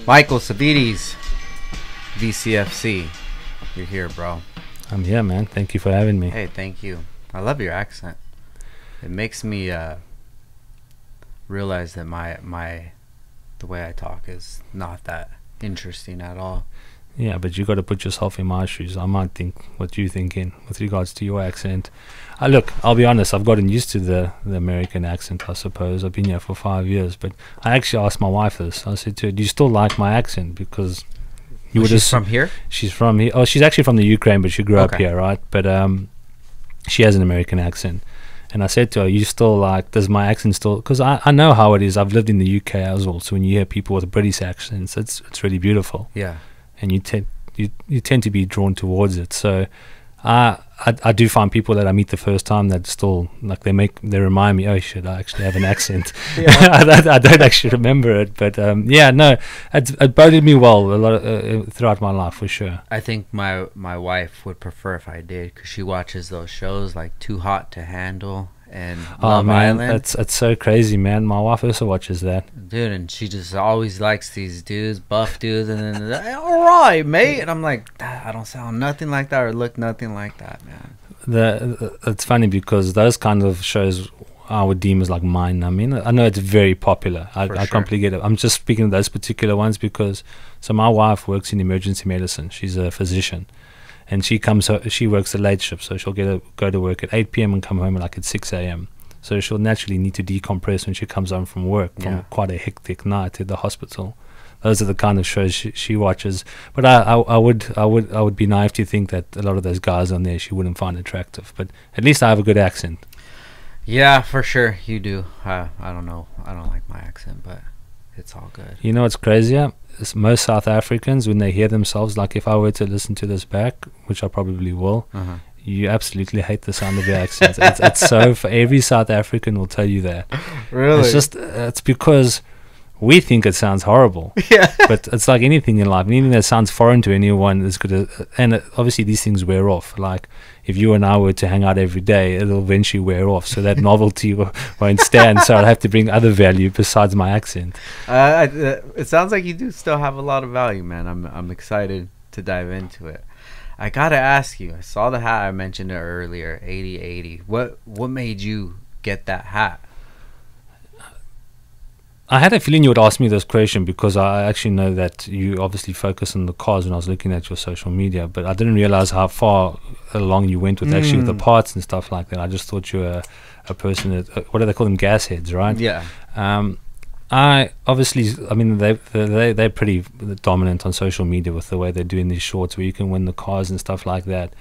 Michael Savvides, VCFC. You're here, bro. I'm here, man. Thank you for having me. Hey, thank you. I love your accent. It makes me realize that the way I talk is not that interesting at all. Yeah, but you got to put yourself in my shoes. I might think what you're thinking with regards to your accent. Look, I'll be honest, I've gotten used to the American accent, I suppose. I've been here for 5 years, but I actually asked my wife this. I said to her, do you still like my accent? Because you would She's from here? She's from here. Oh, she's actually from the Ukraine, but she grew up Okay. here, right? But she has an American accent. And I said to her, you still like, does my accent still, because I know how it is. I've lived in the UK as well, so when you hear people with British accents, it's really beautiful. Yeah. And you tend to be drawn towards it. So I do find people that I meet the first time that still like they remind me, oh shit, I actually have an accent. I don't actually remember it, but yeah, no, it boded me well a lot throughout my life for sure. I think my wife would prefer if I did, because she watches those shows like Too Hot to Handle and Love Island. It's so crazy, man. My wife also watches that, dude, and she just always likes these dudes, buff dudes, and then all right, mate, and I'm like, I don't sound nothing like that or look nothing like that, man. It's funny because those kind of shows I would deem as like mind. I mean, I know it's very popular. I completely get it. I'm just speaking of those particular ones because so my wife works in emergency medicine. She's a physician. And she works the late shift, so she'll go to work at 8 p.m. and come home like at 6 a.m. So she'll naturally need to decompress when she comes home from work from quite a hectic night at the hospital. Those are the kind of shows she watches. But I would be naive to think that a lot of those guys on there she wouldn't find attractive. But at least I have a good accent. Yeah, for sure you do. I don't know. I don't like my accent, but it's all good. You know what's crazier? Most South Africans, when they hear themselves, like if I were to listen to this back, which I probably will, you absolutely hate the sound of your accent. It's so, for every South African will tell you that. Really? It's because we think it sounds horrible. Yeah. But it's like anything in life. Anything that sounds foreign to anyone is good. And obviously these things wear off. Like if you and I were to hang out every day, it'll eventually wear off. So that novelty won't stand. So I'll have to bring other value besides my accent. It sounds like you do still have a lot of value, man. I'm excited to dive into it. I gotta ask you. I saw the hat. I mentioned it earlier. 80/80. What made you get that hat? I had a feeling you would ask me this question because I actually know that you obviously focus on the cars when I was looking at your social media, but I didn't realize how far along you went with actually with the parts and stuff like that. I just thought you were a person that, what do they call them, gas heads, right? Yeah. I mean, they're pretty dominant on social media with the way they're doing these shorts where you can win the cars and stuff like that.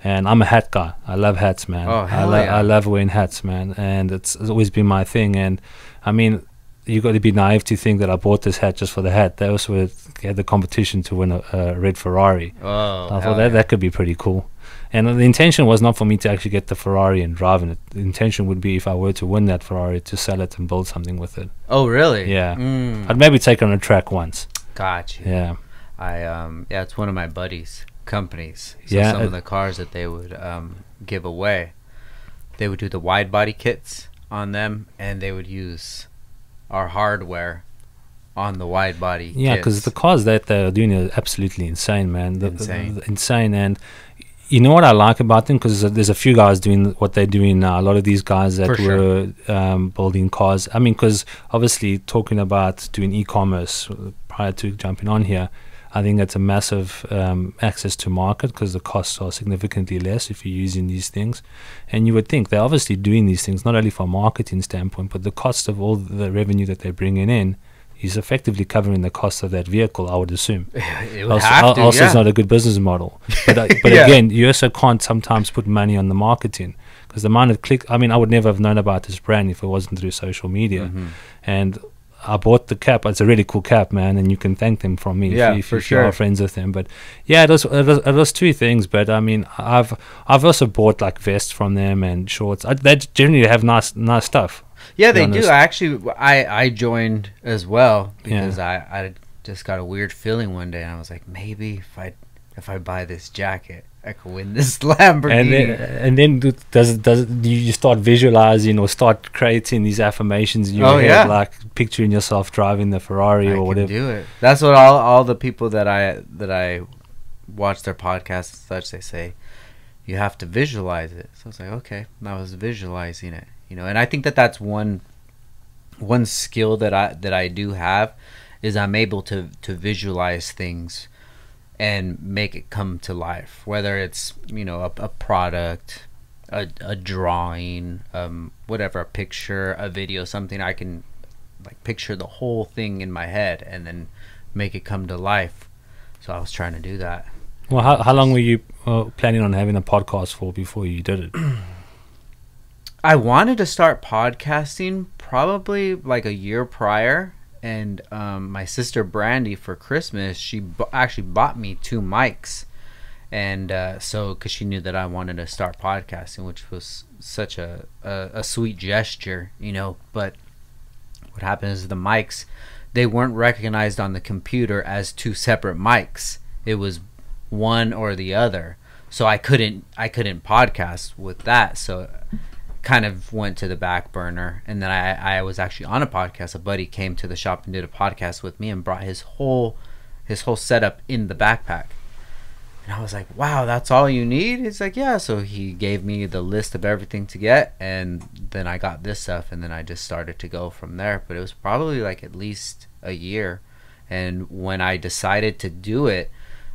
And I'm a hat guy. I love hats, man. Oh, hell yeah. I love wearing hats, man. And it's always been my thing. And I mean, you got to be naive to think that I bought this hat just for the hat. They also had the competition to win a red Ferrari. Oh, I thought that could be pretty cool. And the intention was not for me to actually get the Ferrari and drive in it. The intention would be if I were to win that Ferrari to sell it and build something with it. Oh, really? Yeah. I'd maybe take it on a track once. Gotcha. Yeah. Yeah, it's one of my buddies' companies. So Yeah, some of the cars that they would give away, they would do the wide body kits on them, and they would use our hardware on the wide body. Yeah, because the cars that they're doing are absolutely insane, man. Insane. And you know what I like about them? Because there's a few guys doing what they're doing now. A lot of these guys that were building cars. I mean, because obviously talking about doing e-commerce prior to jumping on here, I think that's a massive access to market because the costs are significantly less if you're using these things. And you would think they're obviously doing these things not only from a marketing standpoint, but the cost of all the revenue that they're bringing in is effectively covering the cost of that vehicle, I would assume. It would have to, it's not a good business model. But again, you also can't sometimes put money on the marketing because the amount of click, I mean, I would never have known about this brand if it wasn't through social media. And I bought the cap. It's a really cool cap, man, and you can thank them from me if you are friends with them. But yeah, it was two things. But I mean, I've also bought like vests from them and shorts. They generally have nice stuff. Yeah, they do. I joined as well because I just got a weird feeling one day, and I was like, maybe if I if I buy this jacket, I could win this Lamborghini. And then do you start visualizing or start creating these affirmations in your head, like picturing yourself driving the Ferrari or whatever? Do it. That's what all the people that I watch their podcasts and such, they say you have to visualize it. So it's like, okay, I was visualizing it, and I think that's one skill that I do have, is I'm able to visualize things and make it come to life, whether it's a product, a drawing, whatever, a picture, a video, something. I can like picture the whole thing in my head and then make it come to life. So I was trying to do that. Well, how long were you planning on having a podcast for before you did it? I wanted to start podcasting probably like a year prior, and my sister Brandy, for Christmas, she actually bought me 2 mics, and so because she knew that I wanted to start podcasting, which was such a sweet gesture, but what happened is the mics, they weren't recognized on the computer as 2 separate mics. It was one or the other, so I couldn't podcast with that, so kind of went to the back burner. And then I was actually on a podcast. A buddy came to the shop and did a podcast with me and brought his whole setup in the backpack, and I was like, wow, that's all you need? He's like, yeah. So he gave me the list of everything to get, and then I got this stuff, and then I just started to go from there. But it was probably like at least a year, and when I decided to do it,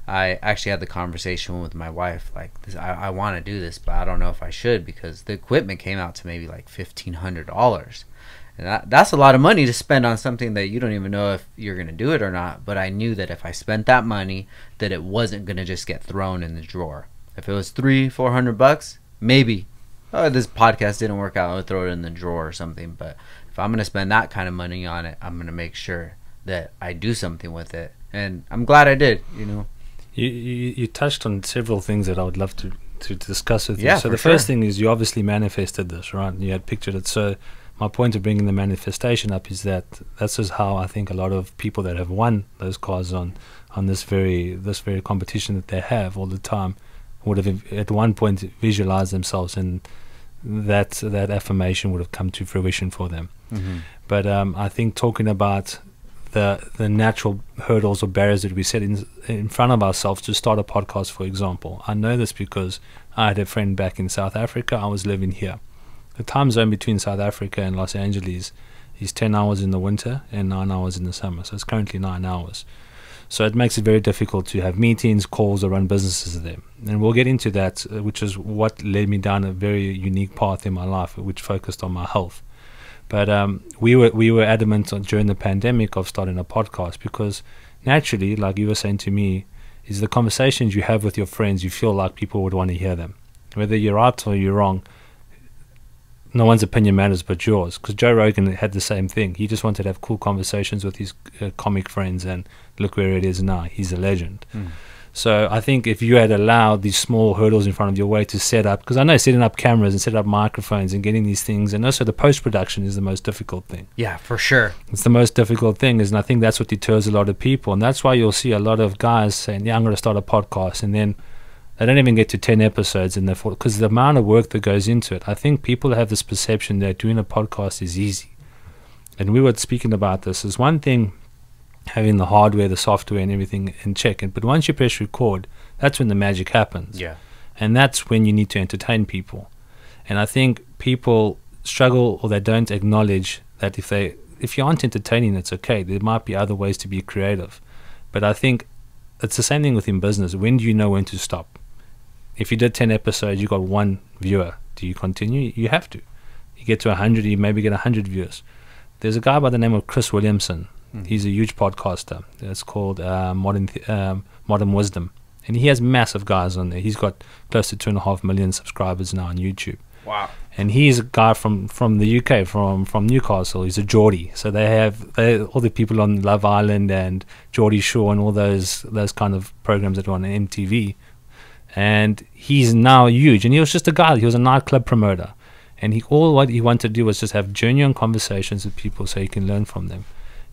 I actually had the conversation with my wife, like, I want to do this, but I don't know if I should, because the equipment came out to maybe like $1,500, and that's a lot of money to spend on something that you don't even know if you're going to do it or not. But I knew that if I spent that money, that it wasn't going to just get thrown in the drawer. If it was $300-400, maybe, this podcast didn't work out, I would throw it in the drawer or something. But if I'm going to spend that kind of money on it, I'm going to make sure that I do something with it, and I'm glad I did. You touched on several things that I would love to discuss with you. Yeah, so the first thing is, you obviously manifested this, right? You had pictured it. So my point of bringing the manifestation up is that that's just how I think a lot of people that have won those cars on this very competition that they have all the time would have at one point visualized themselves, and that affirmation would have come to fruition for them. Mm-hmm. But I think talking about the natural hurdles or barriers that we set in front of ourselves to start a podcast, for example. I know this because I had a friend back in South Africa. I was living here. The time zone between South Africa and Los Angeles is 10 hours in the winter and 9 hours in the summer. So it's currently 9 hours. So it makes it very difficult to have meetings, calls, or run businesses there. And we'll get into that, which is what led me down a very unique path in my life, which focused on my health. But we were adamant during the pandemic of starting a podcast, because naturally, like you were saying to me, is the conversations you have with your friends, you feel like people would want to hear them. Whether you're right or you're wrong, no one's opinion matters but yours. Because Joe Rogan had the same thing. He just wanted to have cool conversations with his comic friends, and look where it is now. He's a legend. So I think if you had allowed these small hurdles in front of your way to set up, because I know setting up cameras and setting up microphones and getting these things, and also the post-production is the most difficult thing. Yeah, for sure. It's the most difficult thing, and I think that's what deters a lot of people. And that's why you'll see a lot of guys saying, yeah, I'm going to start a podcast, and then they don't even get to 10 episodes, and because the amount of work that goes into it. I think people have this perception that doing a podcast is easy. And we were speaking about this. Is one thing having the hardware, the software, and everything in check. But once you press record, that's when the magic happens. Yeah. And that's when you need to entertain people. And I think people struggle, or they don't acknowledge that if you aren't entertaining, it's okay. There might be other ways to be creative. But I think it's the same thing within business. When do you know when to stop? If you did 10 episodes, you got 1 viewer. Do you continue? You have to. You get to 100, you maybe get 100 viewers. There's a guy by the name of Chris Williamson. He's a huge podcaster. It's called Modern Wisdom, and he has massive guys on there. He's got close to 2.5 million subscribers now on YouTube. Wow! And he's a guy from the UK, from Newcastle. He's a Geordie. So they all the people on Love Island and Geordie Shore and all those kind of programs that were on MTV. And he's now huge. And he was just a guy. He was a nightclub promoter, and what he wanted to do was just have genuine conversations with people so he can learn from them.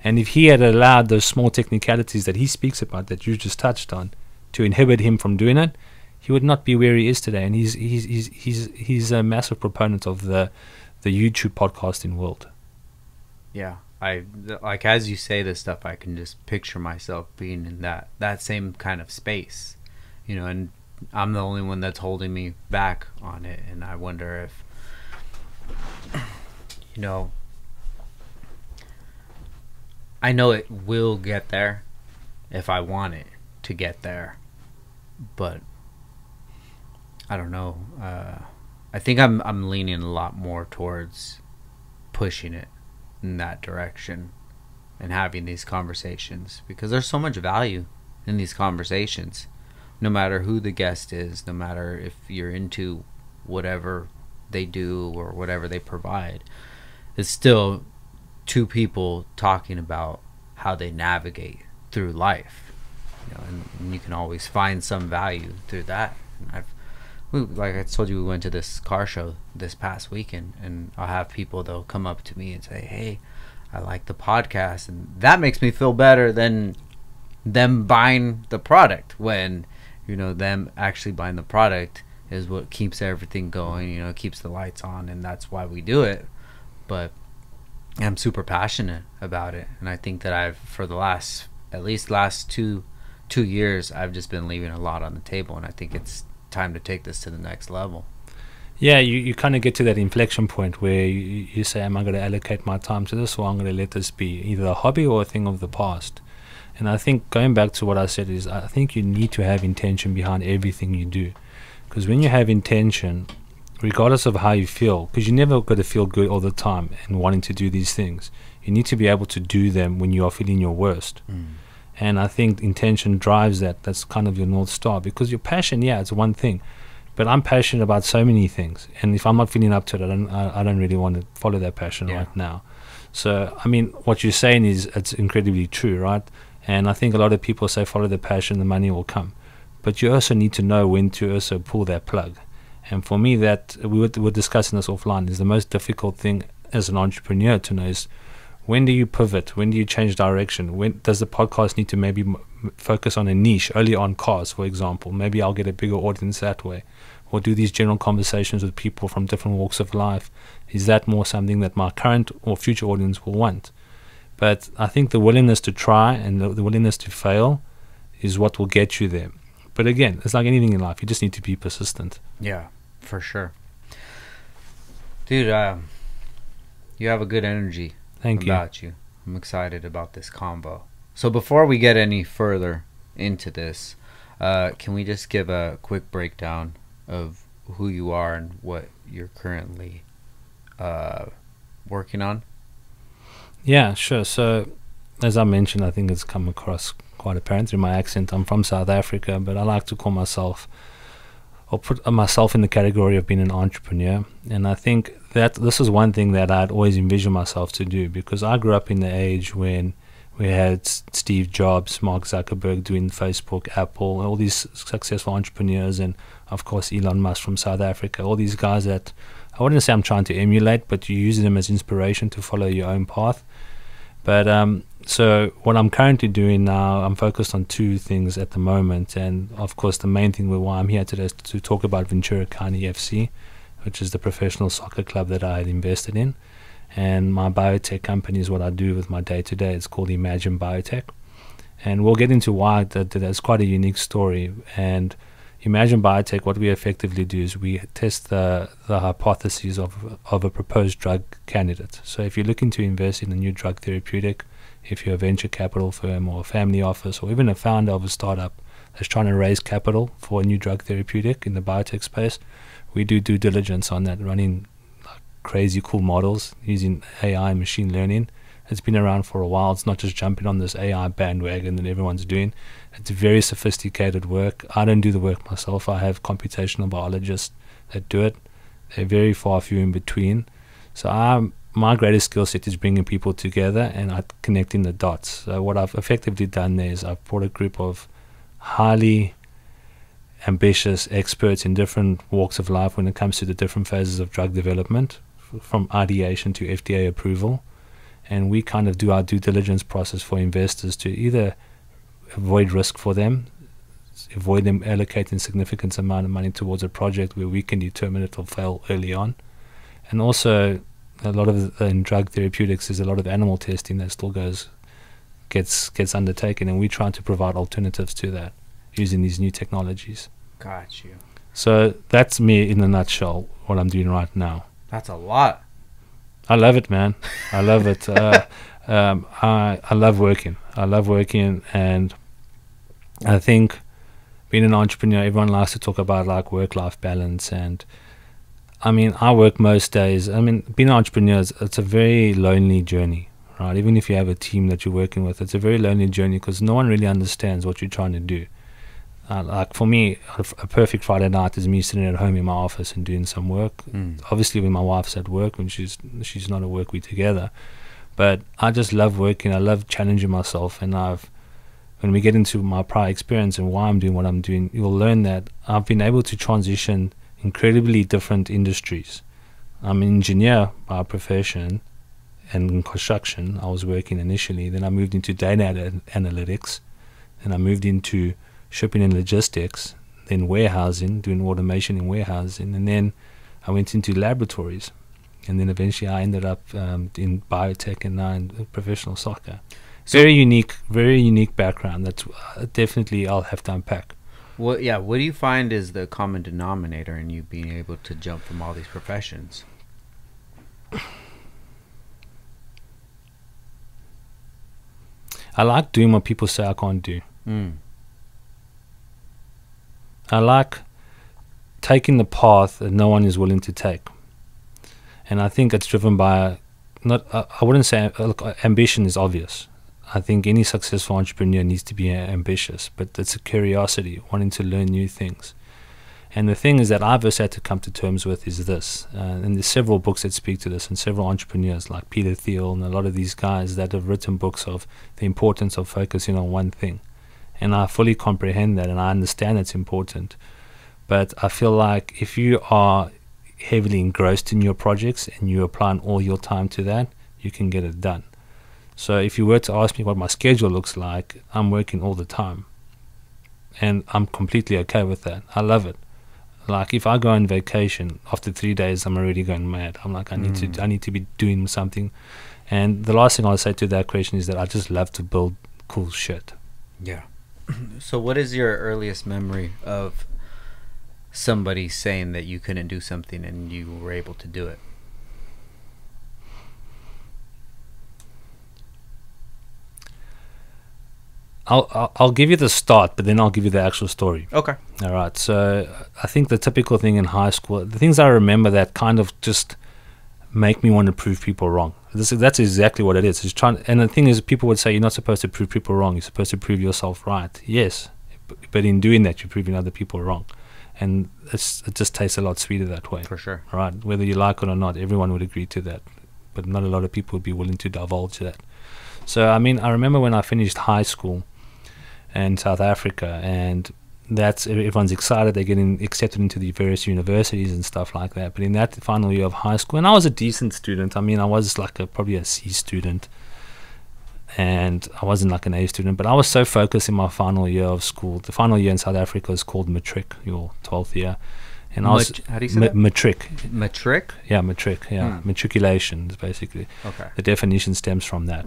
And if he had allowed those small technicalities that he speaks about, that you just touched on, to inhibit him from doing it, he would not be where he is today. And he's a massive proponent of the YouTube podcasting world. Yeah, I like, as you say this stuff, I can just picture myself being in that same kind of space, you know, and I'm the only one that's holding me back on it. And I wonder if, you know, I know it will get there if I want it to get there, but I don't know. I think I'm leaning a lot more towards pushing it in that direction and having these conversations, because there's so much value in these conversations, no matter who the guest is, no matter if you're into whatever they do or whatever they provide. It's still two people talking about how they navigate through life, you know, and you can always find some value through that. And like I told you, we went to this car show this past weekend, and I'll have people, they'll come up to me and say, hey, I like the podcast, and that makes me feel better than them buying the product, when, you know, them actually buying the product is what keeps everything going, you know, keeps the lights on, and that's why we do it. But I'm super passionate about it, and I think that I've, for the last 2 years, I've just been leaving a lot on the table, and I think it's time to take this to the next level. Yeah, you kind of get to that inflection point where you say, am I going to allocate my time to this, or I'm going to let this be either a hobby or a thing of the past? And I think, going back to what I said, is I think you need to have intention behind everything you do, because when you have intention, regardless of how you feel, because you're never going to feel good all the time and wanting to do these things, you need to be able to do them when you are feeling your worst. And I think intention drives that. That's kind of your North Star, because your passion, yeah, it's one thing, but I'm passionate about so many things, and if I'm not feeling up to it, I don't really want to follow that passion right now. So, I mean, what you're saying is, it's incredibly true, right? And I think a lot of people say follow the passion, the money will come, but you also need to know when to also pull that plug. And for me, that we were discussing this offline, is the most difficult thing as an entrepreneur to know is, when do you pivot? When do you change direction? When does the podcast need to maybe focus on a niche, early on cars, for example? Maybe I'll get a bigger audience that way. Or do these general conversations with people from different walks of life? Is that more something that my current or future audience will want? But I think the willingness to try and the willingness to fail is what will get you there. But again, it's like anything in life. You just need to be persistent. Yeah, for sure. Dude, you have a good energy. Thank you. I'm excited about this combo. So before we get any further into this, can we just give a quick breakdown of who you are and what you're currently working on? Yeah, sure. So, as I mentioned, I think it's come across quite apparent through my accent. I'm from South Africa, but I like to call myself, or put myself in the category of being an entrepreneur. And I think that this is one thing that I'd always envisioned myself to do, because I grew up in the age when we had Steve Jobs, Mark Zuckerberg doing Facebook, Apple, all these successful entrepreneurs, and of course Elon Musk from South Africa, all these guys that I wouldn't say I'm trying to emulate, but you use them as inspiration to follow your own path. But so what I'm currently doing now, I'm focused on two things at the moment, and of course the main thing why I'm here today is to talk about Ventura County FC, which is the professional soccer club that I had invested in. And my biotech company is what I do with my day-to-day. It's called Imagine Biotech. And we'll get into why that's quite a unique story. And Imagine Biotech, what we effectively do is we test the hypotheses of a proposed drug candidate. So if you're looking to invest in a new drug therapeutic, if you're a venture capital firm or a family office or even a founder of a startup that's trying to raise capital for a new drug therapeutic in the biotech space, we do due diligence on that, running crazy cool models using AI and machine learning. It's been around for a while. It's not just jumping on this AI bandwagon that everyone's doing. It's very sophisticated work. I don't do the work myself. I have computational biologists that do it. They're very far few in between. So my greatest skill set is bringing people together and connecting the dots. So what I've effectively done there is I've brought a group of highly ambitious experts in different walks of life when it comes to the different phases of drug development, from ideation to FDA approval. And we kind of do our due diligence process for investors to either avoid risk for them, avoid them allocating significant amount of money towards a project where we can determine it will fail early on. And also, a lot of in drug therapeutics, there's a lot of animal testing that still gets undertaken, and we're trying to provide alternatives to that using these new technologies. Got you. So that's me in a nutshell, what I'm doing right now. That's a lot. I love it, man. I love it. I love working. I love working, and I think being an entrepreneur, everyone likes to talk about like work-life balance, and I mean, I work most days. I mean, being an entrepreneur, it's a very lonely journey, right? Even if you have a team that you're working with, it's a very lonely journey because no one really understands what you're trying to do. Like for me, a perfect Friday night is me sitting at home in my office and doing some work. Obviously, when my wife's at work, when she's not at work, we're together. But I just love working. I love challenging myself, and when we get into my prior experience and why I'm doing what I'm doing, you'll learn that I've been able to transition incredibly different industries. I'm an engineer by profession, and in construction I was working initially. Then I moved into data analytics, and I moved into shipping and logistics, then warehousing, doing automation in warehousing, and then I went into laboratories, and then eventually I ended up in biotech and now in professional soccer. So very unique background. That's definitely I'll have to unpack. What do you find is the common denominator in you being able to jump from all these professions? I like doing what people say I can't do. I like taking the path that no one is willing to take. And I think it's driven by, I wouldn't say, look, ambition is obvious. I think any successful entrepreneur needs to be ambitious, but it's a curiosity, wanting to learn new things. And the thing is that I've also had to come to terms with is this, and there's several books that speak to this, and several entrepreneurs like Peter Thiel and a lot of these guys that have written books of the importance of focusing on one thing. And I fully comprehend that, and I understand it's important. But I feel like if you are heavily engrossed in your projects and you apply all your time to that, you can get it done. So if you were to ask me what my schedule looks like, I'm working all the time. And I'm completely okay with that. I love it. Like if I go on vacation, after 3 days, I'm already going mad. I'm like, I need to be doing something. And the last thing I'll say to that question is that I just love to build cool shit. Yeah. So what is your earliest memory of somebody saying that you couldn't do something and you were able to do it? I'll give you the start, but then I'll give you the actual story. Okay. All right. So I think the typical thing in high school, the things I remember that kind of just make me want to prove people wrong. That's exactly what it is. It's trying, and the thing is, people would say you're not supposed to prove people wrong. You're supposed to prove yourself right. Yes, but in doing that, you're proving other people wrong, and it just tastes a lot sweeter that way. For sure. All right. Whether you like it or not, everyone would agree to that, but not a lot of people would be willing to divulge that. So I mean, I remember when I finished high school in South Africa, and that's everyone's excited, they're getting accepted into the various universities and stuff like that. But in that final year of high school, and I was a decent student, I mean, I was like probably a C student, and I wasn't like an A student, but I was so focused in my final year of school. The final year in South Africa is called matric, your 12th year, and I was how do you say that? Matric. Matric? Yeah, matric. Yeah, matriculation is basically. Okay. The definition stems from that,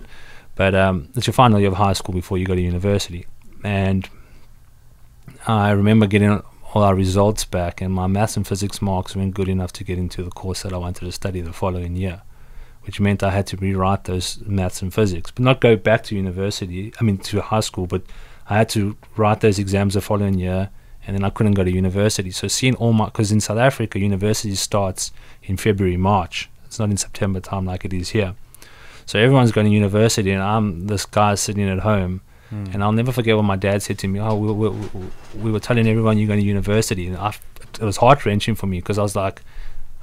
but it's your final year of high school before you go to university. And I remember getting all our results back, and my maths and physics marks weren't good enough to get into the course that I wanted to study the following year, which meant I had to rewrite those maths and physics, but not go back to university, to high school, but I had to write those exams the following year, and then I couldn't go to university. So seeing because in South Africa, university starts in February, March. It's not in September time like it is here. So everyone's going to university, and I'm this guy sitting at home. And I'll never forget what my dad said to me. We were telling everyone you're going to university, and it was heart-wrenching for me, because I was like,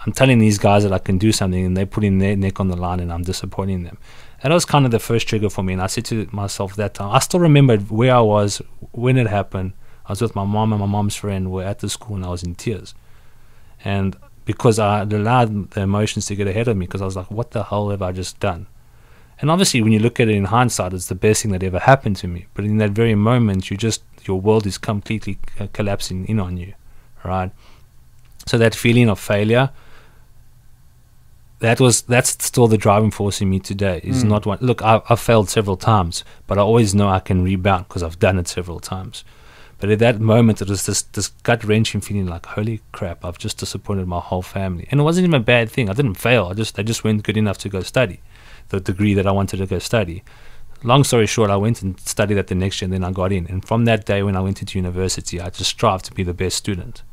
I'm telling these guys that I can do something, and they're putting their neck on the line, and I'm disappointing them. And that was kind of the first trigger for me. And I said to myself that time, I still remembered where I was when it happened. I was with my mom and my mom's friend. We're at the school, and I was in tears, and because I allowed the emotions to get ahead of me, because I was like, what the hell have I just done? And obviously, when you look at it in hindsight, it's the best thing that ever happened to me. But in that very moment, your world is completely collapsing in on you, right? So that feeling of failure, that's still the driving force in me today. Is not one. Look, I've failed several times, but I always know I can rebound because I've done it several times. But at that moment, it was this gut wrenching feeling like, holy crap, I've just disappointed my whole family. And it wasn't even a bad thing. I didn't fail. I just weren't good enough to go study the degree that I wanted to go study. Long story short, I went and studied that the next year, and then I got in. And from that day when I went into university, I just strived to be the best student.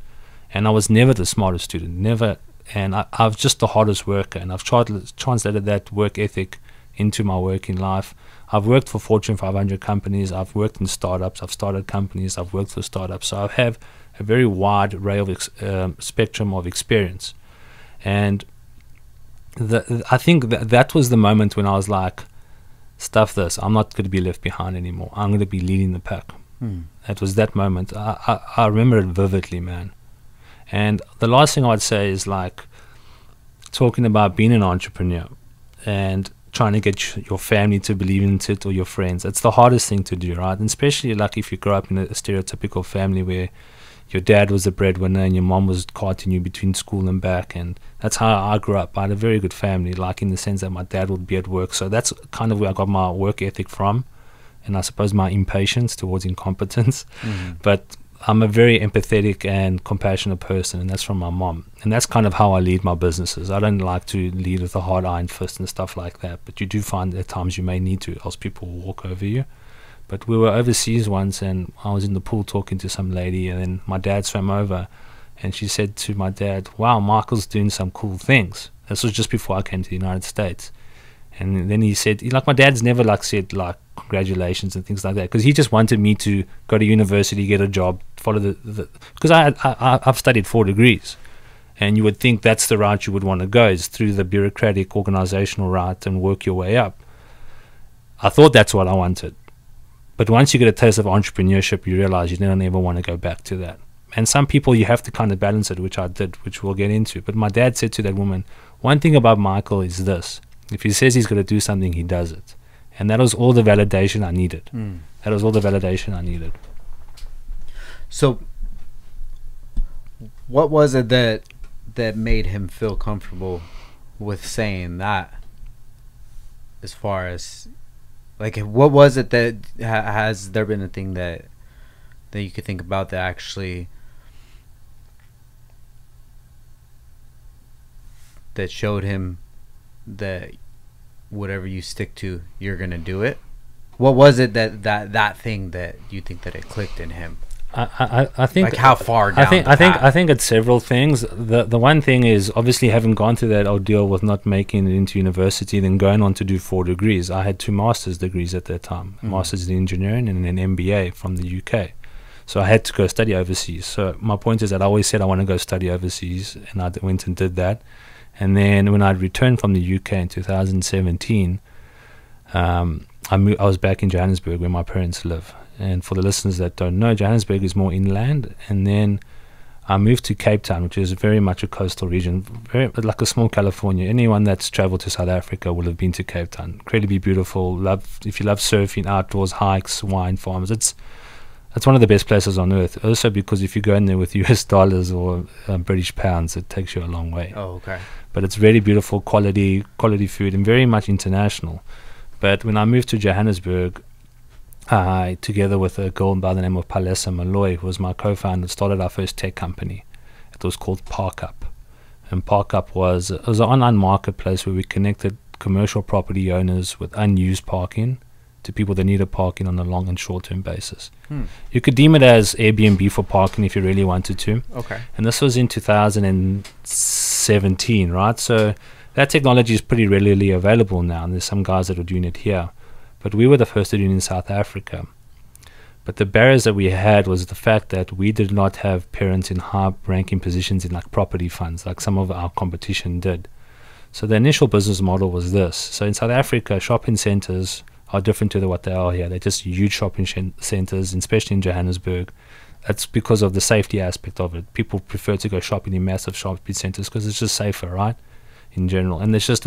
And I was never the smartest student, never. And I've just the hardest worker, and I've translated that work ethic into my working life. I've worked for Fortune 500 companies. I've worked in startups. I've started companies. I've worked for startups. So I have a very wide array of spectrum of experience. And I think that was the moment when I was like, stuff this. I'm not going to be left behind anymore. I'm going to be leading the pack. That was that moment. I remember it vividly, man. And the last thing I would say is like talking about being an entrepreneur and trying to get your family to believe in it, or your friends. It's the hardest thing to do, right? And especially like if you grow up in a stereotypical family where your dad was the breadwinner and your mom was carting you between school and back. And that's how I grew up. I had a very good family, like in the sense that my dad would be at work. So that's kind of where I got my work ethic from, and I suppose my impatience towards incompetence. But I'm a very empathetic and compassionate person, and that's from my mom. And that's kind of how I lead my businesses. I don't like to lead with a hard iron fist and stuff like that, but you do find at times you may need to, else people will walk over you. But we were overseas once, and I was in the pool talking to some lady, and then my dad swam over, and she said to my dad, "Wow, Michael's doing some cool things." This was just before I came to the United States. And then he said, like, my dad's never like said like congratulations and things like that, because he just wanted me to go to university, get a job, follow because I've studied 4 degrees, and you would think that's the route you would want to go, is through the bureaucratic organizational route and work your way up. I thought that's what I wanted, but once you get a taste of entrepreneurship, you realize you don't ever want to go back to that. And some people, you have to kind of balance it, which I did, which we'll get into. But my dad said to that woman, one thing about Michael is this: if he says he's going to do something, he does it. And that was all the validation I needed. That was all the validation I needed. So what was it that made him feel comfortable with saying that? As far as, like, what was it that has there been a thing that you could think about that actually that showed him that whatever you stick to, you're gonna do it? What was it that thing that you think that it clicked in him? I think, like, how far down I think it's several things. The one thing is obviously having gone through that ordeal with not making it into university, then going on to do 4 degrees. I had 2 master's degrees at that time, a master's in engineering and an MBA from the UK. So I had to go study overseas. So my point is that I always said I want to go study overseas, and I went and did that. And then when I returned from the UK in 2017, I was back in Johannesburg where my parents live. And for the listeners that don't know, Johannesburg is more inland. And then I moved to Cape Town, which is very much a coastal region, very like a small California. Anyone that's traveled to South Africa will have been to Cape Town. Incredibly beautiful. If you love surfing, outdoors, hikes, wine farms, it's one of the best places on earth. Also because if you go in there with US dollars or British pounds, it takes you a long way. Oh, okay. But it's very beautiful, quality food, and very much international. But when I moved to Johannesburg, I, together with a girl by the name of Palesa Malloy, who was my co-founder, started our first tech company. It was called ParkUp. And ParkUp was an online marketplace where we connected commercial property owners with unused parking to people that needed parking on a long and short-term basis. You could deem it as Airbnb for parking if you really wanted to. Okay. And this was in 2017, right? So that technology is pretty readily available now, and there's some guys that are doing it here. But we were the first to do it in South Africa. But the barriers that we had was the fact that we did not have parents in high-ranking positions in like property funds, like some of our competition did. So the initial business model was this. So in South Africa, shopping centers are different to what they are here. They're just huge shopping centers, especially in Johannesburg. That's because of the safety aspect of it. People prefer to go shopping in massive shopping centers because it's just safer, right, in general. And there's just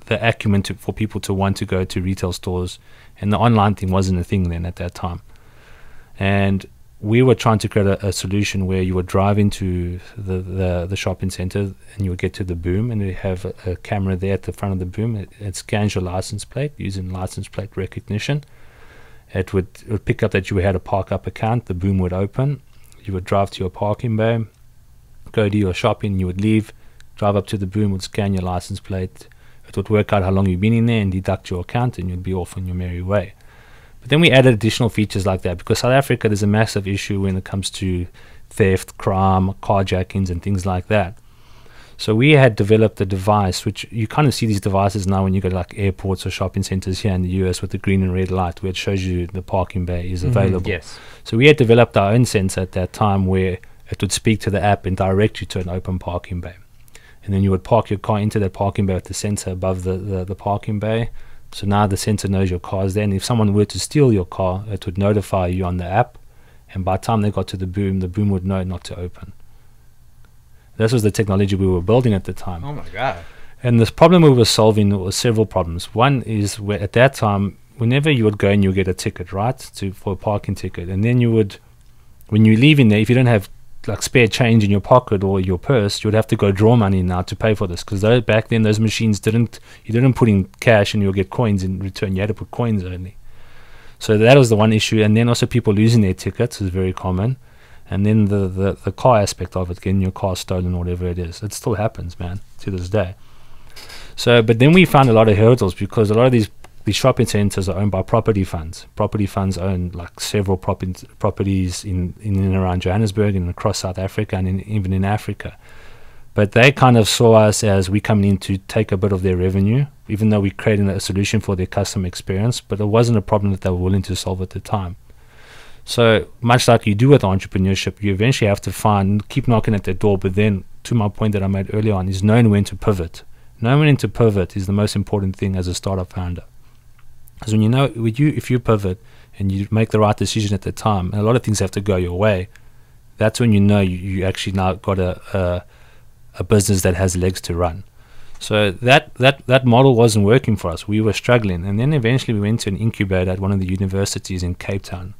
the acumen for people to want to go to retail stores, and the online thing wasn't a thing then at that time. And we were trying to create a solution where you would drive into the shopping center and you would get to the boom, and you have a camera there at the front of the boom. It scans your license plate using license plate recognition. It would pick up that you had a park up account. The boom would open. You would drive to your parking bay, go do your shopping. You would leave, drive up to the boom, would scan your license plate. It would work out how long you've been in there and deduct your account, and you'd be off on your merry way. But then we added additional features like that, because South Africa, there's a massive issue when it comes to theft, crime, carjackings, and things like that. So we had developed a device, which you kind of see these devices now when you go to like airports or shopping centers here in the US with the green and red light, where it shows you the parking bay is available. Yes. So we had developed our own sensor at that time where it would speak to the app and direct you to an open parking bay. And then you would park your car into that parking bay with the sensor above the parking bay. So now the sensor knows your car is there, and if someone were to steal your car, it would notify you on the app, and by the time they got to the boom would know not to open. This was the technology we were building at the time. Oh my God. And this problem we were solving was several problems. One is where at that time, whenever you would go and you would get a ticket, right, for a parking ticket, and then you would, when you leave in there, if you don't have like spare change in your pocket or your purse, you would have to go draw money now to pay for this, because back then those machines you didn't put in cash and you'll get coins in return. You had to put coins only. So that was the one issue. And then also people losing their tickets is very common. And then the car aspect of it, getting your car stolen or whatever it is, it still happens, man, to this day. So but then we found a lot of hurdles, because a lot of these shopping centers are owned by property funds. Property funds own like several properties in and around Johannesburg and across South Africa and even in Africa. But they kind of saw us as we coming in to take a bit of their revenue, even though we created a solution for their customer experience, but it wasn't a problem that they were willing to solve at the time. So much like you do with entrepreneurship, you eventually have to keep knocking at their door, but then, to my point that I made earlier on, is knowing when to pivot. Knowing when to pivot is the most important thing as a startup founder. Because when you know, if you pivot and you make the right decision at the time, and a lot of things have to go your way, that's when you know you actually now got a business that has legs to run. So that model wasn't working for us. We were struggling. And then eventually we went to an incubator at one of the universities in Cape Town.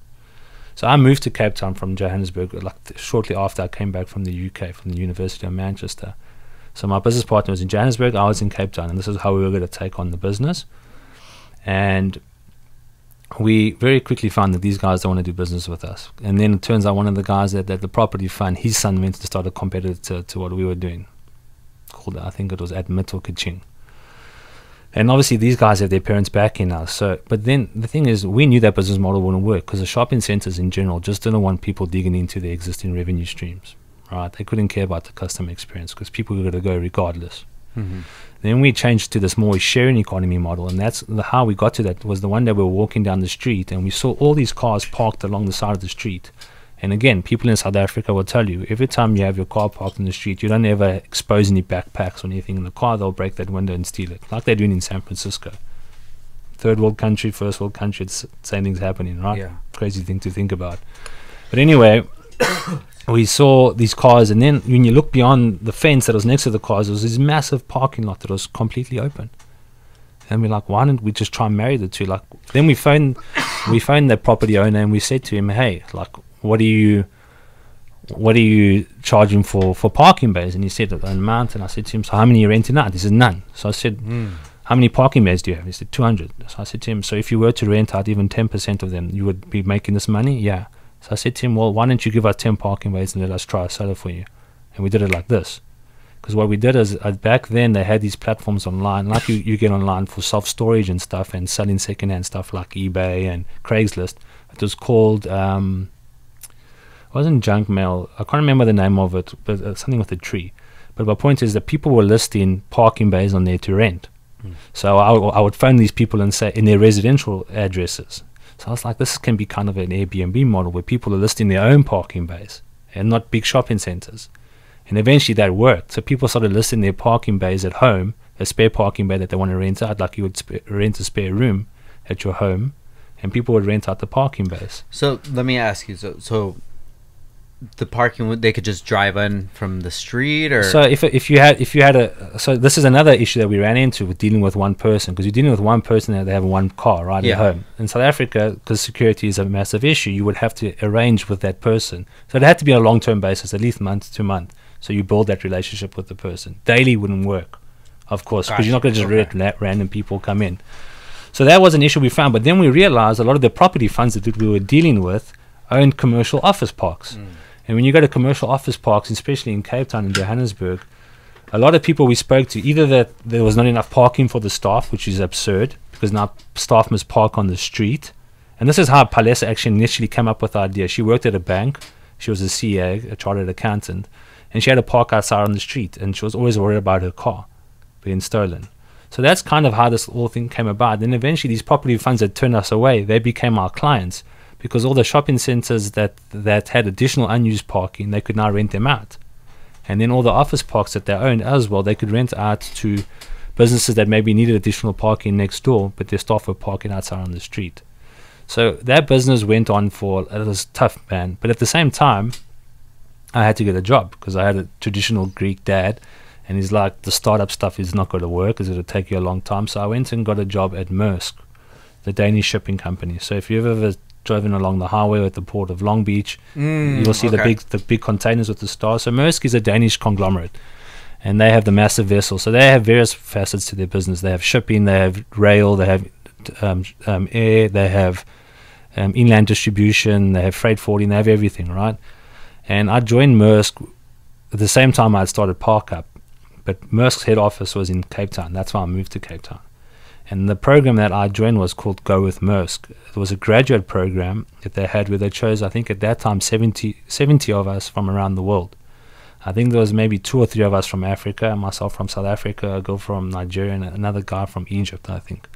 So I moved to Cape Town from Johannesburg shortly after I came back from the UK, from the University of Manchester. So my business partner was in Johannesburg, I was in Cape Town, and this is how we were going to take on the business. And we very quickly found that these guys don't want to do business with us. And then it turns out one of the guys that the property fund, his son went to start a competitor to what we were doing, called, I think it was Admit or Kaching. And obviously these guys have their parents backing us. But then the thing is, we knew that business model wouldn't work, because the shopping centers in general just didn't want people digging into their existing revenue streams. Right? They couldn't care about the customer experience, because people were going to go regardless. Mm-hmm. Then we changed to this more sharing economy model, and that's how we got to that. Was the one that we were walking down the street and we saw all these cars parked along the side of the street. And again, people in South Africa will tell you, every time you have your car parked in the street, you don't ever expose any backpacks or anything in the car. They'll break that window and steal it, like they're doing in San Francisco. Third world country, first world country, it's same thing's happening, right? Yeah. Crazy thing to think about. But anyway, we saw these cars, and then when you look beyond the fence that was next to the cars, there was this massive parking lot that was completely open. And we're like, why don't we just try and marry the two? Like, then we phoned that property owner and we said to him, hey, like, what are you charging for parking bays? And he said an amount, and I said to him, so how many are you renting out? He said none. So I said, how many parking bays do you have? He said 200. So I said to him, so if you were to rent out even 10% of them, you would be making this money? Yeah. So I said to him, well, why don't you give us 10 parking bays and let us try to sell it for you? And we did it like this. Because what we did is, back then they had these platforms online, like you get online for self-storage and stuff, and selling second-hand stuff like eBay and Craigslist. It was called, it wasn't junk mail, I can't remember the name of it, but something with a tree. But my point is that people were listing parking bays on there to rent. So I would phone these people and say, in their residential addresses. So I was like, this can be kind of an Airbnb model where people are listing their own parking bays and not big shopping centers. And eventually that worked. So people started listing their parking bays at home, a spare parking bay that they want to rent out, like you would rent a spare room at your home, and people would rent out the parking bays. So let me ask you, so the parking, they could just drive in from the street, or so if you had a, so this is another issue that we ran into with dealing with one person, because you're dealing with one person and they have one car right at home. In South Africa, because security is a massive issue, you would have to arrange with that person, so it had to be on a long-term basis, at least month to month, so you build that relationship with the person. Daily wouldn't work, of course, because you're not going to just let random people come in. So that was an issue we found, but then we realized a lot of the property funds that we were dealing with owned commercial office parks. And when you go to commercial office parks, especially in Cape Town and Johannesburg, a lot of people we spoke to, either that there was not enough parking for the staff, which is absurd, because now staff must park on the street. And this is how Palesa actually initially came up with the idea. She worked at a bank. She was a CA, a chartered accountant, and she had to park outside on the street, and she was always worried about her car being stolen. So that's kind of how this whole thing came about. And eventually these property funds that turned us away, they became our clients, because all the shopping centers that had additional unused parking, they could now rent them out. And then all the office parks that they owned as well, they could rent out to businesses that maybe needed additional parking next door, but their staff were parking outside on the street. So that business went on for, it was tough, man. But at the same time, I had to get a job, because I had a traditional Greek dad, and he's like, the startup stuff is not going to work, it's going to take you a long time. So I went and got a job at Maersk, the Danish shipping company. So if you've ever driven along the highway at the port of Long Beach, you'll see the big containers with the stars. So Maersk is a Danish conglomerate, and they have the massive vessels. So they have various facets to their business. They have shipping, they have rail, they have air, they have inland distribution, they have freight forwarding, they have everything, right? And I joined Maersk at the same time I had started ParkUp, but Maersk's head office was in Cape Town. That's why I moved to Cape Town. And the program that I joined was called Go with Maersk. It was a graduate program that they had, where they chose, I think at that time, 70 of us from around the world. I think there was maybe 2 or 3 of us from Africa, myself from South Africa, a girl from Nigeria, and another guy from Egypt, I think.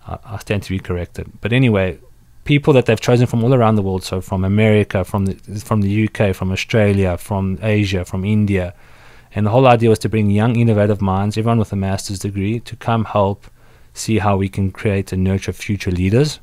I stand to be corrected. But anyway, people that they've chosen from all around the world, so from America, from the UK, from Australia, from Asia, from India. And the whole idea was to bring young, innovative minds, everyone with a master's degree, to come help see how we can create and nurture future leaders.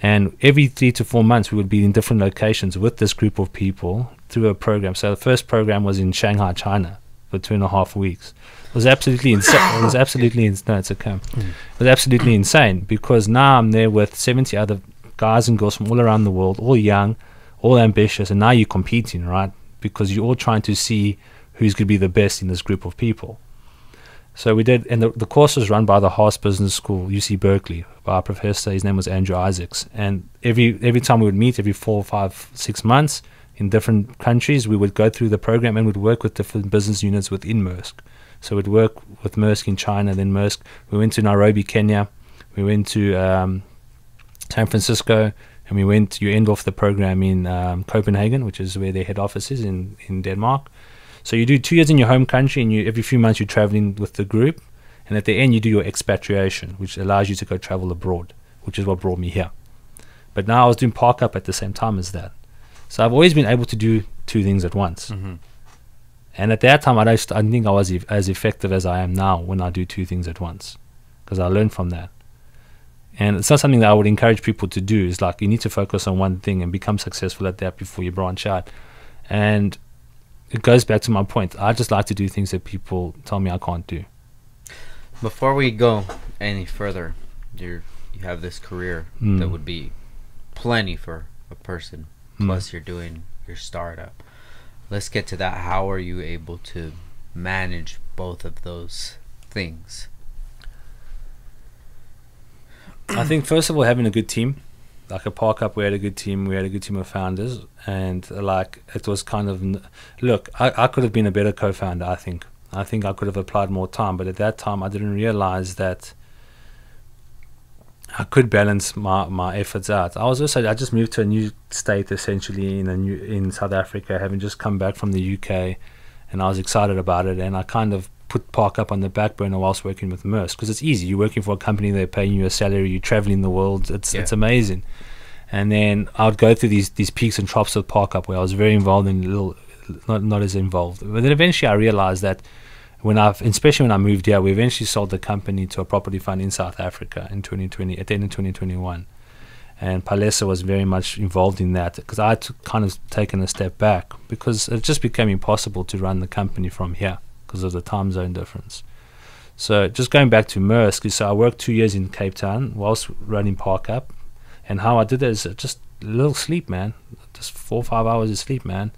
And every 3 to 4 months we would be in different locations with this group of people through a program. So the first program was in Shanghai, China for 2.5 weeks. It was absolutely insane. It was absolutely insane. It was absolutely insane, because now I'm there with 70 other guys and girls from all around the world, all young, all ambitious, and now you're competing, right? Because you're all trying to see who's going to be the best in this group of people. So we did, and the course was run by the Haas Business School, UC Berkeley, by our professor. His name was Andrew Isaacs. And every time we would meet, every 4, 5, 6 months in different countries, we would go through the program and would work with different business units within Maersk. So we'd work with Maersk in China, then Maersk. We went to Nairobi, Kenya. We went to San Francisco, and you end off the program in Copenhagen, which is where their head office is in Denmark. So you do 2 years in your home country, and every few months you're traveling with the group, and at the end you do your expatriation, which allows you to go travel abroad, which is what brought me here. But now I was doing ParkUp at the same time as that. So I've always been able to do 2 things at once. And at that time I didn't think I was as effective as I am now when I do 2 things at once, because I learned from that. And it's not something that I would encourage people to do. It's like you need to focus on one thing and become successful at that before you branch out. And it goes back to my point. I just like to do things that people tell me I can't do. Before we go any further, you have this career that would be plenty for a person. Plus you're doing your startup. Let's get to that. How are you able to manage both of those things? I think first of all, having a good team. Like a ParkUp, we had a good team. We had a good team of founders, and like it was kind of, look, I could have been a better co-founder. I think I could have applied more time, but at that time I didn't realize that I could balance my efforts out. I just moved to a new state, essentially in South Africa, having just come back from the UK, and I was excited about it, and I kind of put ParkUp on the back burner whilst working with Maersk, because it's easy. You're working for a company, they're paying you a salary, you're traveling the world, it's amazing. And then I would go through these peaks and troughs with ParkUp, where I was very involved in not as involved. But then eventually I realized that especially when I moved here, we eventually sold the company to a property fund in South Africa in 2020, at the end of 2021. And Palesa was very much involved in that, because I had kind of taken a step back because it just became impossible to run the company from here because of the time zone difference. So just going back to Maersk, so I worked 2 years in Cape Town whilst running Park Up, and how I did it is just a little sleep, man, just 4 or 5 hours of sleep, man.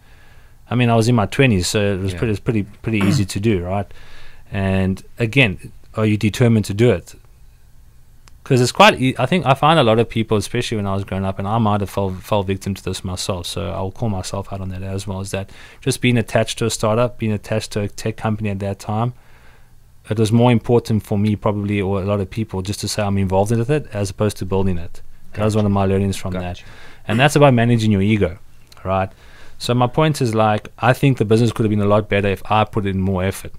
I mean, I was in my 20s, so it was pretty easy to do, right? And again, are you determined to do it? Because it's quite I think I find a lot of people, especially when I was growing up, and I might have fell victim to this myself, so I'll call myself out on that as well, is that just being attached to a startup, being attached to a tech company at that time, it was more important for me probably, or a lot of people, just to say I'm involved with it as opposed to building it. That was one of my learnings from that. And that's about managing your ego, right? So my point is, like, I think the business could have been a lot better if I put in more effort.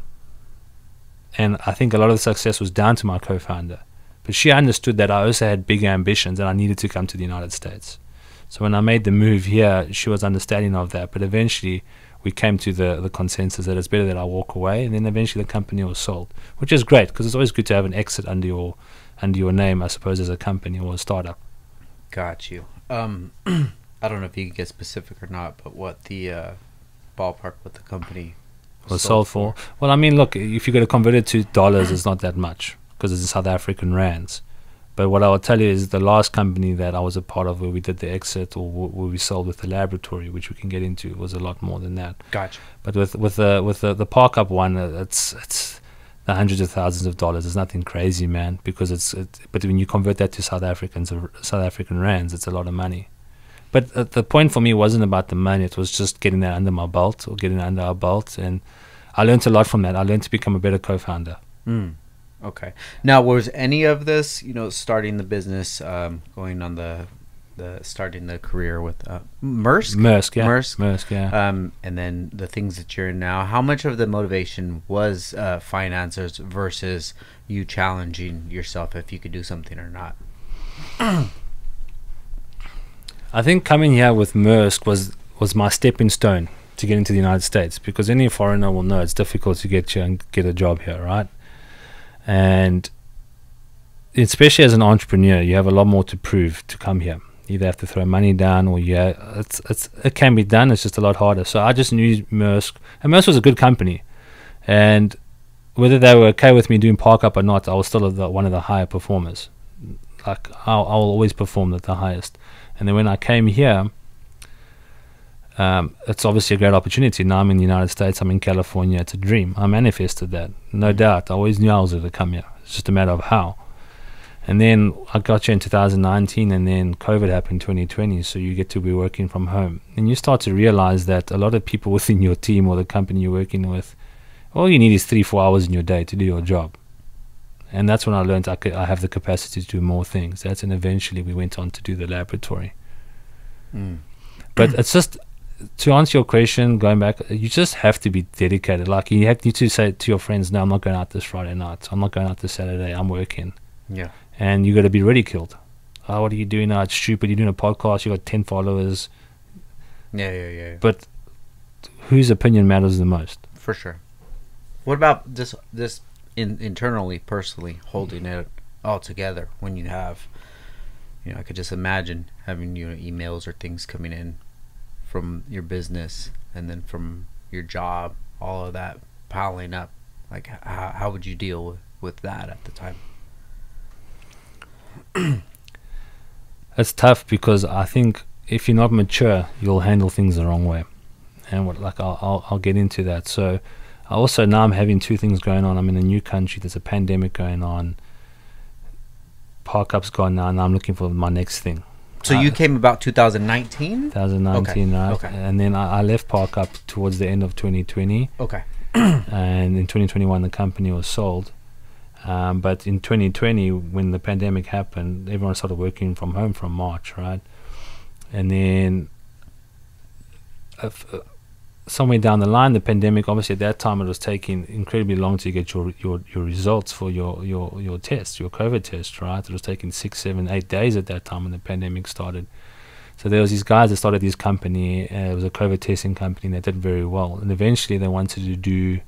And I think a lot of the success was down to my co-founder. But she understood that I also had bigger ambitions and I needed to come to the United States. So when I made the move here, she was understanding of that. But eventually we came to the consensus that it's better that I walk away. And then eventually the company was sold, which is great, because it's always good to have an exit under your name, I suppose, as a company or a startup. Got you. I don't know if you can get specific or not, but what the ballpark what the company was sold for? Well, I mean, look, if you're going to convert it to dollars, it's not that much, because it's in South African rands. But what I will tell you is the last company that I was a part of where we did the exit, or where we sold with the laboratory, which we can get into, was a lot more than that. Gotcha. But with the Park Up one, it's the hundreds of thousands of dollars. It's nothing crazy, man, because but when you convert that to South African rands, it's a lot of money. But the point for me wasn't about the money. It was just getting that under my belt, or getting it under our belt. And I learned a lot from that. I learned to become a better co-founder. Okay. Now, was any of this, starting the business, going on the starting the career with Maersk? Maersk, yeah. And then the things that you're in now, how much of the motivation was finances versus you challenging yourself if you could do something or not? I think coming here with Maersk was my stepping stone to get into the United States, because any foreigner will know it's difficult to get here and get a job here, right? And especially as an entrepreneur, you have a lot more to prove to come here. You either have to throw money down, or it can be done. It's just a lot harder. So I just knew Maersk, and Maersk was a good company, and whether they were okay with me doing Park Up or not, I was still one of the higher performers. Like I'll always perform at the highest. And then when I came here, it's obviously a great opportunity. Now I'm in the United States, I'm in California, it's a dream. I manifested that, no doubt. I always knew I was going to come here. It's just a matter of how. And then I got here in 2019, and then COVID happened in 2020, so you get to be working from home. And you start to realize that a lot of people within your team or the company you're working with, all you need is 3-4 hours in your day to do your job. And that's when I learned I have the capacity to do more things. And eventually we went on to do the laboratory. But it's just, to answer your question, going back, you just have to be dedicated. Like you need to say to your friends, no, I'm not going out this Friday night. I'm not going out this Saturday. I'm working. Yeah. And you got to be ridiculed. Oh, what are you doing now? It's stupid. You're doing a podcast. You got 10 followers. Yeah. But whose opinion matters the most? For sure. What about this internally, personally, holding it all together when you have, I could just imagine having, emails or things coming in from your business and then from your job, all of that piling up. Like, how would you deal with that at the time? It's tough, because I think if you're not mature, you'll handle things the wrong way. And I'll get into that. So also now I'm having two things going on. I'm in a new country. There's a pandemic going on. Park Up's gone now, and I'm looking for my next thing. So you came about 2019? 2019, right? Okay. And then I left Park Up towards the end of 2020. Okay. And in 2021, the company was sold. But in 2020, when the pandemic happened, everyone started working from home from March, right? And then somewhere down the line, the pandemic, obviously at that time it was taking incredibly long to get your results for your test, your COVID test, right? It was taking 6, 7, 8 days at that time when the pandemic started. So there was these guys that started this company. It was a COVID testing company that did very well, and eventually they wanted to do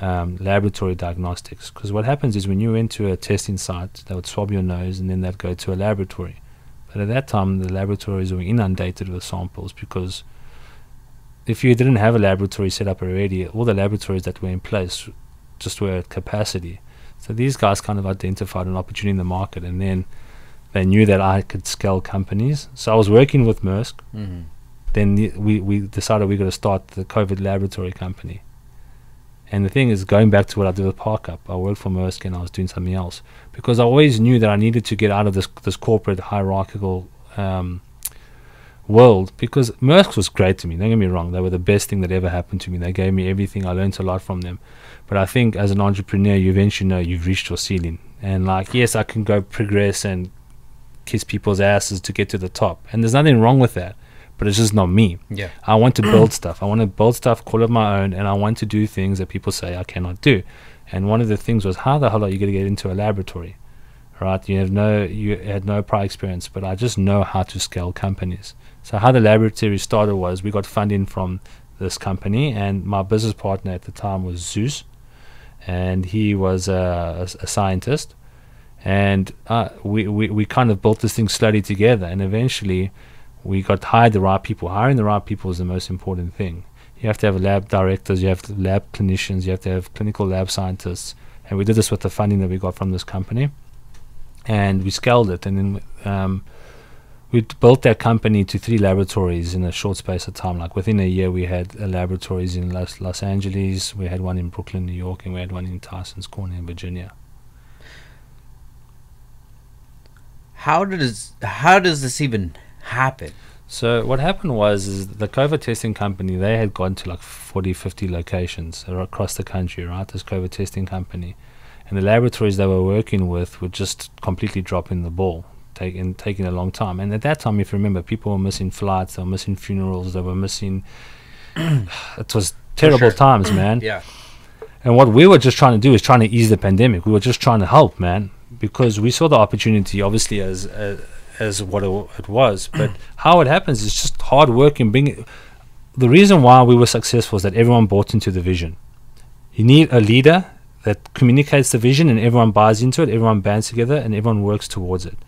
laboratory diagnostics, because what happens is when you went to a testing site, they would swab your nose and then they'd go to a laboratory. But at that time, the laboratories were inundated with samples, because if you didn't have a laboratory set up already, all the laboratories that were in place just were at capacity. So these guys kind of identified an opportunity in the market, and then they knew that I could scale companies. So I was working with Maersk. Mm-hmm. Then we decided we got to start the COVID laboratory company. And the thing is, going back to what I did with Parkup, I worked for Maersk and I was doing something else, because I always knew that I needed to get out of this corporate hierarchical world, because Maersk was great to me, don't get me wrong. They were the best thing that ever happened to me. They gave me everything. I learned a lot from them. But I think as an entrepreneur, you eventually know you've reached your ceiling. And like, yes, I can go progress and kiss people's asses to get to the top, and there's nothing wrong with that, but it's just not me. Yeah, I want to build stuff. I want to build stuff, call it my own, and I want to do things that people say I cannot do. And one of the things was, how the hell are you going to get into a laboratory, right? You had no prior experience, but I just know how to scale companies. So how the laboratory started was, we got funding from this company, and my business partner at the time was Zeus, and he was a scientist, and we kind of built this thing slowly together, and eventually we got hired the right people. Hiring the right people is the most important thing. You have to have lab directors, you have to have lab clinicians, you have to have clinical lab scientists, and we did this with the funding that we got from this company, and we scaled it, and then we built that company to 3 laboratories in a short space of time. Like within a year, we had laboratories in Los Angeles, we had one in Brooklyn, New York, and we had one in Tysons Corner in Virginia. How does this even happen? So what happened was, is the COVID testing company, they had gone to like 40, 50 locations across the country, right? This COVID testing company. And the laboratories they were working with were just completely dropping the ball, taking a long time. And at that time, if you remember, people were missing flights, they were missing funerals, they were missing... it was terrible times, man. Yeah. And what we were just trying to do is trying to ease the pandemic. We were just trying to help, man, because we saw the opportunity, obviously, as what it was. But how it happens is just hard work and being... The reason why we were successful is that everyone bought into the vision. You need a leader that communicates the vision, and everyone buys into it, everyone bands together, and everyone works towards it.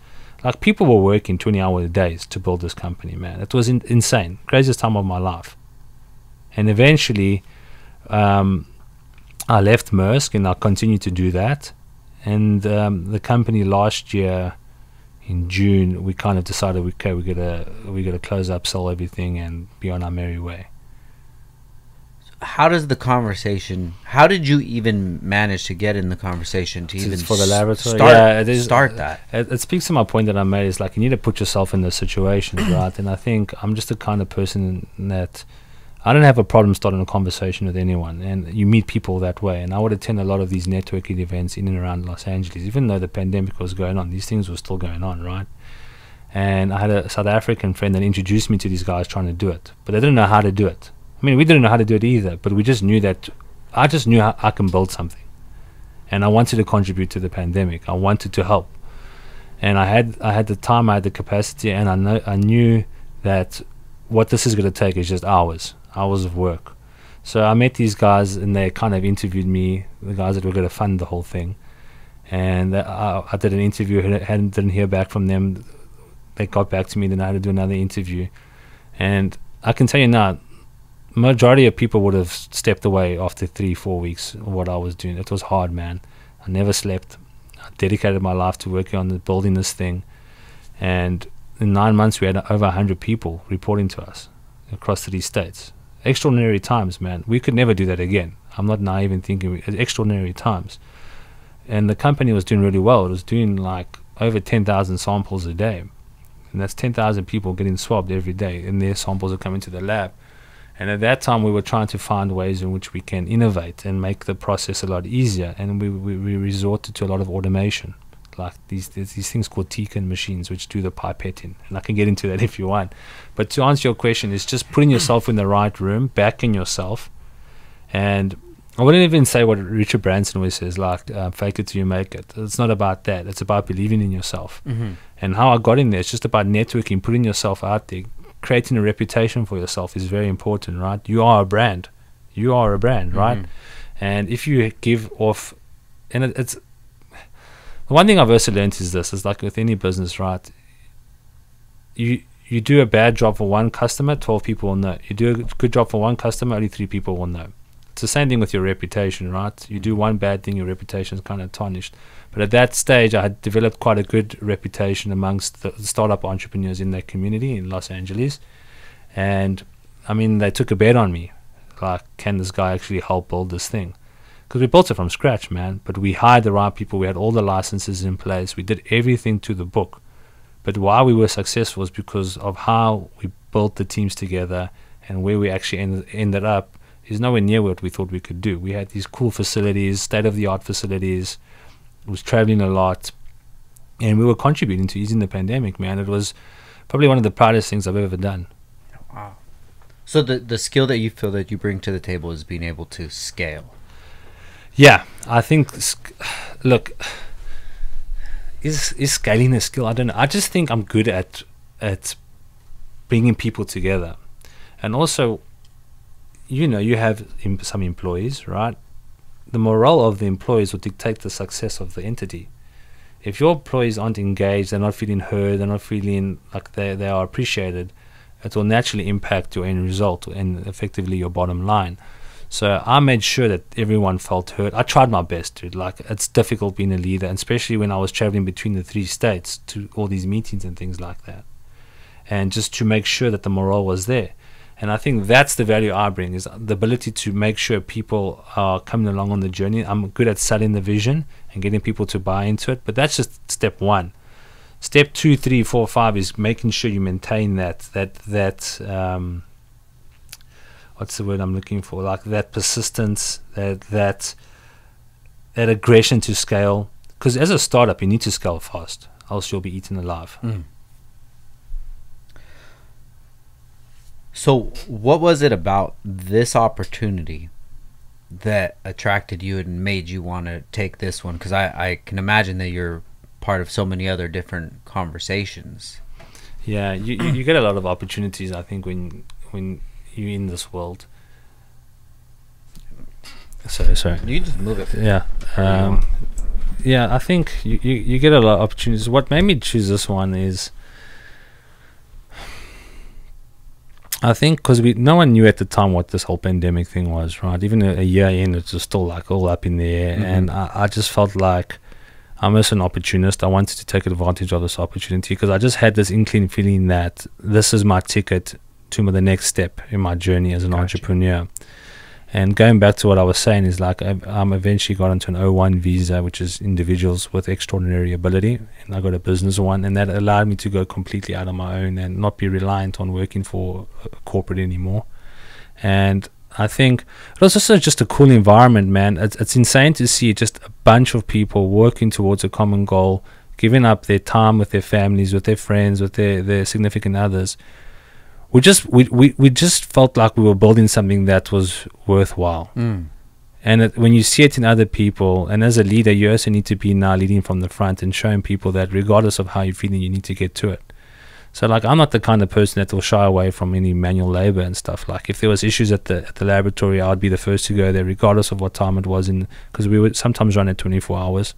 Like, people were working 20-hour days to build this company, man. It was insane. Craziest time of my life. And eventually, I left Maersk, and I continued to do that. And the company last year, in June, we kind of decided, okay, we gotta close up, sell everything, and be on our merry way. How does the conversation? How did you even manage to get in the conversation to even for the laboratory? Start that. It speaks to my point that I made. Is like, you need to put yourself in those situations, right? And I think I'm just the kind of person that I don't have a problem starting a conversation with anyone, and you meet people that way. And I would attend a lot of these networking events in and around Los Angeles, even though the pandemic was going on. These things were still going on, right? And I had a South African friend that introduced me to these guys trying to do it, but they didn't know how to do it. I mean, we didn't know how to do it either, but we just knew that I just knew how I can build something, and I wanted to contribute to the pandemic. I wanted to help, and I had the time, I had the capacity, and I knew that what this is going to take is just hours of work. So I met these guys, and they kind of interviewed me, the guys that were going to fund the whole thing, and I did an interview, didn't hear back from them. They got back to me, then I had to do another interview, and I can tell you now, majority of people would have stepped away after 3-4 weeks of what I was doing. It was hard, man. I never slept. I dedicated my life to working on building this thing, and in 9 months we had over 100 people reporting to us across 3 states. Extraordinary times, man. We could never do that again. I'm not naive in thinking extraordinary times. And the company was doing really well. It was doing like over 10,000 samples a day, and that's 10,000 people getting swabbed every day, and their samples are coming to the lab. And at that time, we were trying to find ways in which we can innovate and make the process a lot easier. And we resorted to a lot of automation, like these things called Tecan machines, which do the pipetting. And I can get into that if you want. But to answer your question, it's just putting yourself in the right room, backing yourself. And I wouldn't even say what Richard Branson always says, like, fake it till you make it. It's not about that. It's about believing in yourself. Mm-hmm. And how I got in there, it's just about networking, putting yourself out there. Creating a reputation for yourself is very important, right? You are a brand. You are a brand, right? Mm-hmm. And if you give off, and it's the one thing I've also learned is this, is like with any business, right? you do a bad job for one customer, 12 people will know. You do a good job for one customer, only 3 people will know. It's the same thing with your reputation, right? You do one bad thing, your reputation is kind of tarnished. But at that stage, I had developed quite a good reputation amongst the startup entrepreneurs in that community in Los Angeles. And, I mean, they took a bet on me. Like, can this guy actually help build this thing? Because we built it from scratch, man. But we hired the right people. We had all the licenses in place. We did everything to the book. But why we were successful was because of how we built the teams together, and where we actually ended up is nowhere near what we thought we could do. We had these cool facilities, state-of-the-art facilities. I was traveling a lot, and we were contributing to easing the pandemic, man. It was probably one of the proudest things I've ever done. Wow. So the skill that you feel that you bring to the table is being able to scale. Yeah, I think, look, is scaling a skill? I don't know. I just think I'm good at bringing people together. And also, you know, you have some employees, right? The morale of the employees will dictate the success of the entity. If your employees aren't engaged, they're not feeling heard, they're not feeling like they are appreciated, it will naturally impact your end result and effectively your bottom line. So I made sure that everyone felt heard. I tried my best, dude. Like, it's difficult being a leader, and especially when I was traveling between the 3 states to all these meetings and things like that. And just to make sure that the morale was there. And I think that's the value I bring, is the ability to make sure people are coming along on the journey. I'm good at selling the vision and getting people to buy into it, but that's just step 1. Step 2, 3, 4, 5 is making sure you maintain that what's the word I'm looking for? Like that persistence, that aggression to scale. Because as a startup, you need to scale fast, else you'll be eaten alive. So what was it about this opportunity that attracted you and made you want to take this one? Because I can imagine that you're part of so many other different conversations. Yeah, you get a lot of opportunities, I think, when you're in this world. Sorry. You can just move it. Yeah. Yeah, I think you get a lot of opportunities. What made me choose this one is, I think, because no one knew at the time what this whole pandemic thing was, right? Even a year in, it was still like all up in the air. And I just felt like I'm just an opportunist. I wanted to take advantage of this opportunity because I just had this inkling feeling that this is my ticket to the next step in my journey as an entrepreneur. And going back to what I was saying is, like, I'm eventually got into an O1 visa, which is individuals with extraordinary ability, and I got a business one, and that allowed me to go completely out on my own and not be reliant on working for a corporate anymore. And I think it was also just a cool environment, man. It's insane to see just a bunch of people working towards a common goal, giving up their time with their families, with their friends, with their significant others. We just felt like we were building something that was worthwhile. And when you see it in other people, and as a leader, you also need to be now leading from the front and showing people that regardless of how you're feeling, you need to get to it. So, like, I'm not the kind of person that will shy away from any manual labor and stuff. Like, if there was issues at the laboratory, I'd be the first to go there, regardless of what time it was, because we would sometimes run at 24 hours.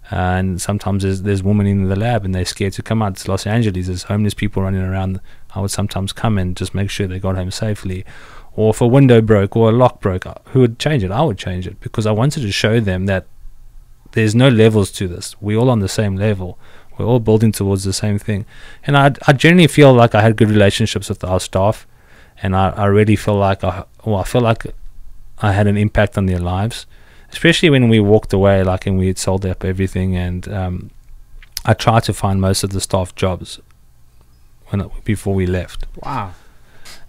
And sometimes there's women in the lab and they're scared to come out. It's Los Angeles, there's homeless people running around. I would sometimes come and just make sure they got home safely. Or if a window broke or a lock broke, who would change it? I would change it, because I wanted to show them that there's no levels to this. We're all on the same level. We're all building towards the same thing. And I generally feel like I had good relationships with our staff, and I really feel like I feel like I had an impact on their lives, especially when we walked away, like, and we had sold up everything. And I tried to find most of the staff jobs before we left. Wow.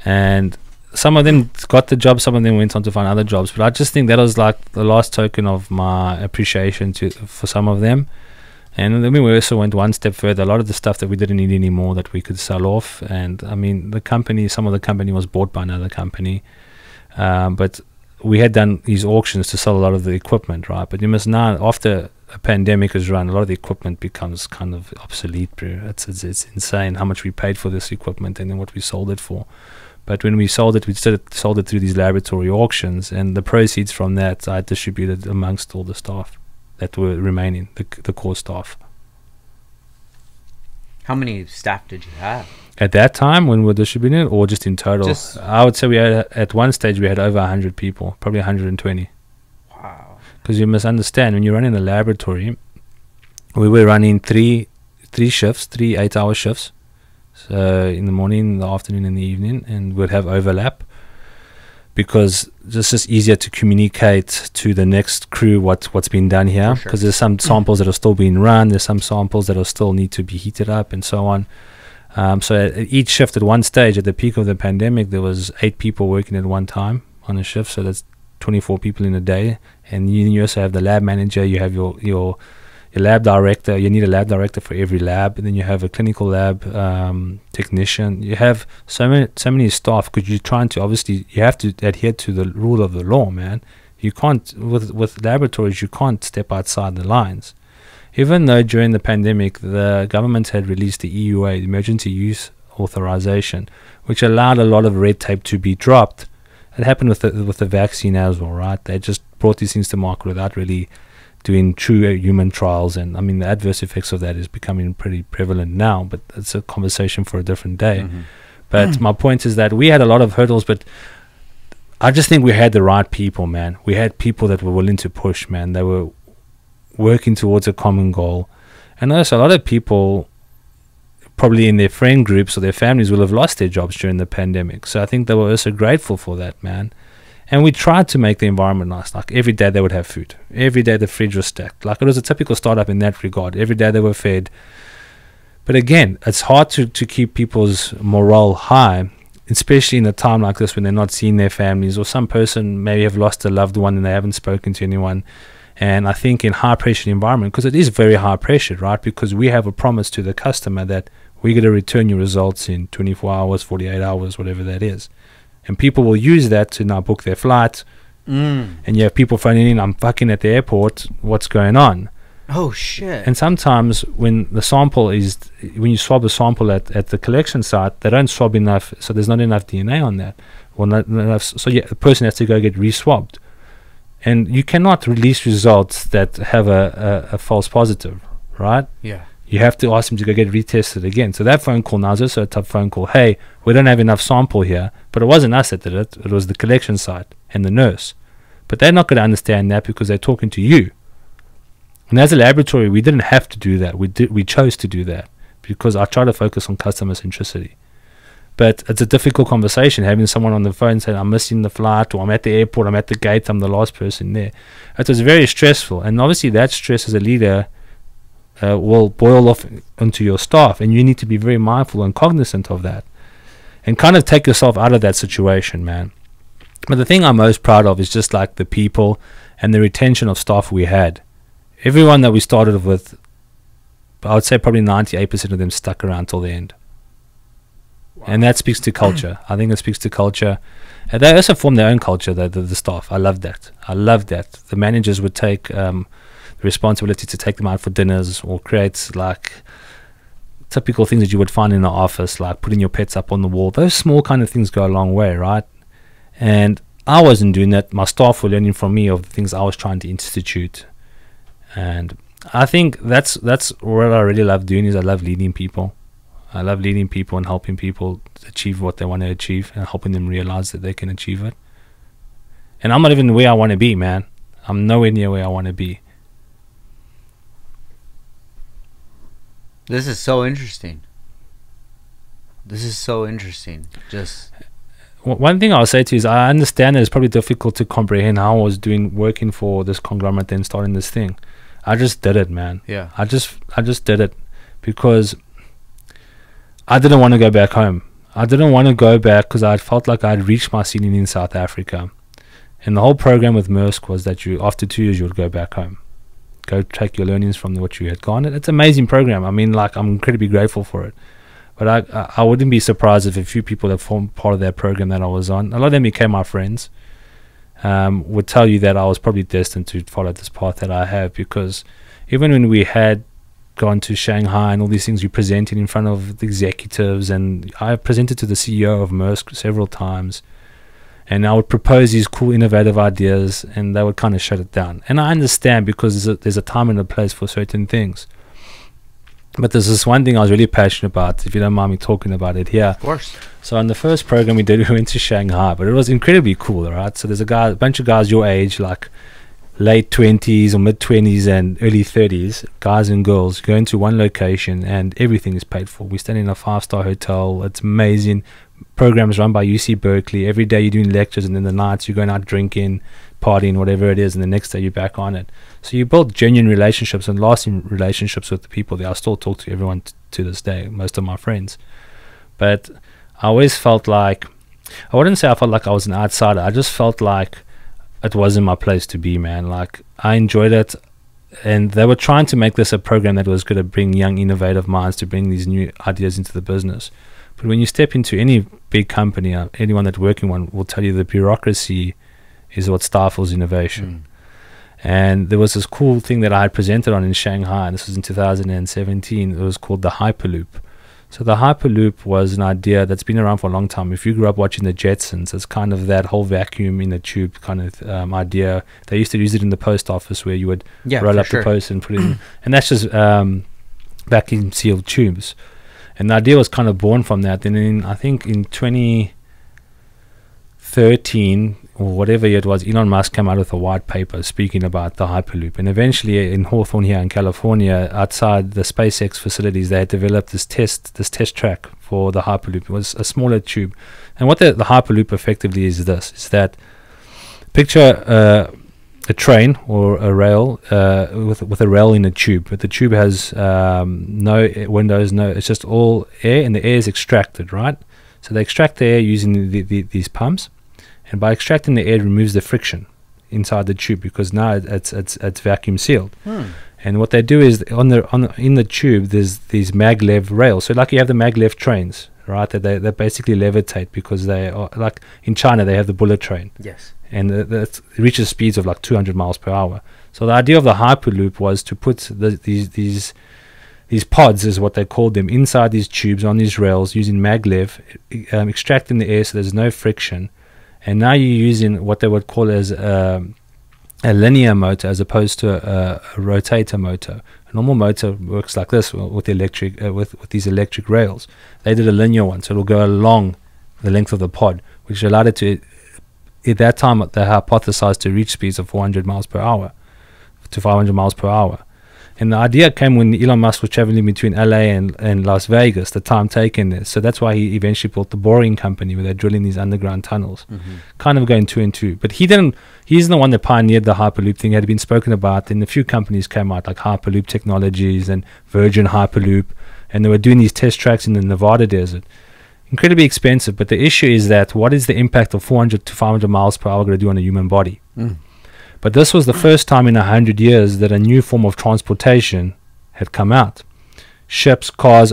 And some of them got the job, some of them went on to find other jobs. But I just think that was like the last token of my appreciation for some of them. And then we also went one step further. A lot of the stuff that we didn't need anymore that we could sell off. And I mean, some of the company was bought by another company. But we had done these auctions to sell a lot of the equipment, right? But you must now, after a pandemic is run, a lot of the equipment becomes kind of obsolete, bro. It's insane how much we paid for this equipment and then what we sold it for. But when we sold it, we sold it through these laboratory auctions, and the proceeds from that I distributed amongst all the staff that were remaining, the core staff. How many staff did you have? At that time when we were distributing it, or just in total? I would say we had, at one stage, we had over 100 people, probably 120. Wow. Because you must understand, when you're running a laboratory, we were running three shifts, 3 8-hour shifts. So in the morning, in the afternoon, in the evening, and we'd have overlap. Because it's just easier to communicate to the next crew what's been done here. Because there's some samples that are still being run, there's some samples that are still need to be heated up, and so on. So at each shift, at one stage, at the peak of the pandemic, there was 8 people working at one time on a shift. So that's 24 people in a day. And you also have the lab manager, you have your lab director. You need a lab director for every lab, and then you have a clinical lab technician. You have so many staff, because you're trying to, obviously you have to adhere to the rule of the law, man. You can't, with laboratories, you can't step outside the lines. Even though during the pandemic the government had released the EUA, the Emergency Use Authorization, which allowed a lot of red tape to be dropped. It happened with the vaccine as well, right? They just brought these things to market without really doing true human trials, and I mean the adverse effects of that is becoming pretty prevalent now, but it's a conversation for a different day. But my point is that we had a lot of hurdles, but I just think we had the right people, man. We had people that were willing to push, man. They were working towards a common goal. And there's a lot of people probably in their friend groups or their families will have lost their jobs during the pandemic, so I think they were also grateful for that, man. And we tried to make the environment nice. Like every day they would have food. Every day the fridge was stacked. Like it was a typical startup in that regard. Every day they were fed. But again, it's hard to keep people's morale high, especially in a time like this when they're not seeing their families, or some person maybe have lost a loved one and they haven't spoken to anyone. And I think in high pressure environment, because it is very high pressure, right? Because we have a promise to the customer that we're going to return your results in 24 hours, 48 hours, whatever that is. And people will use that to now book their flight. And you have people phoning in, I'm fucking at the airport, what's going on? Oh, shit. And sometimes when the sample is, when you swab a sample at the collection site, they don't swab enough, so there's not enough DNA on that. Well, not enough, so yeah, the person has to go get re-swabbed. And you cannot release results that have a false positive, right? Yeah. You have to ask them to go get retested again. So that phone call now is also a tough phone call. Hey, we don't have enough sample here. But it wasn't us that did it. It was the collection site and the nurse. But they're not going to understand that because they're talking to you. And as a laboratory, we didn't have to do that. We chose to do that because I try to focus on customer centricity. But it's a difficult conversation having someone on the phone saying, I'm missing the flight, or I'm at the airport, I'm at the gate, I'm the last person there. It was very stressful. And obviously that stress as a leader will boil off into your staff, and you need to be very mindful and cognizant of that and kind of take yourself out of that situation, man. But the thing I'm most proud of is just like the people and the retention of staff we had. Everyone that we started with, I would say probably 98% of them stuck around till the end. Wow. And that speaks to culture. I think it speaks to culture. And they also formed their own culture, the staff. I love that. The managers would take responsibility to take them out for dinners, or create like typical things that you would find in the office, like putting your pets up on the wall. Those small kind of things go a long way, right? And I wasn't doing that. My staff were learning from me of the things I was trying to institute. And I think that's what I really love doing, is I love leading people. I love leading people and helping people achieve what they want to achieve and helping them realize that they can achieve it. And I'm not even where I want to be, man. I'm nowhere near where I want to be. This is so interesting. Just one thing I'll say to you is I understand that it's probably difficult to comprehend how I was working for this conglomerate and starting this thing. I just did it, man. Yeah. I just did it because I didn't want to go back home. I didn't want to go back because I felt like I'd reached my ceiling in South Africa. And the whole program with Maersk was that after 2 years, you would go back home. Go take your learnings from what you had garnered. It's an amazing program. I mean, like, I'm incredibly grateful for it. But I wouldn't be surprised if a few people that formed part of that program that I was on, a lot of them became my friends, would tell you that I was probably destined to follow this path that I have, because even when we had gone to Shanghai and all these things, you presented in front of the executives, and I presented to the CEO of Maersk several times, and I would propose these cool, innovative ideas, and they would kind of shut it down. And I understand, because there's a time and a place for certain things. But there's this one thing I was really passionate about, if you don't mind me talking about it here. Of course. So on the first program we did, we went to Shanghai, but it was incredibly cool, right? So there's a bunch of guys your age, like late 20s or mid 20s and early 30s, guys and girls, go into one location and everything is paid for. We stay in a 5-star hotel. It's amazing. Programs run by UC Berkeley. Every day you're doing lectures, and then the nights you're going out drinking, partying, whatever it is, and the next day you're back on it. So you build genuine relationships and lasting relationships with the people there. I still talk to everyone to this day, most of my friends. But I always felt like, I wouldn't say I felt like I was an outsider. I just felt like it wasn't my place to be, man. Like, I enjoyed it, and they were trying to make this a program that was going to bring young, innovative minds to bring these new ideas into the business. But when you step into any big company, anyone that's working one will tell you the bureaucracy is what stifles innovation. And there was this cool thing that I had presented on in Shanghai, and this was in 2017. It was called the Hyperloop. So the Hyperloop was an idea that's been around for a long time. If you grew up watching the Jetsons, it's kind of that whole vacuum in a tube kind of idea. They used to use it in the post office where you would roll up the post and put it in. And that's just vacuum sealed tubes. And the idea was kind of born from that. And I think in 2013 or whatever year it was, Elon Musk came out with a white paper speaking about the Hyperloop. And eventually in Hawthorne here in California, outside the SpaceX facilities, they had developed this test track for the Hyperloop. It was a smaller tube. And what the Hyperloop effectively is that picture a train or a rail with a rail in a tube, but the tube has no windows, it's just all air, and the air is extracted, right? So they extract the air using these pumps, and by extracting the air, it removes the friction inside the tube, because now it's vacuum sealed. And what they do is in the tube there's these maglev rails. So like you have the maglev trains, right? That they basically levitate, because they are, like in China they have the bullet train. Yes. And it reaches speeds of like 200 miles per hour. So the idea of the Hyperloop was to put these pods, is what they called them, inside these tubes on these rails using maglev, extracting the air so there's no friction. And now you're using what they would call as a linear motor as opposed to a rotator motor. A normal motor works like this with electric with these electric rails. They did a linear one, so it'll go along the length of the pod, which allowed it to, at that time they hypothesized, to reach speeds of 400 miles per hour to 500 miles per hour. And the idea came when Elon Musk was traveling between LA and Las Vegas, the time taken there. So that's why he eventually built the Boring Company, where they're drilling these underground tunnels, kind of going 2 and 2. But he's the one that pioneered the Hyperloop thing. It had been spoken about, and a few companies came out, like Hyperloop Technologies and Virgin Hyperloop, and they were doing these test tracks in the Nevada desert. Incredibly expensive, but the issue is that what is the impact of 400 to 500 miles per hour going to do on a human body? But this was the first time in 100 years that a new form of transportation had come out. Ships, cars,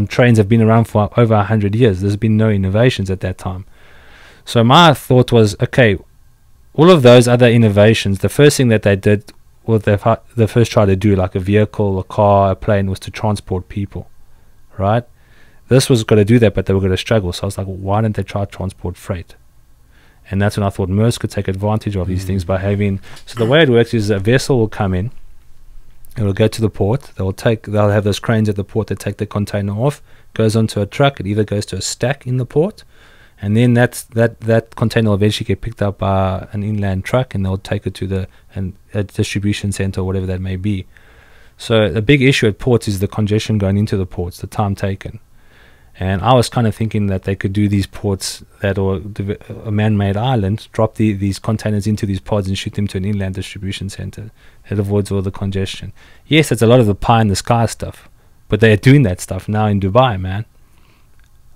trains have been around for over 100 years. There's been no innovations at that time. So my thought was, okay, all of those other innovations, the first thing that they did, well, they first tried to do, like a vehicle, a car, a plane, was to transport people, right? This was going to do that, but they were going to struggle. So I was like, well, why didn't they try to transport freight? And that's when I thought Maersk could take advantage of these things by having... So the way it works is a vessel will come in, it will go to the port, they'll have those cranes at the port that take the container off, goes onto a truck, it either goes to a stack in the port, and then that container will eventually get picked up by an inland truck, and they'll take it to a distribution center or whatever that may be. So the big issue at ports is the congestion going into the ports, the time taken. And I was kind of thinking that they could do these ports that are a man-made island, drop these containers into these pods and shoot them to an inland distribution center. It avoids all the congestion. Yes, it's a lot of the pie-in-the-sky stuff, but they're doing that stuff now in Dubai, man.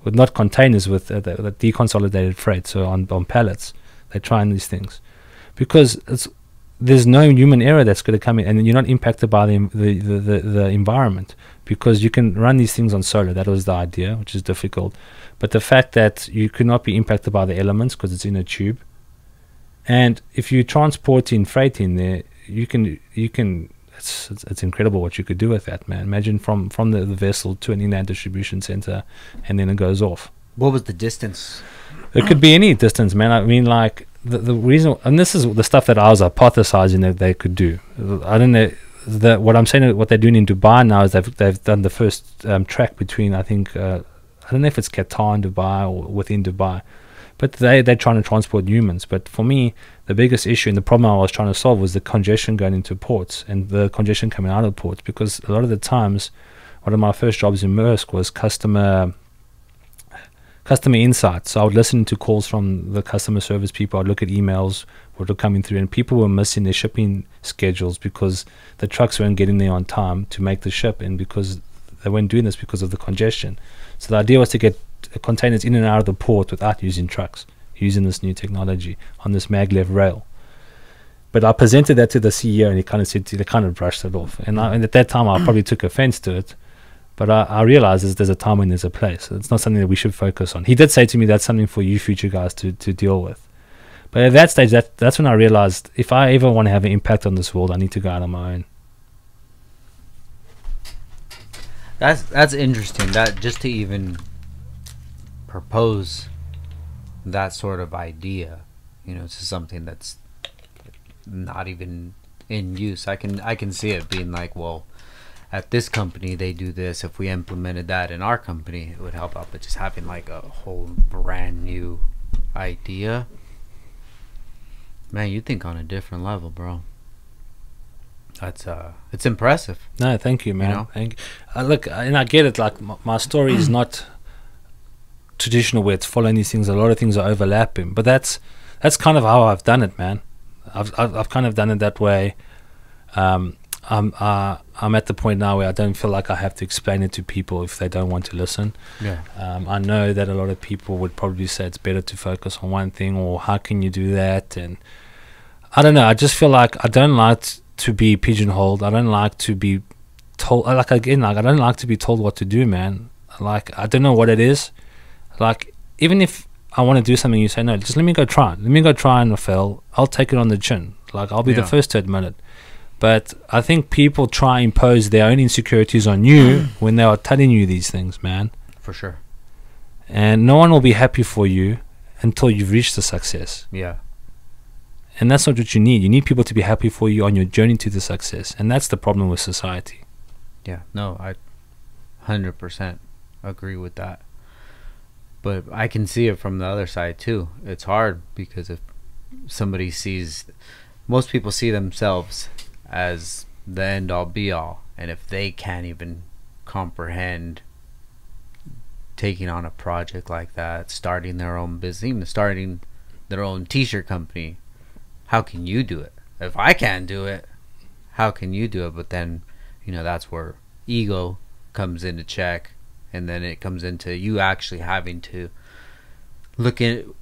With not containers, with the deconsolidated freight, so on pallets. They're trying these things. Because there's no human error that's going to come in, and you're not impacted by the environment, because you can run these things on solar. That was the idea, which is difficult. But the fact that you could not be impacted by the elements because it's in a tube, and if you're transporting freight in there, you can. It's incredible what you could do with that, man. Imagine from the vessel to an inland distribution center, and then it goes off. What was the distance? It could be any distance, man. I mean, like the reason, and this is the stuff that I was hypothesizing that they could do. I don't know. what I'm saying, what they're doing in Dubai now is they've done the first track between, I think, I don't know if it's Qatar and Dubai or within Dubai, but they're trying to transport humans. But for me, the biggest issue and the problem I was trying to solve was the congestion going into ports and the congestion coming out of ports, because a lot of the times, one of my first jobs in Maersk was customer insights. So I would listen to calls from the customer service people. I'd look at emails what were coming through, and people were missing their shipping schedules because the trucks weren't getting there on time to make the ship, and because they weren't doing this because of the congestion. So the idea was to get containers in and out of the port without using trucks, using this new technology on this maglev rail. But I presented that to the CEO, and he kind of said, they kind of brushed it off. And at that time, I probably took offense to it. But I realized there's a time when there's a place. It's not something that we should focus on. He did say to me, that's something for you future guys to deal with. But at that stage, that's when I realized, if I ever want to have an impact on this world, I need to go out on my own. That's interesting. That just to even propose that sort of idea, to something that's not even in use. I can see it being like, well, at this company they do this. If we implemented that in our company, it would help out. But just having like a whole brand new idea, man, you think on a different level, bro. That's it's impressive. No, thank you, man. Thank you. Look, and I get it. Like my story is not traditional where it's following these things. A lot of things are overlapping, but that's kind of how I've done it, man. I've kind of done it that way. I'm at the point now where I don't feel like I have to explain it to people if they don't want to listen. Yeah. I know that a lot of people would probably say it's better to focus on one thing, or how can you do that? And I don't know. I just feel like I don't like to be pigeonholed. I don't like to be told. I don't like to be told what to do, man. Like, I don't know what it is. Like, even if I want to do something, you say no. Just let me go try. Let me go try and fail. I'll take it on the chin. Like, I'll be the first to admit it. But I think people try and impose their own insecurities on you when they are telling you these things, man. For sure. And no one will be happy for you until you've reached the success. Yeah. And that's not what you need. You need people to be happy for you on your journey to the success. And that's the problem with society. Yeah. No, I 100% agree with that. But I can see it from the other side too. It's hard because if somebody sees, most people see themselves as the end all be all, and if they can't even comprehend taking on a project like that, starting their own business, even starting their own t-shirt company, how can you do it? If I can't do it, how can you do it? But then, that's where ego comes into check, and then it comes into you actually having to look inside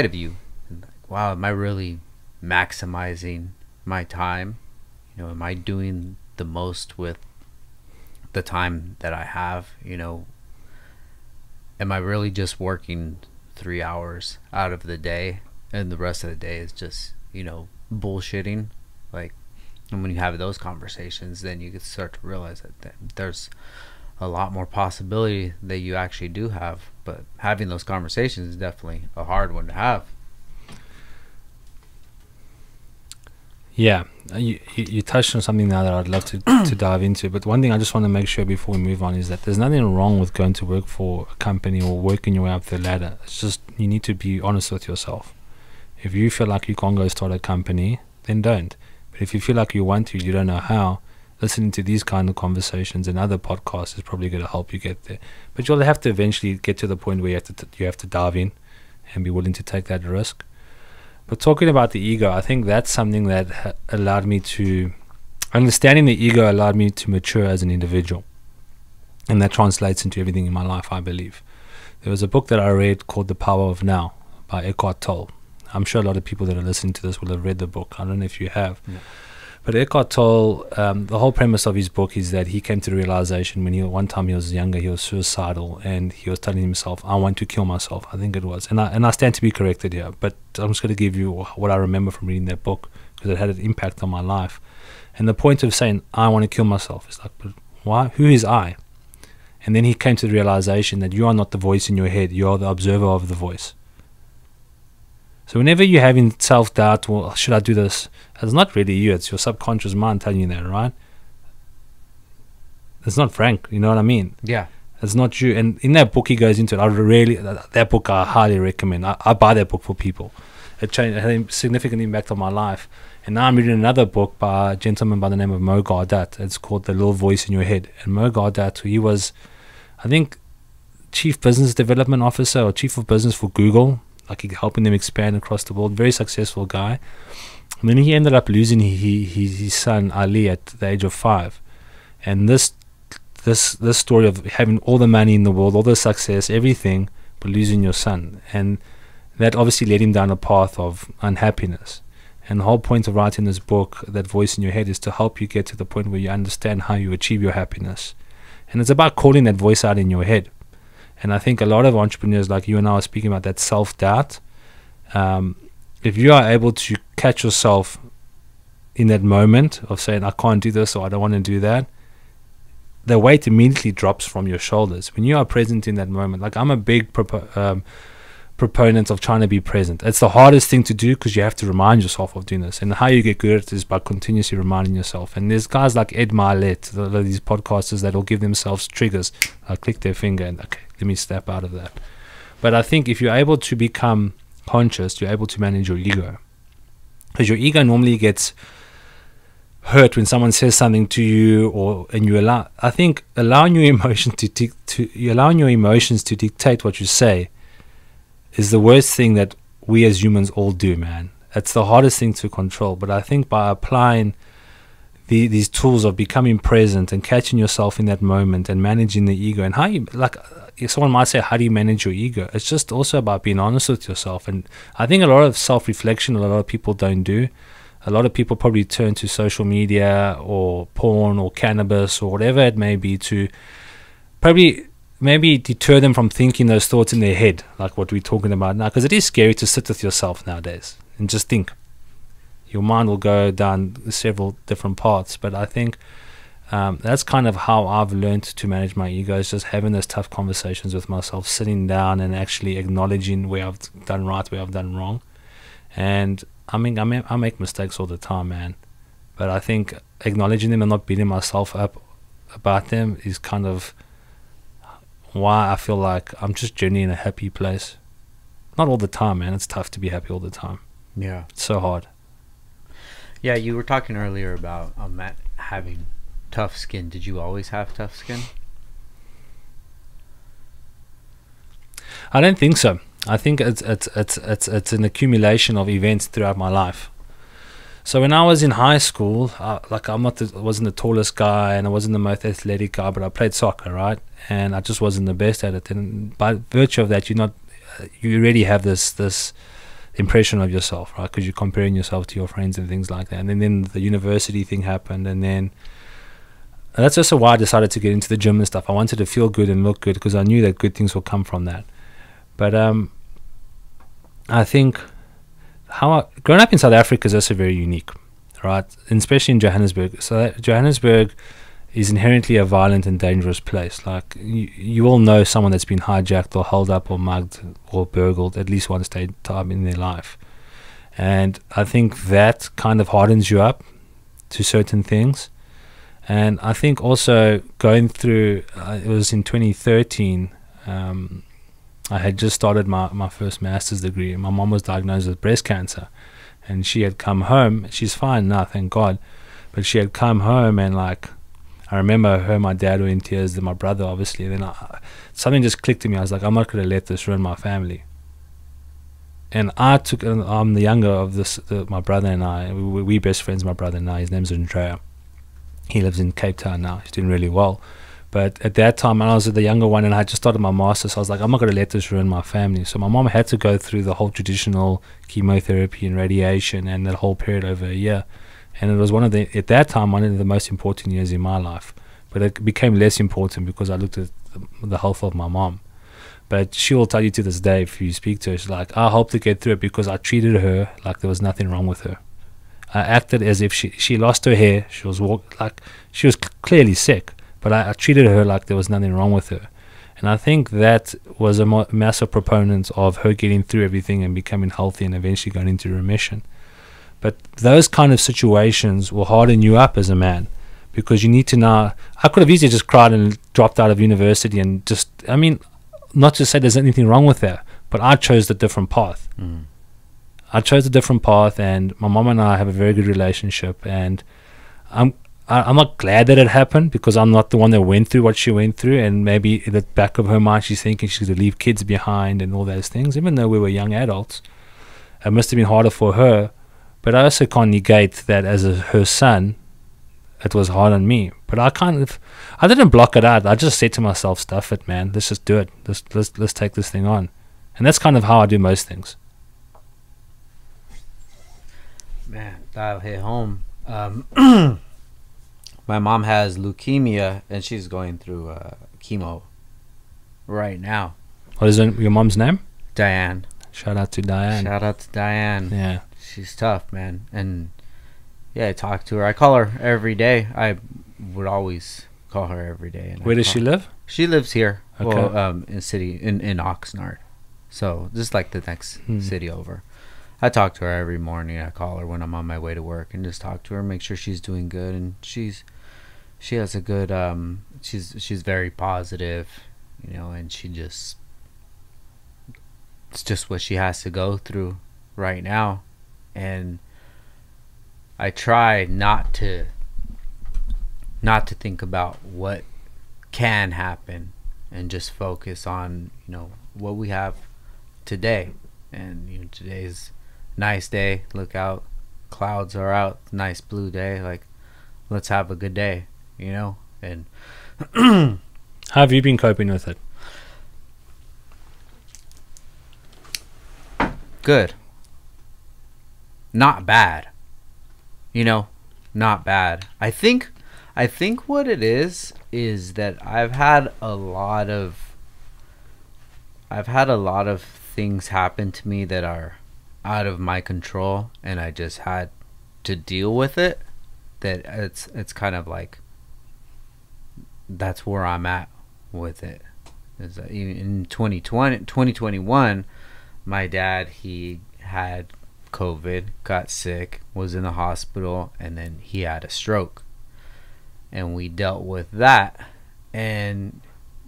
of you. And like, wow, am I really maximizing my time? Am I doing the most with the time that I have? Am I really just working 3 hours out of the day, and the rest of the day is just bullshitting? Like, and when you have those conversations, then you can start to realize that there's a lot more possibility that you actually do have. But having those conversations is definitely a hard one to have. Yeah, you touched on something now that I'd love to dive into. But one thing I just want to make sure before we move on is that there's nothing wrong with going to work for a company or working your way up the ladder. It's just you need to be honest with yourself. If you feel like you can't go start a company, then don't. But if you feel like you want to, you don't know how, listening to these kind of conversations and other podcasts is probably going to help you get there. But you'll have to eventually get to the point where you have to dive in and be willing to take that risk. But talking about the ego, I think that's something that allowed me to, understanding the ego allowed me to mature as an individual. And that translates into everything in my life, I believe. There was a book that I read called The Power of Now by Eckhart Tolle. I'm sure a lot of people that are listening to this will have read the book. I don't know if you have. Yeah. But Eckhart Tolle, the whole premise of his book is that he came to the realization when one time he was younger, he was suicidal, and he was telling himself, I want to kill myself, I think it was. And I stand to be corrected here, but I'm just going to give you what I remember from reading that book, because it had an impact on my life. And the point of saying, I want to kill myself, is like, but why? Who is I? And then he came to the realization that you are not the voice in your head, you are the observer of the voice. So whenever you're having self-doubt, well, should I do this? It's not really you. It's your subconscious mind telling you that, right? It's not Frank. You know what I mean? Yeah. It's not you. And in that book, he goes into it. That book I highly recommend. I buy that book for people. It had a significant impact on my life. And now I'm reading another book by a gentleman by the name of Mo Gardat. It's called The Little Voice in Your Head. And Mo Gardat, he was, I think, Chief Business Development Officer or Chief of Business for Google, like helping them expand across the world. Very successful guy. And then he ended up losing his son Ali at the age of 5. And this story of having all the money in the world, all the success, everything, but losing your son. And that obviously led him down a path of unhappiness. And the whole point of writing this book, That Voice in Your Head, is to help you get to the point where you understand how you achieve your happiness. And it's about calling that voice out in your head. And I think a lot of entrepreneurs like you and I are speaking about that self-doubt. If you are able to catch yourself in that moment of saying, I can't do this or I don't want to do that, the weight immediately drops from your shoulders. When you are present in that moment, like I'm a big proponent of trying to be present. It's the hardest thing to do because you have to remind yourself of doing this. And how you get good at it is by continuously reminding yourself. And there's guys like Ed Milet, these podcasters that will give themselves triggers. Click their finger and, okay, let me step out of that. But I think if you're able to become conscious, you're able to manage your ego. Because your ego normally gets hurt when someone says something to you, and you allow. I think allowing your emotions to dictate what you say is the worst thing that we as humans all do, man. It's the hardest thing to control. But I think by applying these tools of becoming present and catching yourself in that moment and managing the ego, and how you, like, someone might say, how do you manage your ego? It's just also about being honest with yourself. And I think a lot of self-reflection, a lot of people don't do. A lot of people probably turn to social media or porn or cannabis or whatever it may be to probably maybe deter them from thinking those thoughts in their head, like what we're talking about now. Because it is scary to sit with yourself nowadays and just think. Your mind will go down several different paths. But I think that's kind of how I've learned to manage my ego, is just having those tough conversations with myself, sitting down and actually acknowledging where I've done right, where I've done wrong. And I mean, I make mistakes all the time, man. But I think acknowledging them and not beating myself up about them is kind of why I feel like I'm just generally in a happy place. Not all the time, man. It's tough to be happy all the time. Yeah. It's so hard. Yeah, you were talking earlier about Matt having tough skin. Did you always have tough skin? I don't think so. I think it's an accumulation of events throughout my life. So when I was in high school, I wasn't the tallest guy and I wasn't the most athletic guy, but I played soccer, right? And I just wasn't the best at it. And by virtue of that, you already have this impression of yourself, right? Because you're comparing yourself to your friends and things like that. And then the university thing happened, and then that's also why I decided to get into the gym and stuff. I wanted to feel good and look good because I knew that good things will come from that. But I think growing up in South Africa is also very unique, right? And especially in Johannesburg. So Johannesburg is inherently a violent and dangerous place. Like you all know someone that's been hijacked or held up or mugged or burgled at least one time in their life. And I think that kind of hardens you up to certain things. And I think also going through, it was in 2013, I had just started my first master's degree, and my mom was diagnosed with breast cancer, and she had come home. She's fine now, thank God, but she had come home, and like I remember her and my dad were in tears, and my brother obviously. And then something just clicked to me. I was like, I'm not going to let this ruin my family. And I'm the younger of my brother and I. We best friends, my brother and I. His name's Andrea. He lives in Cape Town now. He's doing really well. But at that time, I was the younger one, and I had just started my master's. So I was like, I'm not going to let this ruin my family. So my mom had to go through the whole traditional chemotherapy and radiation and that whole period over a year. And it was at that time, one of the most important years in my life. But it became less important because I looked at the health of my mom. But she will tell you to this day, if you speak to her, she's like, I hope to get through it because I treated her like there was nothing wrong with her. I acted as if she lost her hair. She was clearly sick. But I treated her like there was nothing wrong with her. And I think that was a massive proponent of her getting through everything and becoming healthy and eventually going into remission. But those kind of situations will harden you up as a man, because you need to now. I could have easily just cried and dropped out of university and just, I mean, not to say there's anything wrong with that, but I chose the different path. I chose a different path, and my mom and I have a very good relationship, and I'm not glad that it happened, because I'm not the one that went through what she went through, and maybe in the back of her mind she's thinking she's going to leave kids behind and all those things, even though we were young adults. It must have been harder for her, but I also can't negate that as her son, it was hard on me. But I didn't block it out. I just said to myself, stuff it, man, let's just do it. Let's take this thing on. And that's kind of how I do most things. Man, that'll hit home. My mom has leukemia, and she's going through chemo right now. What is your mom's name? Diane. Shout out to Diane. Shout out to Diane. Yeah. She's tough, man. And yeah, I talk to her. I call her every day. I would always call her every day. And where does she live? She lives here. Okay. Well, in Oxnard. So just like the next city over. I talk to her every morning. I call her when I'm on my way to work and just talk to her, make sure she's doing good. And she has a good she's very positive, you know, and it's just what she has to go through right now. And I try not to think about what can happen and just focus on, you know, what we have today. And you know, today's nice day, look out, clouds are out, nice blue day, like let's have a good day, you know. And how have you been coping with it? Good. Not bad, you know, not bad. I think what it is that I've had a lot of things happen to me that are out of my control, and I just had to deal with it. That it's kind of like that's where I'm at with it. Is that in 2021, my dad, he had COVID, got sick, was in the hospital, and then he had a stroke, and we dealt with that. And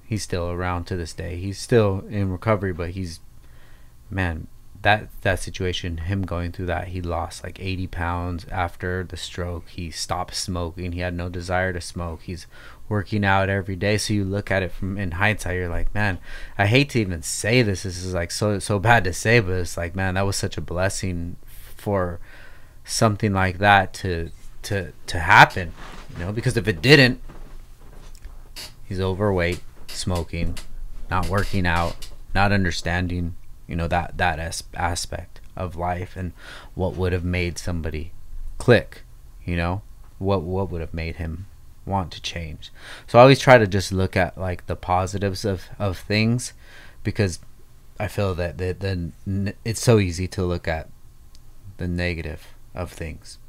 he's still around to this day. He's still in recovery, but that situation, him going through that, he lost like 80 pounds after the stroke. He stopped smoking. He had no desire to smoke. He's working out every day. So you look at it from in hindsight, you're like, man, I hate to even say this. This is like so bad to say, but it's like, man, that was such a blessing for something like that to happen, you know, because if it didn't, he's overweight, smoking, not working out, not understanding, you know, that aspect of life, and what would have made somebody click, you know, what would have made him want to change. So I always try to just look at like the positives of things, because I feel that it's so easy to look at the negative of things.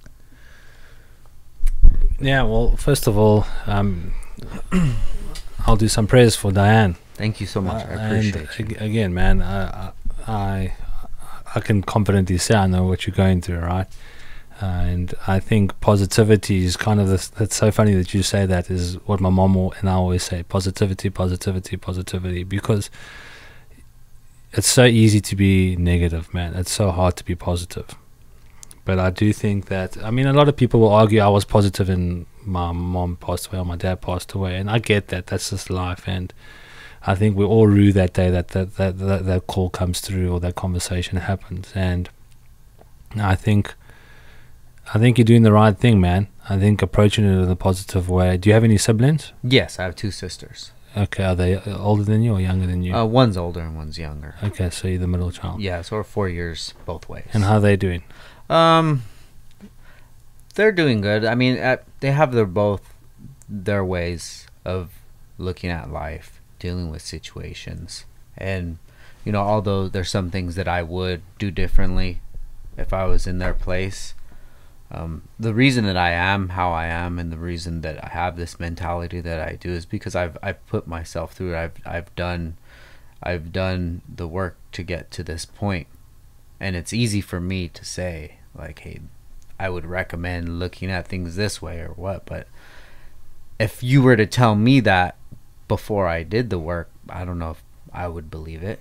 Yeah, well, first of all, I'll do some prayers for Diane. Thank you so much. I appreciate you. Again, man, I can confidently say I know what you're going through, right? And I think positivity is kind of this. That's so funny that you say that. Is what my mom and I always say: positivity, positivity, positivity. Because it's so easy to be negative, man. It's so hard to be positive. But I do think that, I mean, a lot of people will argue I was positive and my mom passed away or my dad passed away, and I get that. That's just life, and I think we all rue that day that call comes through or that conversation happens. And I think you're doing the right thing, man. I think approaching it in a positive way. Do you have any siblings? Yes, I have two sisters. Okay, are they older than you or younger than you? One's older and one's younger. Okay, so you're the middle child. Yeah, so we're 4 years both ways. And how are they doing? They're doing good. I mean, they have both their ways of looking at life, dealing with situations, and you know, although there's some things that I would do differently if I was in their place, The reason that I am how I am, and the reason that I have this mentality that I do, is because I've put myself through it. I've done the work to get to this point, and it's easy for me to say like, hey, I would recommend looking at things this way or what. But if you were to tell me that before I did the work, I don't know if I would believe it,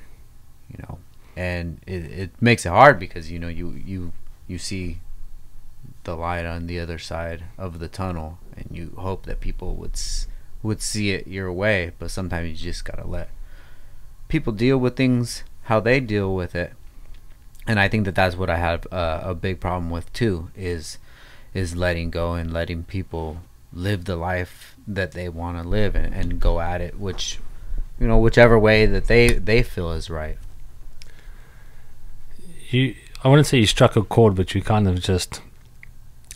you know. And it makes it hard because, you know, you see the light on the other side of the tunnel, and you hope that people would see it your way. But sometimes you just gotta let people deal with things how they deal with it. And I think that that's what I have a big problem with too, is letting go and letting people live the life that they want to live, and go at it, which, you know, whichever way that they feel is right. I wouldn't say you struck a chord, but you kind of just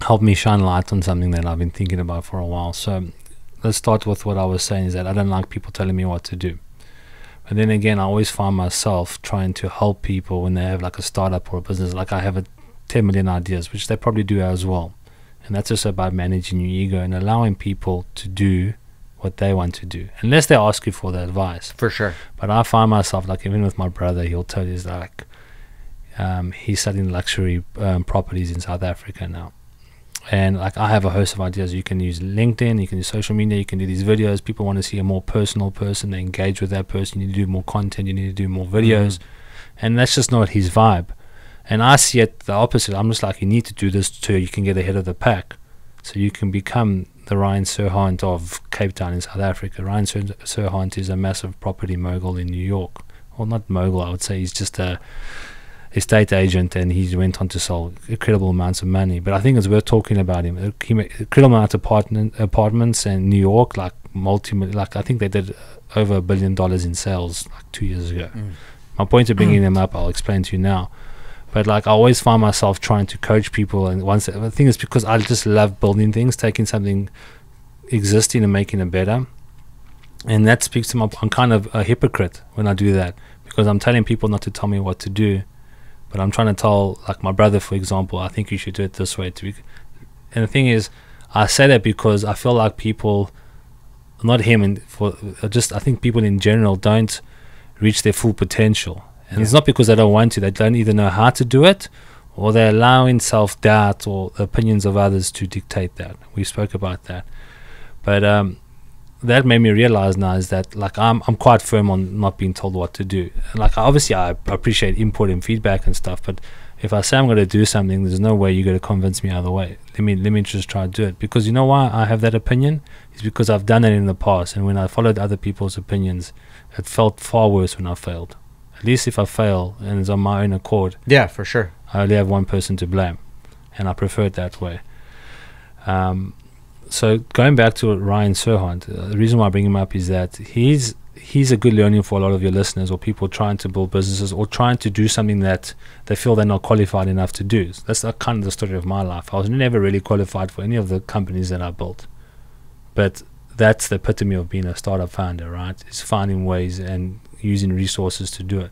helped me shine light on something that I've been thinking about for a while. So let's start with what I was saying, is that I don't like people telling me what to do. But then again, I always find myself trying to help people when they have like a startup or a business. Like I have 10 million ideas, which they probably do as well. And that's just about managing your ego and allowing people to do what they want to do, unless they ask you for the advice. For sure. But I find myself, like even with my brother, he'll tell you, like, he's studying luxury properties in South Africa now. And like I have a host of ideas. You can use LinkedIn, you can use social media, you can do these videos. People want to see a more personal person. They engage with that person. You need to do more content. You need to do more videos. And that's just not his vibe. And I see it the opposite. I'm just like, you need to do this so you can get ahead of the pack. So you can become the Ryan Serhant of Cape Town in South Africa. Ryan Serhant is a massive property mogul in New York. Well, not mogul, I would say he's just a estate agent, and he went on to sell incredible amounts of money. But I think it's worth talking about him. He made incredible amount of apartments in New York, like like I think they did over $1 billion in sales like 2 years ago. My point of bringing them up, I'll explain to you now. But like I always find myself trying to coach people, and the thing is because I just love building things, taking something existing and making it better. And that speaks to I'm kind of a hypocrite when I do that, because I'm telling people not to tell me what to do. But I'm trying to tell, like my brother, for example, I think you should do it this way. And the thing is, I say that because I feel like people, not him, and I think people in general don't reach their full potential. And it's not because they don't want to. They don't either know how to do it, or they're allowing self-doubt or the opinions of others to dictate that. We spoke about that. But that made me realize now is that like I'm quite firm on not being told what to do. Like obviously I appreciate input and feedback and stuff, but if I say I'm going to do something, there's no way you're going to convince me other way. Let me just try to do it. Because you know why I have that opinion? It's because I've done it in the past, and when I followed other people's opinions, it felt far worse when I failed. At least if I fail and it's on my own accord, yeah, for sure, I only have one person to blame, and I prefer it that way. So going back to Ryan Serhant, the reason why I bring him up is that he's a good learning for a lot of your listeners, or people trying to build businesses or trying to do something that they feel they're not qualified enough to do. So that's kind of the story of my life. I was never really qualified for any of the companies that I built, but that's the epitome of being a startup founder, right? It's finding ways and using resources to do it.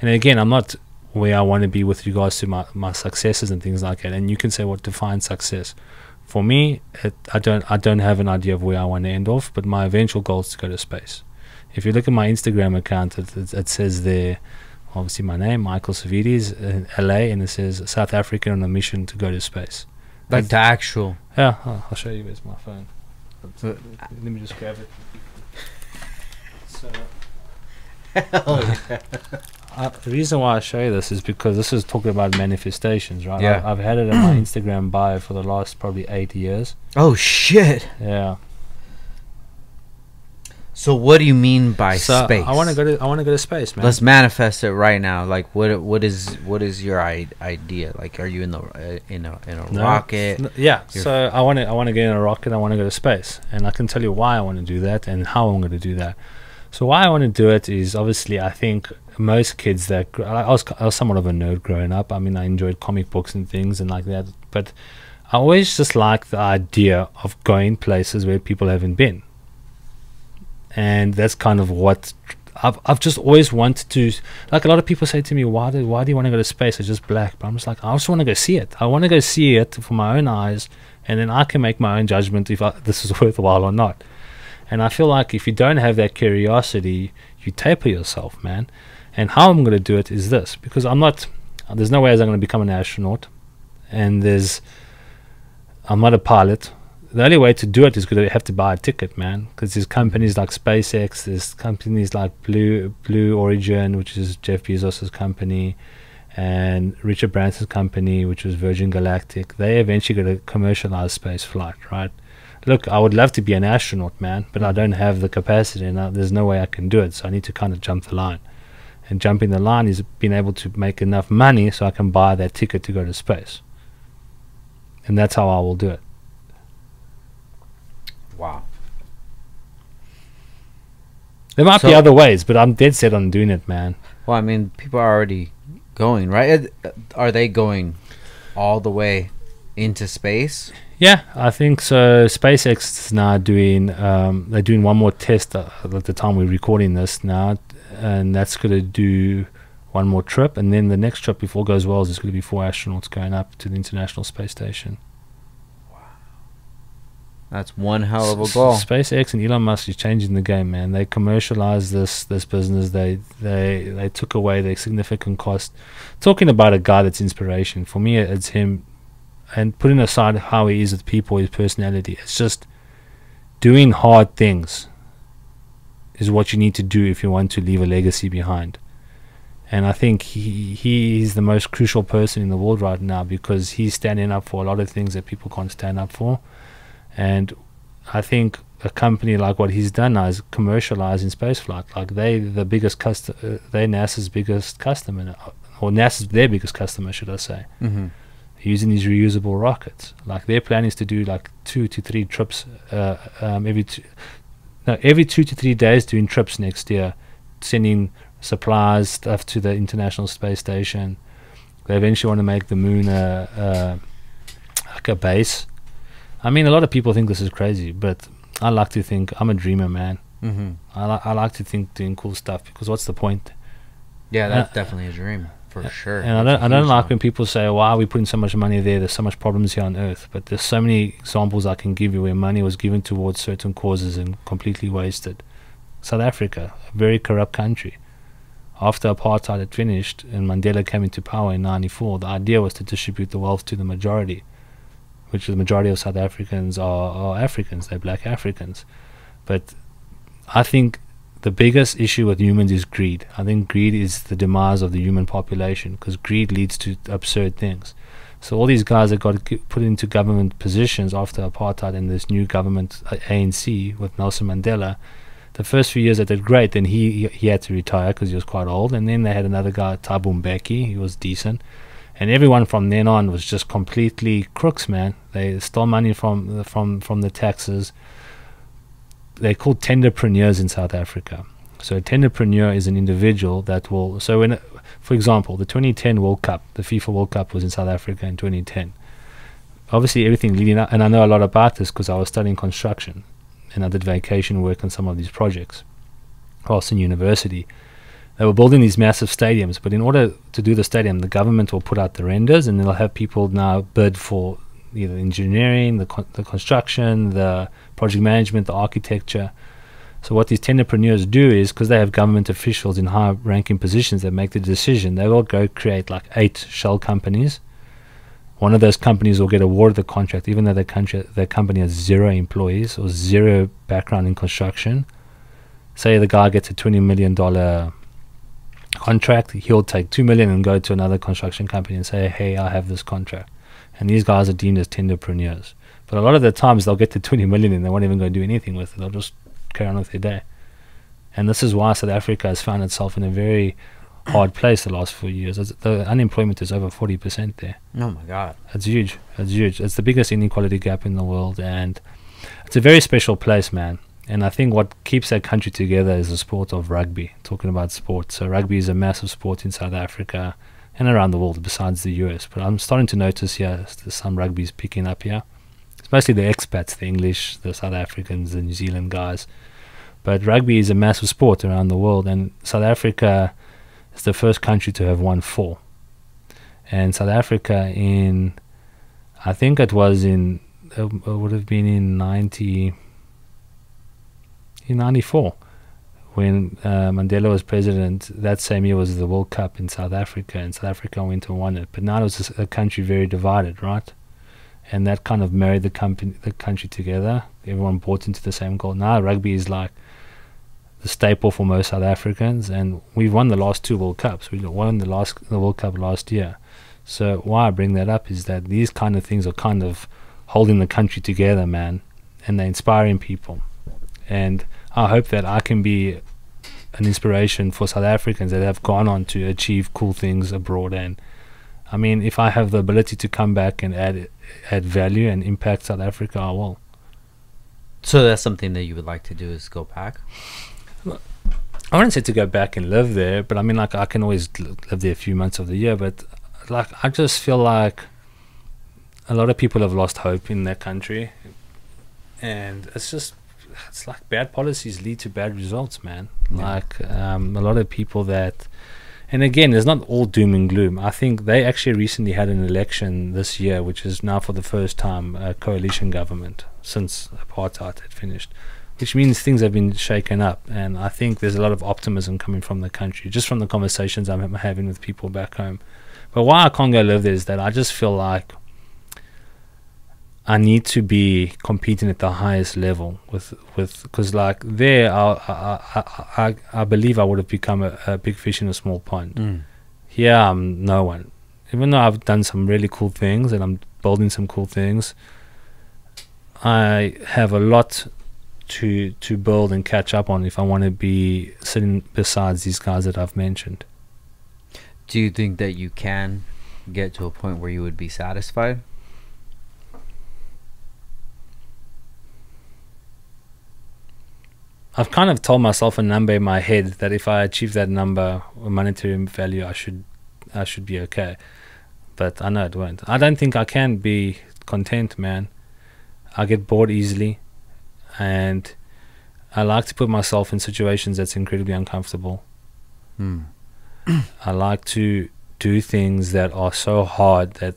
And again, I'm not where I want to be with regards to my successes and things like that. And you can say what defines success. For me, I don't have an idea of where I want to end off, but my eventual goal is to go to space. If you look at my Instagram account, it says there, obviously my name, Michael Savvides, LA, and it says South Africa on a mission to go to space. Like the actual. Yeah, I'll show you. Where's my phone? Let me just grab it. So, the reason why I show you this is because this is talking about manifestations, right? Yeah. I've had it in my Instagram bio for the last probably 8 years. Oh shit! Yeah. So what do you mean by space? I want to go to space, man. Let's manifest it right now. Like what is your idea? Like, are you in a rocket? Yeah. So I want to get in a rocket. I want to go to space, and I can tell you why I want to do that and how I'm going to do that. So why I want to do it is, obviously, I think most kids that I was somewhat of a nerd growing up. I mean, I enjoyed comic books and things and like that, but I always just liked the idea of going places where people haven't been. And that's kind of what I've just always wanted to, like a lot of people say to me, why do you want to go to space? It's just black. But I'm just like, I just want to go see it. I want to go see it for my own eyes, and then I can make my own judgment if this is worthwhile or not. And I feel like if you don't have that curiosity, you taper yourself, man. And how I'm going to do it is this, because there's no way I'm going to become an astronaut, and I'm not a pilot. The only way to do it is going to have to buy a ticket, man, because there's companies like SpaceX, there's companies like Blue Origin, which is Jeff Bezos' company, and Richard Branson's company, which was Virgin Galactic. They eventually going to commercialize space flight, right? Look, I would love to be an astronaut, man, but I don't have the capacity, and there's no way I can do it, so I need to kind of jump the line. And jumping the line is being able to make enough money so I can buy that ticket to go to space. And that's how I will do it. Wow. There might be other ways, but I'm dead set on doing it, man. Well, I mean, people are already going, right? Are they going all the way into space? Yeah, I think so. SpaceX is now doing, they're doing one more test at the time we're recording this now, and that's going to do one more trip, and then the next trip, if all goes well, is going to be 4 astronauts going up to the International Space Station. That's one hell of a goal. SpaceX and Elon Musk is changing the game, man. They commercialized this business. They took away the significant cost. Talking about a guy that's inspiration for me, it's him. And putting aside how he is with people, his personality, it's just doing hard things is what you need to do if you want to leave a legacy behind. And I think he is the most crucial person in the world right now, because he's standing up for a lot of things that people can't stand up for. And I think a company like what he's done now is commercializing spaceflight. Like they're NASA's biggest customer, or NASA's their biggest customer, should I say? Mm-hmm. Using these reusable rockets. Like their plan is to do like 2 to 3 trips every 2 to 3 days, doing trips next year, sending supplies, stuff to the International Space Station. They eventually want to make the moon like a base. I mean, a lot of people think this is crazy, but I like to think I'm a dreamer, man. Mm-hmm. I like to think doing cool stuff, because what's the point? Yeah, that's definitely a dream. For sure. And I don't like when people say, why are we putting so much money there? There's so much problems here on Earth. But there's so many examples I can give you where money was given towards certain causes and completely wasted. South Africa, a very corrupt country. After apartheid had finished and Mandela came into power in 94, the idea was to distribute the wealth to the majority, which the majority of South Africans are Africans. They're black Africans. But I think the biggest issue with humans is greed. I think greed is the demise of the human population, because greed leads to absurd things. So all these guys that got put into government positions after apartheid and this new government, ANC, with Nelson Mandela, the first few years they did great. Then he had to retire because he was quite old. And then they had another guy, Thabo Mbeki. He was decent. And everyone from then on was just completely crooks, man. They stole money from the taxes. They're called tenderpreneurs in South Africa. So a tenderpreneur is an individual that will... So when, for example, the 2010 World Cup, the FIFA World Cup was in South Africa in 2010. Obviously everything leading up, and I know a lot about this because I was studying construction and I did vacation work on some of these projects whilst in university. They were building these massive stadiums, but in order to do the stadium, the government will put out the renders, and they'll have people now bid for either engineering, the construction, the project management, the architecture. So what these tenderpreneurs do is, because they have government officials in high-ranking positions that make the decision, they will go create like 8 shell companies. One of those companies will get awarded the contract, even though their company has 0 employees or 0 background in construction. Say the guy gets a $20 million contract, he'll take $2 million and go to another construction company and say, hey, I have this contract. And these guys are deemed as tenderpreneurs. But a lot of the times they'll get to 20 million and they won't even go do anything with it. They'll just carry on with their day. And this is why South Africa has found itself in a very hard place the last few years. The unemployment is over 40% there. Oh my God. It's huge. It's huge. It's the biggest inequality gap in the world. And it's a very special place, man. And I think what keeps that country together is the sport of rugby. Talking about sports. So rugby is a massive sport in South Africa and around the world besides the US. But I'm starting to notice here some rugby's picking up here. It's mostly the expats, the English, the South Africans, the New Zealand guys. But rugby is a massive sport around the world, and South Africa is the first country to have won 4. And South Africa I think it was it would have been in 94, when Mandela was president. That same year was the World Cup in South Africa, and South Africa went and won it. But now it was a country very divided, right? And that kind of married the country together. Everyone bought into the same goal. Now rugby is like the staple for most South Africans, and we've won the last 2 World Cups. We won the World Cup last year. So why I bring that up is that these kind of things are kind of holding the country together, man, and they're inspiring people. And I hope that I can be an inspiration for South Africans that have gone on to achieve cool things abroad. And I mean, if I have the ability to come back and add value and impact South Africa, I will. So that's something that you would like to do, is go back? I wouldn't say to go back and live there, but I mean, like, I can always live there a few months of the year. But like, I just feel like a lot of people have lost hope in that country, and it's like bad policies lead to bad results, man. Like a lot of people that, and again, it's not all doom and gloom. I think they actually recently had an election this year, which is now for the first time a coalition government since apartheid had finished, which means things have been shaken up. And I think there's a lot of optimism coming from the country, just from the conversations I'm having with people back home. But why I can't go live there is that I just feel like I need to be competing at the highest level because like there I believe I would have become a big fish in a small pond. Here I'm no one, even though I've done some really cool things and I'm building some cool things. I have a lot to build and catch up on if I want to be sitting besides these guys that I've mentioned. Do you think that you can get to a point where you would be satisfied? I've kind of told myself a number in my head that if I achieve that number, a monetary value, I should be okay. But I know it won't. I don't think I can be content, man. I get bored easily, and I like to put myself in situations that's incredibly uncomfortable. I like to do things that are so hard that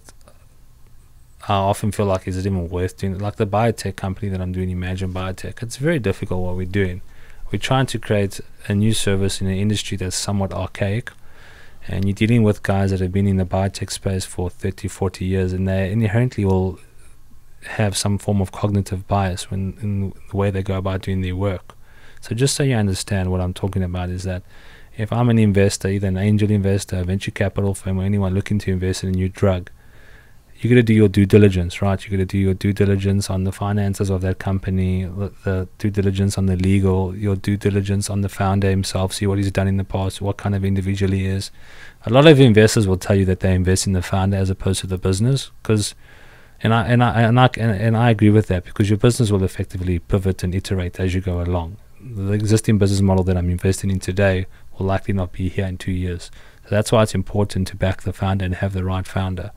I often feel like, is it even worth doing? Like the biotech company that I'm doing, Imagine Biotech, it's very difficult what we're doing. We're trying to create a new service in an industry that's somewhat archaic, and you're dealing with guys that have been in the biotech space for 30, 40 years, and they inherently will have some form of cognitive bias in the way they go about doing their work. So just so you understand what I'm talking about is that if I'm an investor, either an angel investor, a venture capital firm, or anyone looking to invest in a new drug, you got to do your due diligence, right? You got to do your due diligence on the finances of that company, the due diligence on the legal, your due diligence on the founder himself, see what he's done in the past, what kind of individual he is. A lot of investors will tell you that they invest in the founder as opposed to the business, and I agree with that, because your business will effectively pivot and iterate as you go along. The existing business model that I'm investing in today will likely not be here in 2 years. So that's why it's important to back the founder and have the right founder.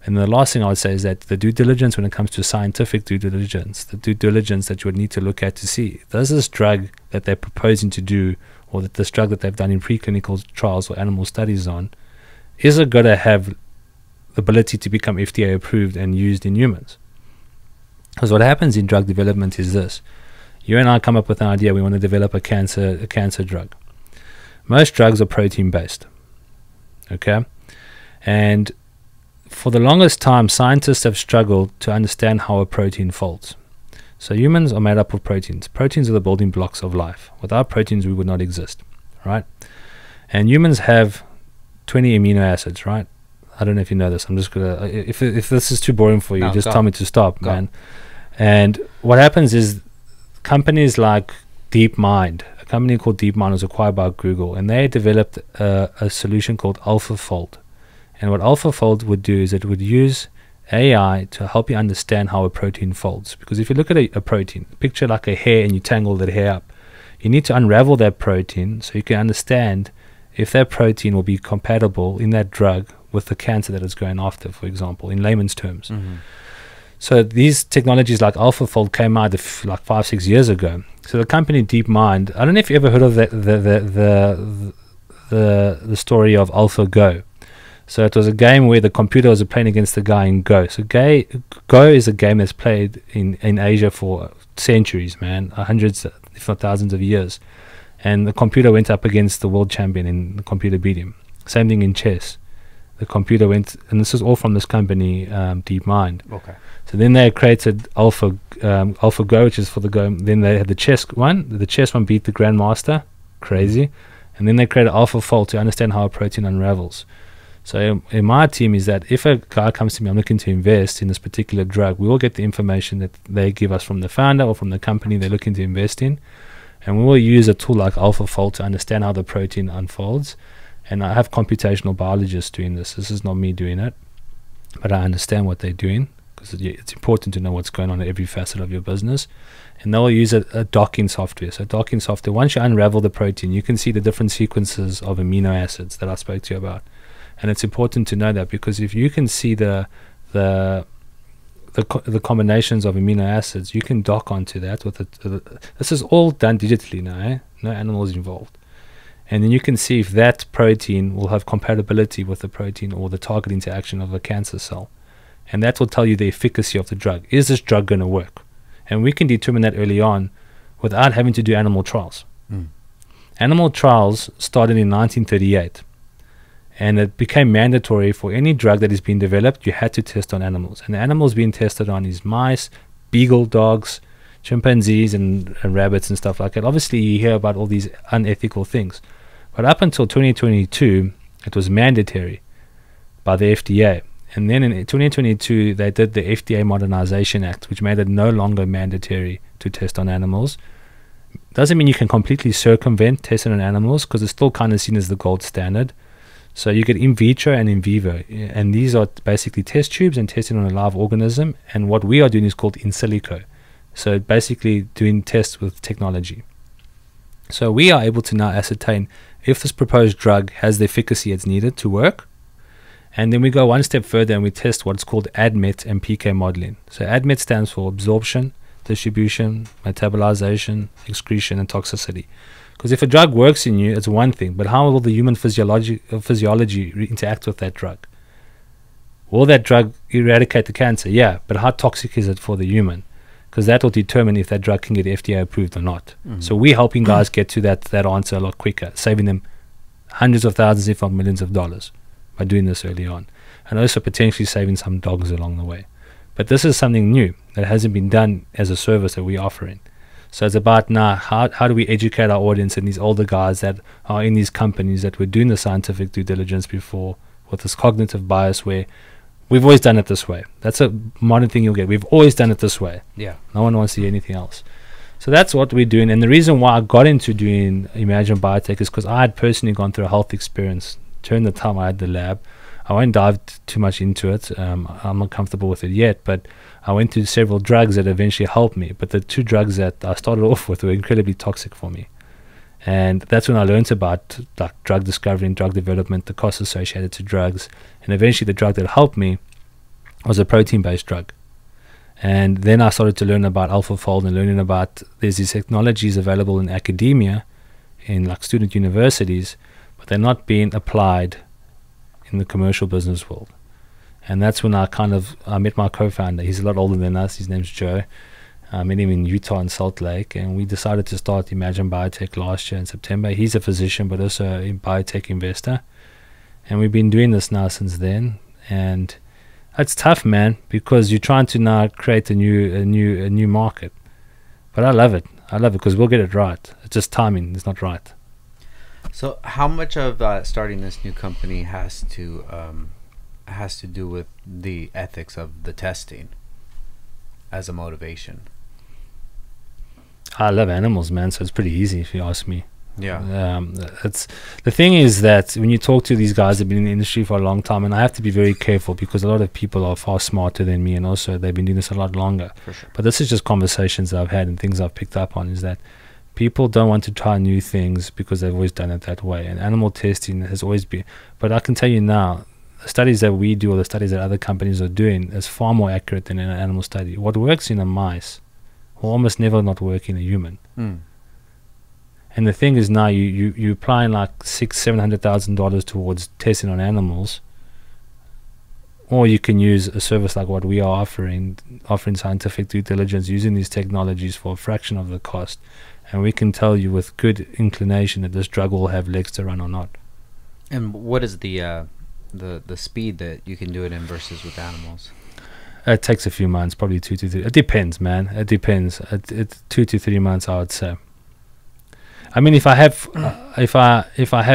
And the last thing I would say is that the due diligence, when it comes to scientific due diligence, the due diligence that you would need to look at to see, does this drug that they're proposing to do, or that this drug that they've done in preclinical trials or animal studies on, is it going to have the ability to become FDA approved and used in humans? Because what happens in drug development is this. You and I come up with an idea, we want to develop a cancer drug. Most drugs are protein based, okay? And for the longest time, scientists have struggled to understand how a protein folds. So humans are made up of proteins. Proteins are the building blocks of life. Without proteins, we would not exist, right? And humans have 20 amino acids, right? I don't know if you know this. I'm just gonna, if this is too boring for you, just tell me to stop, man. And what happens is companies like DeepMind, a company called DeepMind was acquired by Google, and they developed a solution called AlphaFold. And what AlphaFold would do is it would use AI to help you understand how a protein folds. Because if you look at a protein, picture like a hair and you tangle that hair up, you need to unravel that protein so you can understand if that protein will be compatible in that drug with the cancer that it's going after, for example, in layman's terms. So these technologies like AlphaFold came out like 5-6 years ago, So the company DeepMind, I don't know if you ever heard of the story of AlphaGo. So it was a game where the computer was playing against the guy in Go. So Go is a game that's played in Asia for centuries, man, hundreds, if not thousands of years. And the computer went up against the world champion, and the computer beat him. Same thing in chess. The computer went, and this is all from this company, DeepMind. Okay. So then they created AlphaGo, which is for the Go. Then they had the chess one. The chess one beat the grandmaster, crazy. And then they created AlphaFold to understand how a protein unravels. So in my team is that if a guy comes to me, I'm looking to invest in this particular drug, we will get the information that they give us from the founder or from the company they're looking to invest in. And we will use a tool like AlphaFold to understand how the protein unfolds. And I have computational biologists doing this. This is not me doing it, but I understand what they're doing, because it's important to know what's going on in every facet of your business. And they'll use a docking software. So docking software, once you unravel the protein, you can see the different sequences of amino acids that I spoke to you about. And it's important to know that, because if you can see the combinations of amino acids, you can dock onto that with this is all done digitally now, eh? No animals involved. And then you can see if that protein will have compatibility with the protein or the target interaction of a cancer cell. And that will tell you the efficacy of the drug. Is this drug going to work? And we can determine that early on without having to do animal trials. Animal trials started in 1938. And it became mandatory for any drug that is being developed, you had to test on animals. And the animals being tested on is mice, beagle dogs, chimpanzees, and rabbits and stuff like that. Obviously, you hear about all these unethical things. But up until 2022, it was mandatory by the FDA. And then in 2022, they did the FDA Modernization Act, which made it no longer mandatory to test on animals. Doesn't mean you can completely circumvent testing on animals, because it's still kind of seen as the gold standard. So you get in vitro and in vivo, and these are basically test tubes and testing on a live organism. And what we are doing is called in silico. So basically doing tests with technology. So we are able to now ascertain if this proposed drug has the efficacy it's needed to work. And then we go one step further and we test what's called ADMET and PK modeling. So ADMET stands for absorption, distribution, metabolization, excretion, and toxicity. Because if a drug works in you, it's one thing, but how will the human physiology interact with that drug? Will that drug eradicate the cancer? Yeah, but how toxic is it for the human? Because that will determine if that drug can get FDA approved or not. So we're helping guys get to that answer a lot quicker, saving them hundreds of thousands, if not millions of dollars by doing this early on. And also potentially saving some dogs along the way. But this is something new that hasn't been done as a service that we're offering. So it's about now, how do we educate our audience and these older guys that are in these companies that were doing the scientific due diligence before, with this cognitive bias where we've always done it this way. That's a modern thing you'll get. We've always done it this way. Yeah. No one wants to see anything else. So that's what we're doing. And the reason why I got into doing Imagine Biotech is because I had personally gone through a health experience during the time I had the lab. I won't dive too much into it. I'm not comfortable with it yet, but I went through several drugs that eventually helped me. But the two drugs that I started off with were incredibly toxic for me. And that's when I learned about like drug discovery and drug development, the costs associated to drugs. And eventually the drug that helped me was a protein-based drug. And then I started to learn about AlphaFold and learning about there's these technologies available in academia, in like student universities, but they're not being applied in the commercial business world. And that's when I met my co-founder. He's a lot older than us. His name's Joe. I met him in Utah and Salt Lake, and we decided to start Imagine Biotech last year in September. He's a physician, but also a biotech investor. And we've been doing this now since then. And it's tough, man, because you're trying to now create a new market. But I love it. I love it because we'll get it right. It's just timing is not right. So how much of starting this new company has to do with the ethics of the testing as a motivation? I love animals, man, so it's pretty easy if you ask me. Yeah. It's the thing is that when you talk to these guys that have been in the industry for a long time, and I have to be very careful because a lot of people are far smarter than me, and also they've been doing this a lot longer. For sure. But this is just conversations that I've had and things I've picked up on, is that people don't want to try new things because they've always done it that way. And animal testing has always been. But I can tell you now, the studies that we do or the studies that other companies are doing is far more accurate than an animal study. What works in a mouse will almost never not work in a human. Mm. And the thing is, now you applying like $600,000-$700,000 towards testing on animals, or you can use a service like what we are offering scientific due diligence, using these technologies for a fraction of the cost, and we can tell you with good inclination that this drug will have legs to run or not. And what is the speed that you can do it in versus with animals? It takes a few months, probably 2 to 3. It depends, man. It depends. It's 2 to 3 months, I would say. I mean, if I have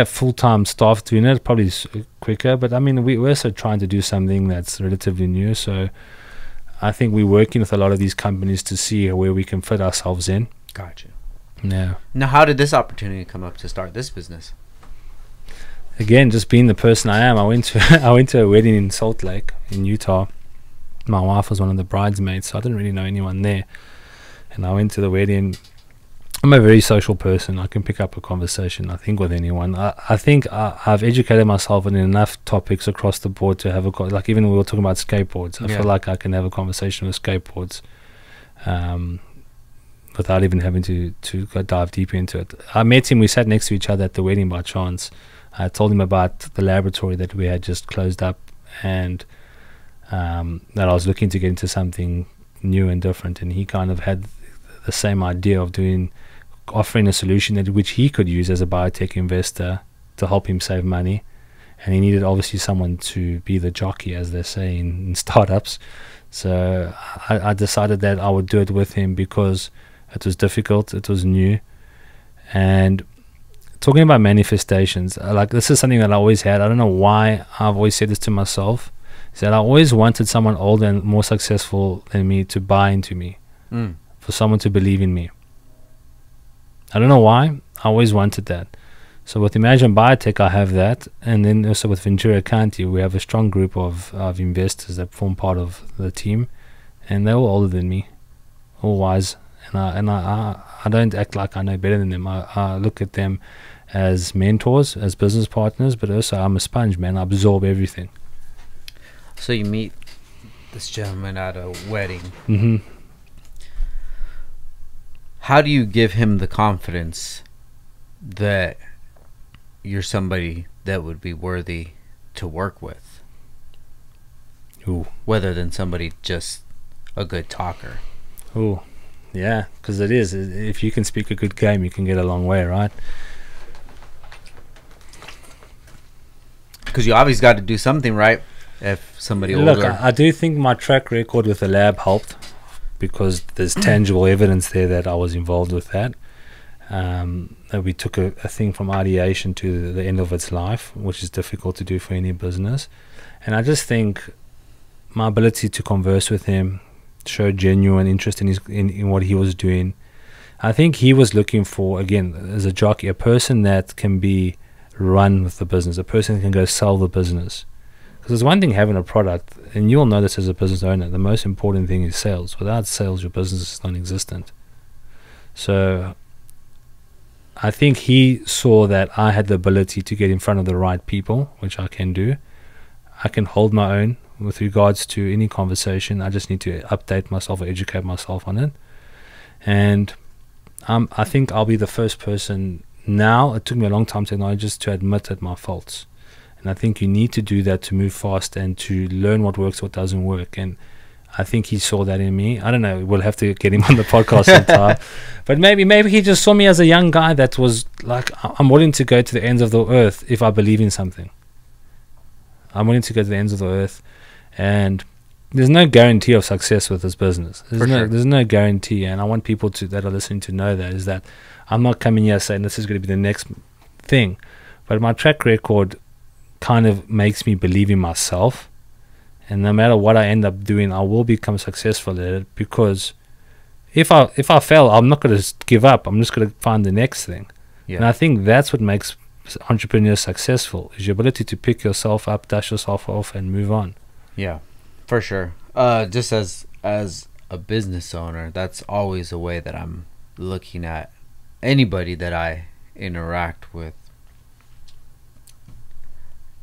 full-time staff doing it, probably quicker. But I mean, we're also trying to do something that's relatively new. So I think we're working with a lot of these companies to see where we can fit ourselves in. Gotcha. Yeah. Now, how did this opportunity come up to start this business? Again, just being the person I am. I went to a wedding in Salt Lake in Utah. My wife was one of the bridesmaids, so I didn't really know anyone there. And I went to the wedding. I'm a very social person. I can pick up a conversation, I think, with anyone. I think I've educated myself on enough topics across the board to have like, even when we were talking about skateboards, I feel like I can have a conversation with skateboards without even having to go dive deep into it. I met him. We sat next to each other at the wedding by chance. I told him about the laboratory that we had just closed up, and that I was looking to get into something new and different, and he kind of had the same idea of offering a solution which he could use as a biotech investor to help him save money. And he needed obviously someone to be the jockey, as they say in startups. So I decided that I would do it with him because it was difficult, it was new. And talking about manifestations, like, this is something that I always had. I don't know why I've always said this to myself, is that I always wanted someone older and more successful than me to buy into me. For someone to believe in me. I don't know why. I always wanted that. So with Imagine Biotech, I have that. And then also with Ventura County, we have a strong group of investors that form part of the team. And they're all older than me, all wise. And I don't act like I know better than them. I look at them as mentors, as business partners, but also I'm a sponge, man. I absorb everything. So you meet this gentleman at a wedding. Mm-hmm. How do you give him the confidence that you're somebody that would be worthy to work with? Ooh. Rather than somebody just a good talker. Ooh. Yeah, because it is. If you can speak a good game, you can get a long way, right? Because you obviously got to do something right if somebody older... Look, I do think my track record with the lab helped, because there's tangible evidence there that I was involved with that. That we took a thing from ideation to the end of its life, which is difficult to do for any business. And I just think my ability to converse with him, show genuine interest in what he was doing. I think he was looking for, again, as a jockey, a person that can be run with the business, a person that can go sell the business. Because there's one thing having a product, and you'll know this as a business owner, the most important thing is sales. Without sales, your business is non-existent. So I think he saw that I had the ability to get in front of the right people, which I can do. I can hold my own with regards to any conversation. I just need to update myself or educate myself on it. And I think I'll be the first person now. It took me a long time to acknowledge, just to admit that my faults. And I think you need to do that to move fast and to learn what works, what doesn't work. And I think he saw that in me. I don't know. We'll have to get him on the podcast sometime. But maybe he just saw me as a young guy that was like, I'm willing to go to the ends of the earth if I believe in something. I'm willing to go to the ends of the earth. And there's no guarantee of success with this business. There's no guarantee. And I want people that are listening to know that, is that I'm not coming here saying this is going to be the next thing. But my track record kind of makes me believe in myself, and no matter what I end up doing, I will become successful at it, because if I fail, I'm not going to give up. I'm just going to find the next thing. And I think that's what makes entrepreneurs successful, is your ability to pick yourself up, dust yourself off, and move on. Yeah, for sure. Just as a business owner, that's always a way that I'm looking at anybody that I interact with.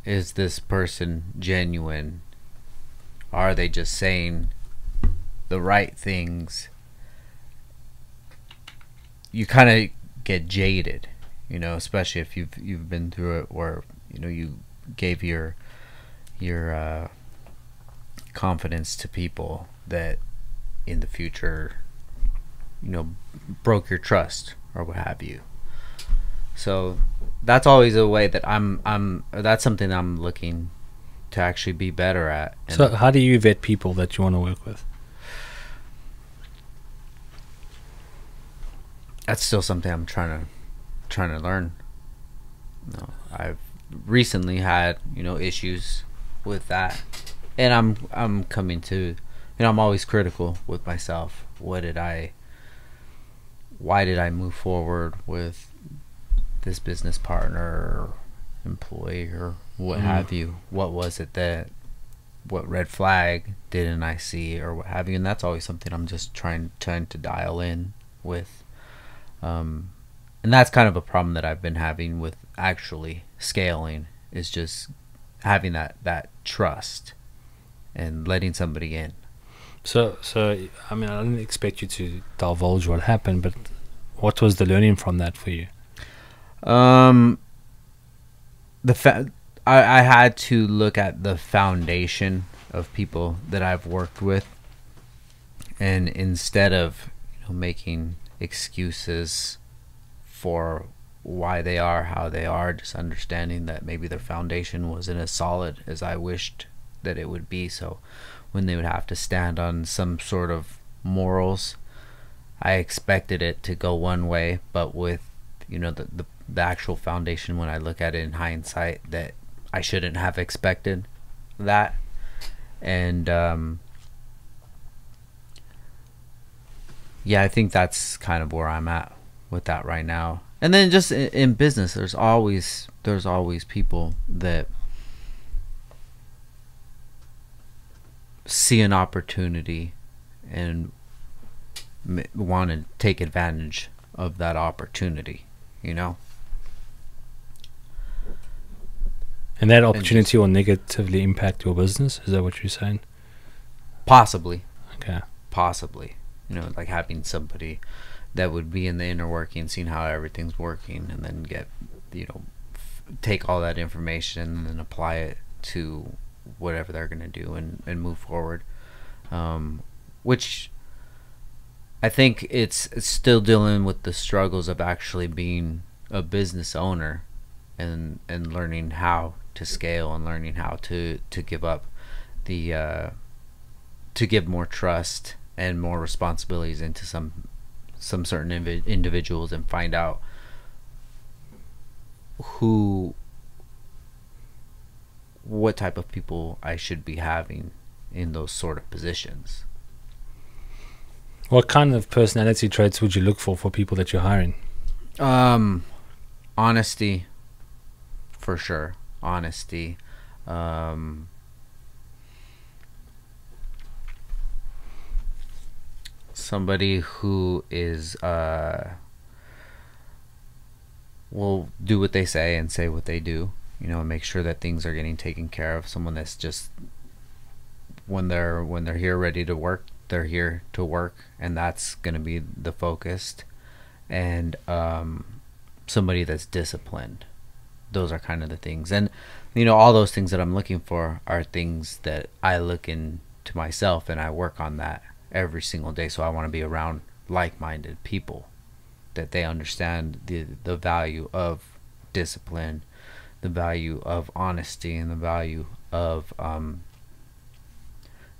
Is this person genuine? Are they just saying the right things? you kind of get jaded, you know, especially if you've been through it, where you know you gave your confidence to people that in the future, you know, broke your trust or what have you. So that's always a way that that's something I'm looking to actually be better at. And so how do you vet people that you want to work with? That's still something I'm trying to learn. You know, I've recently had, you know, issues with that, and I'm coming to, you know, I'm always critical with myself. Why did I move forward with this business partner or employee or what have you? What was it what red flag didn't I see or what have you? And that's always something I'm just trying to dial in with. And that's kind of a problem that I've been having with actually scaling, is just having that trust and letting somebody in. So I mean, I didn't expect you to divulge what happened, but what was the learning from that for you? I had to look at the foundation of people that I've worked with, and instead of, you know, making excuses for why they are how they are, just understanding that maybe their foundation wasn't as solid as I wished that it would be. So when they would have to stand on some sort of morals, I expected it to go one way, but with, you know, the actual foundation, when I look at it in hindsight, that I shouldn't have expected that. And yeah, I think that's kind of where I'm at with that right now. And then just in business, there's always people that see an opportunity and want to take advantage of that opportunity, you know. And that opportunity will negatively impact your business? Is that what you're saying? Possibly. Okay. Possibly. You know, like having somebody that would be in the inner working, seeing how everything's working, and then get, you know, take all that information and then apply it to whatever they're going to do and move forward. Which I think it's still dealing with the struggles of actually being a business owner and learning how to scale and learning how to give up to give more trust and more responsibilities into some certain individuals, and find out what type of people I should be having in those sort of positions. What kind of personality traits would you look for people that you're hiring? Honesty, for sure. Honesty. Somebody who is will do what they say and say what they do, you know, and make sure that things are getting taken care of. Someone that's just, when they're here ready to work, they're here to work, and that's going to be the focus. And somebody that's disciplined. Those are kind of the things. And, you know, all those things that I'm looking for are things that I look into myself, and I work on that every single day. So I want to be around like-minded people, that they understand the value of discipline, the value of honesty, and the value of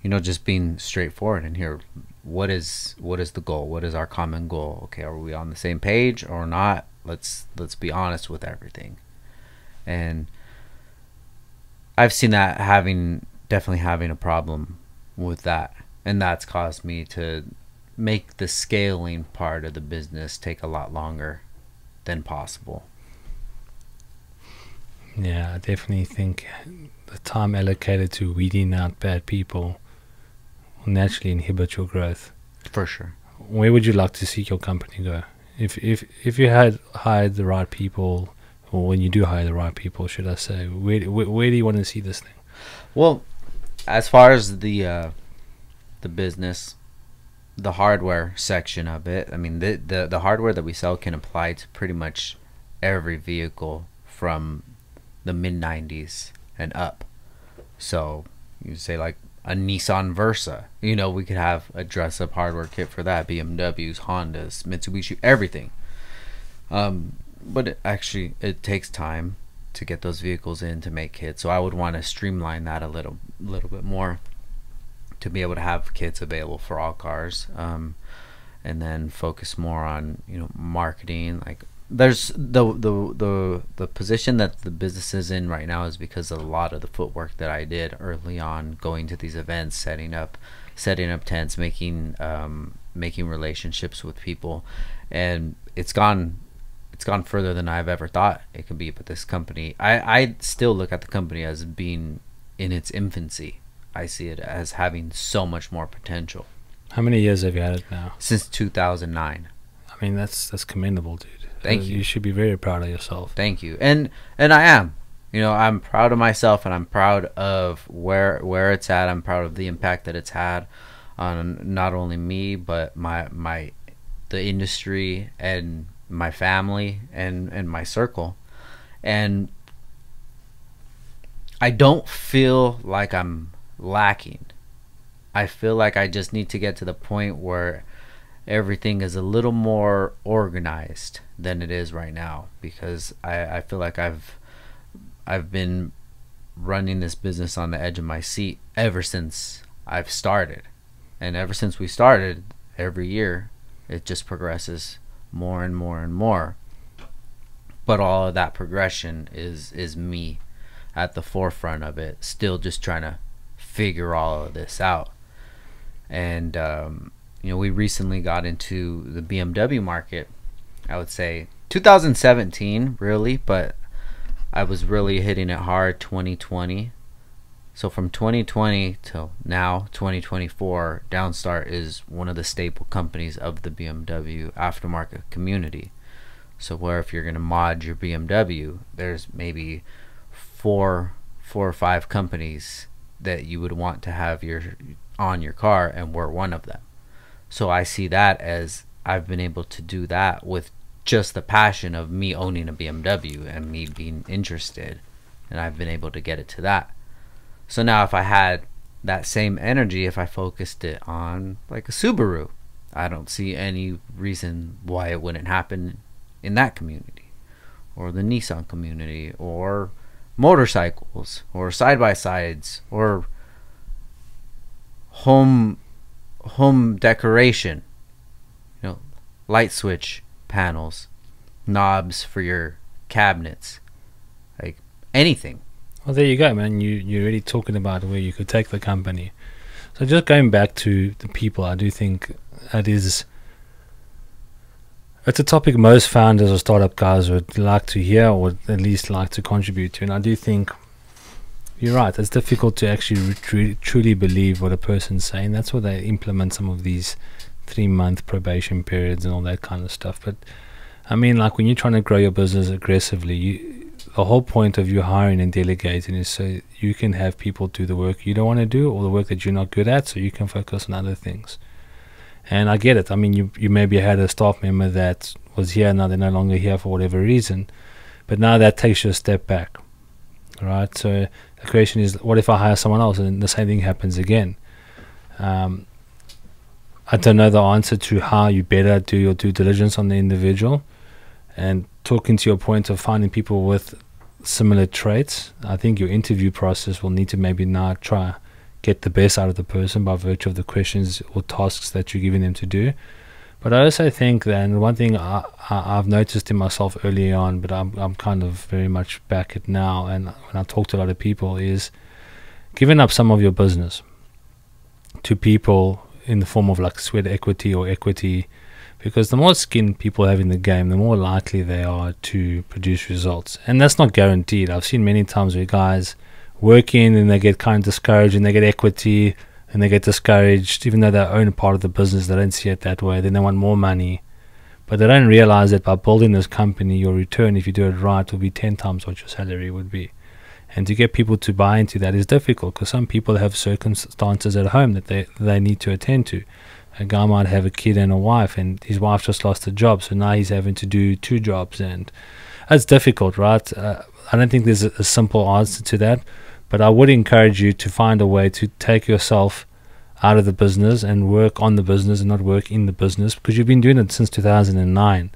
you know, just being straightforward. And here, what is the goal? What is our common goal? Okay, are we on the same page or not? Let's be honest with everything. And I've seen that definitely having a problem with that, and that's caused me to make the scaling part of the business take a lot longer than possible. Yeah, I definitely think the time allocated to weeding out bad people will naturally inhibit your growth. For sure. Where would you like to see your company go? If you had hired the right people, or when you do hire the right people, should I say, where do you want to see this thing? Well, as far as the business, the hardware section of it. I mean, the hardware that we sell can apply to pretty much every vehicle from the mid 90s and up. So you say like a Nissan Versa, you know, we could have a dress up hardware kit for that. BMWs, Hondas, Mitsubishi, everything. But it takes time to get those vehicles in to make kits. So I would want to streamline that a little bit more, to be able to have kits available for all cars, and then focus more on, you know, marketing. Like, there's the position that the business is in right now is because of a lot of the footwork that I did early on, going to these events, setting up tents, making relationships with people, and it's gone further than I've ever thought it could be. But this company, I still look at the company as being in its infancy. I see it as having so much more potential. How many years have you had it now? Since 2009. I mean, that's commendable, dude. Thank you. You should be very proud of yourself. Thank you. And I am. You know, I'm proud of myself, and I'm proud of where it's at. I'm proud of the impact that it's had on not only me, but the industry and my family and my circle. And I don't feel like I'm lacking. I feel like I just need to get to the point where everything is a little more organized than it is right now, because I feel like I've been running this business on the edge of my seat ever since I've started. And ever since we started, every year it just progresses more and more and more. But all of that progression is me at the forefront of it, still just trying to figure all of this out. And you know, we recently got into the BMW market, I would say 2017 really, but I was really hitting it hard 2020. So from 2020 till now 2024, Downstar is one of the staple companies of the BMW aftermarket community. So where if you're going to mod your BMW, there's maybe four or five companies that you would want to have on your car, and we're one of them. So I see that as I've been able to do that with just the passion of me owning a BMW and me being interested, and I've been able to get it to that. So now if I had that same energy, if I focused it on like a Subaru, I don't see any reason why it wouldn't happen in that community, or the Nissan community, or motorcycles, or side-by-sides, or home decoration, you know, light switch panels, knobs for your cabinets, like anything. Well, there you go, man. You're already talking about where you could take the company. So just going back to the people, I do think it's a topic most founders or startup guys would like to hear, or at least like to contribute to. And I do think you're right. It's difficult to actually truly believe what a person's saying. That's why they implement some of these 3-month probation periods and all that kind of stuff. But I mean, like when you're trying to grow your business aggressively, the whole point of you hiring and delegating is so you can have people do the work you don't want to do, or the work that you're not good at, so you can focus on other things. And I get it. I mean, you maybe had a staff member that was here, now they're no longer here for whatever reason, but now that takes you a step back, right? So the question is, what if I hire someone else and the same thing happens again? I don't know the answer to how you better do your due diligence on the individual. And talking to your point of finding people with similar traits, I think your interview process will need to maybe now try get the best out of the person by virtue of the questions or tasks that you're giving them to do. But I also think that, and one thing I've noticed in myself early on, but I'm kind of very much back at now, and when I talk to a lot of people, is giving up some of your business to people in the form of like sweat equity or equity. Because the more skin people have in the game, the more likely they are to produce results. And that's not guaranteed. I've seen many times where guys work in and they get kind of discouraged, and they get equity and they get discouraged, even though they own a part of the business. They don't see it that way. Then they want more money. But they don't realize that by building this company, your return, if you do it right, will be 10 times what your salary would be. And to get people to buy into that is difficult, because some people have circumstances at home that they need to attend to. A guy might have a kid and a wife, and his wife just lost a job, so now he's having to do 2 jobs, and that's difficult, right? I don't think there's a simple answer to that, but I would encourage you to find a way to take yourself out of the business and work on the business and not work in the business, because you've been doing it since 2009.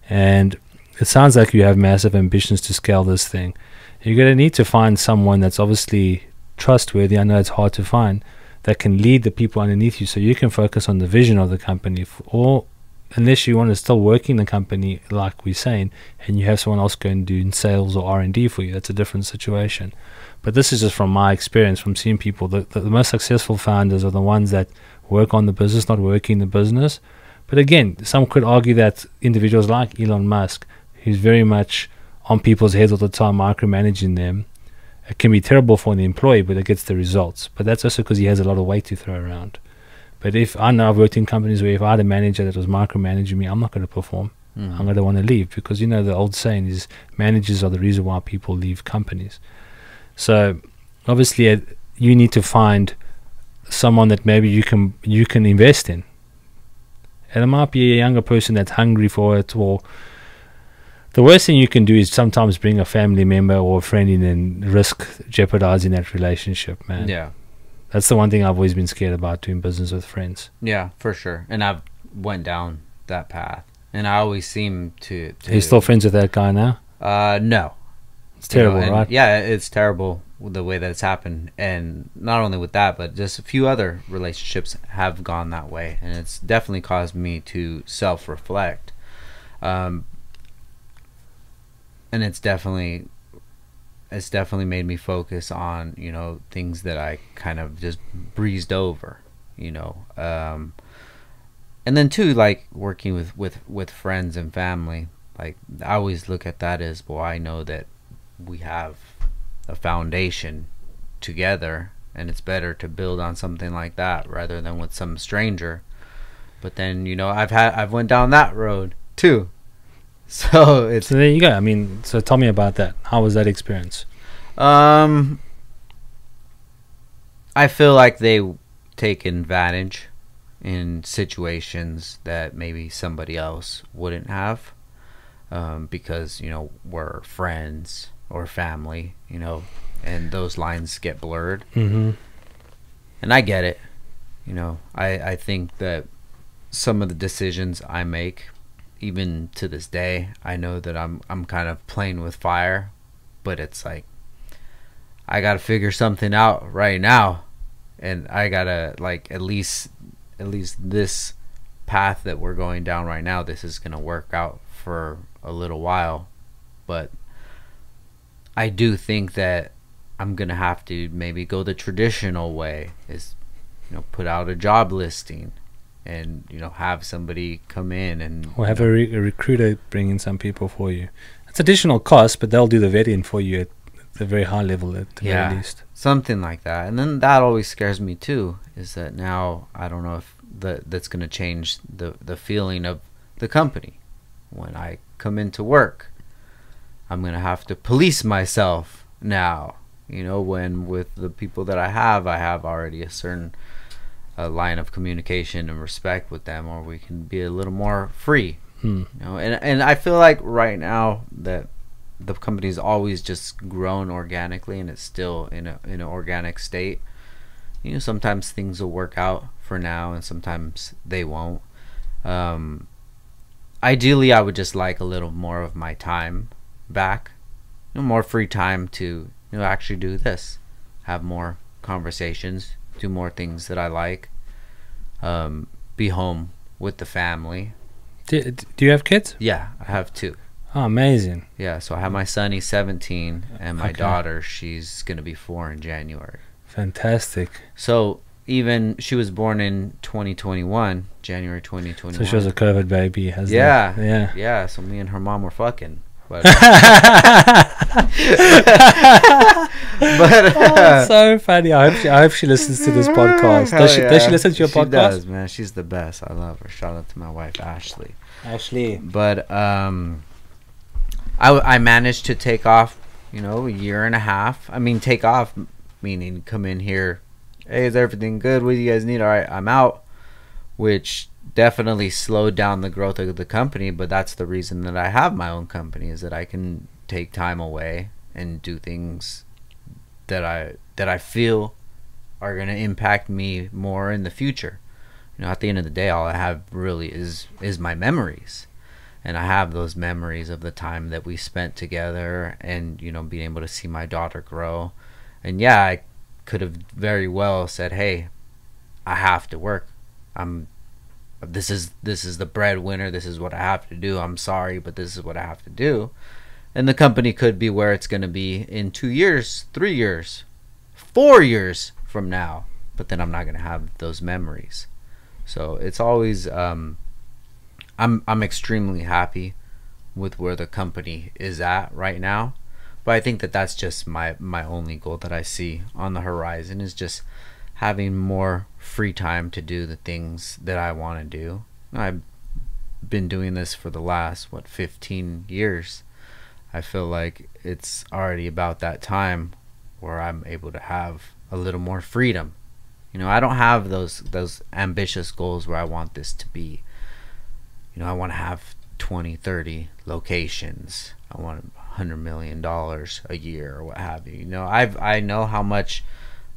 And it sounds like you have massive ambitions to scale this thing. You're going to need to find someone that's obviously trustworthy. I know it's hard to find, that can lead the people underneath you so you can focus on the vision of the company. Or unless you want to still work in the company, like we're saying, and you have someone else going to do sales or R&D for you, that's a different situation. But this is just from my experience, from seeing people. The most successful founders are the ones that work on the business, not working the business. But again, some could argue that individuals like Elon Musk, who's very much on people's heads all the time, micromanaging them, it can be terrible for the employee, but it gets the results. But that's also because he has a lot of weight to throw around. But if I know I've worked in companies where if I had a manager that was micromanaging me, I'm not going to perform. I'm going to want to leave, because you know the old saying is managers are the reason why people leave companies. So obviously you need to find someone that maybe you can invest in. And it might be a younger person that's hungry for it, or the worst thing you can do is sometimes bring a family member or a friend in and risk jeopardizing that relationship, man. Yeah. That's the one thing I've always been scared about, doing business with friends. Yeah, for sure. And I've went down that path. And I always seem to Are you still friends with that guy now? No. It's terrible, right? Yeah, it's terrible the way that it's happened. And not only with that, but just a few other relationships have gone that way. And it's definitely caused me to self-reflect. And it's definitely made me focus on, you know, things that I kind of just breezed over, you know. And then too, like working with friends and family, like I always look at that as, well, I know that we have a foundation together, and it's better to build on something like that rather than with some stranger. But then, you know, I've went down that road too. So there you go. I mean, so tell me about that. How was that experience? I feel like they take advantage in situations that maybe somebody else wouldn't have, because, you know, we're friends or family, you know, and those lines get blurred. And I get it. You know, I think that some of the decisions I make, even to this day, I know that I'm kind of playing with fire, but it's like I gotta figure something out right now, and I gotta, like, at least this path that we're going down right now, this is gonna work out for a little while. But I do think that I'm gonna have to maybe go the traditional way, is, you know, put out a job listing and, you know, have somebody come in and, or have a recruiter bring in some people for you. It's additional cost, but they'll do the vetting for you at the very high level at the very least. Something like that. And then that always scares me too, is that now I don't know if that's going to change the feeling of the company. When I come into work, I'm going to have to police myself now, you know, when with the people that I have already a certain line of communication and respect with them, or we can be a little more free. You know, and I feel like right now that the company's always just grown organically, and it's still in an organic state. You know, sometimes things will work out for now, and sometimes they won't. Ideally, I would just like a little more of my time back, you know, more free time to, you know, actually do this, have more conversations, do more things that I like, be home with the family. Do you have kids? Yeah, I have 2. Oh, amazing. Yeah, so I have my son, he's 17, and my daughter, she's going to be 4 in January. Fantastic. So even she was born in 2021, January 2021. So she was a COVID baby. Yeah, so me and her mom were fucking. But, oh, so funny. I hope she listens to this podcast. Does she listen to your podcast? She does, man. She's the best. I love her. Shout out to my wife, Ashley. But I managed to take off, you know, a year and a half. I mean, take off meaning come in here, hey, is everything good? What do you guys need? All right, I'm out. which definitely slowed down the growth of the company. But that's the reason that I have my own company, is that I can take time away and do things that I feel are going to impact me more in the future. You know, at the end of the day, all I have really is my memories. And I have those memories of the time that we spent together, and, you know, being able to see my daughter grow. And yeah, I could have very well said, hey, I have to work. This is the breadwinner. This is what I have to do. I'm sorry, but this is what I have to do. And the company could be where it's going to be in 2 years, 3 years, 4 years from now. But then I'm not going to have those memories. So it's always, I'm extremely happy with where the company is at right now. But I think that that's just my only goal that I see on the horizon, is just having more free time to do the things that I want to do. I've been doing this for the last 15 years. I feel like it's already about that time where I'm able to have a little more freedom. You know, I don't have those ambitious goals where I want this to be. You know, I want to have 20, 30 locations. I want $100 million a year or what have you. You know, I know how much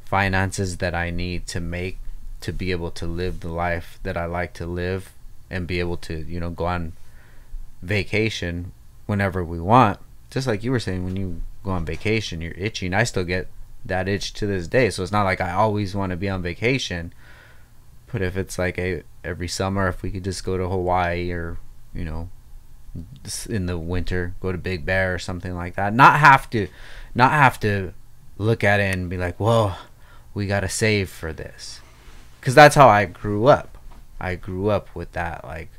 finances that I need to make to be able to live the life that I like to live, and be able to, you know, go on vacation whenever we want. Just like you were saying, when you go on vacation, you're itching. I still get that itch to this day. So it's not like I always want to be on vacation. But if it's like every summer, if we could just go to Hawaii, or, you know, in the winter go to Big Bear or something like that, not have to look at it and be like, whoa, we gotta save for this. Because that's how I grew up. I grew up with that. Like,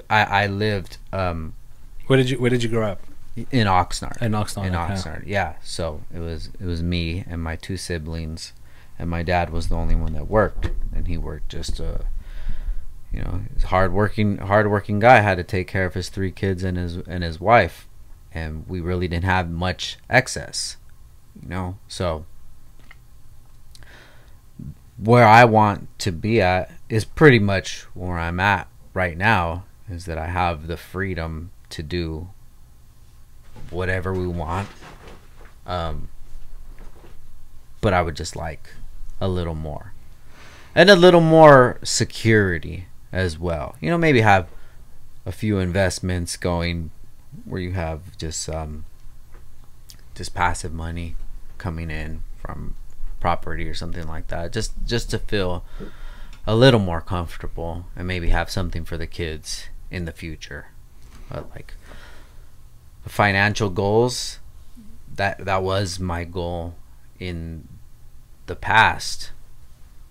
I lived Where did you grow up? In Oxnard. In Oxnard. In Okay. Oxnard, yeah. So it was me and my 2 siblings, and my dad was the only one that worked, and he worked just you know, he's a hardworking guy. Had to take care of his 3 kids and his wife, and we really didn't have much excess, you know. So where I want to be at is pretty much where I'm at right now, is that I have the freedom to do whatever we want. But I would just like a little more, and a little more security as well. You know, maybe have a few investments going where you have just passive money coming in from property or something like that, just to feel a little more comfortable, and maybe have something for the kids in the future. But like financial goals, that was my goal in the past,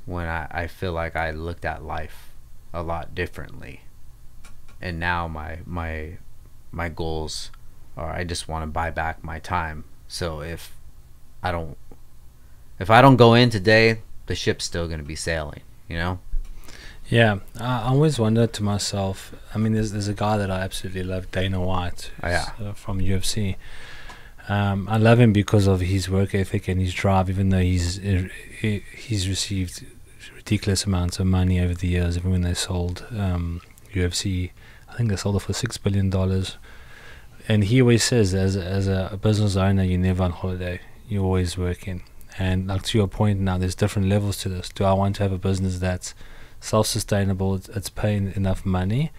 when I feel like I looked at life a lot differently. And now my goals are, I just want to buy back my time. So if I don't go in today, the ship's still going to be sailing, you know? Yeah, I always wonder to myself. I mean, there's a guy that I absolutely love, Dana White, from UFC. I love him because of his work ethic and his drive. Even though he's received ridiculous amounts of money over the years. Even when they sold UFC, I think they sold it for $6 billion. And he always says, as a business owner, you're never on holiday. You're always working. And like, to your point now, there's different levels to this. Do I want to have a business that's self-sustainable, it's paying enough money,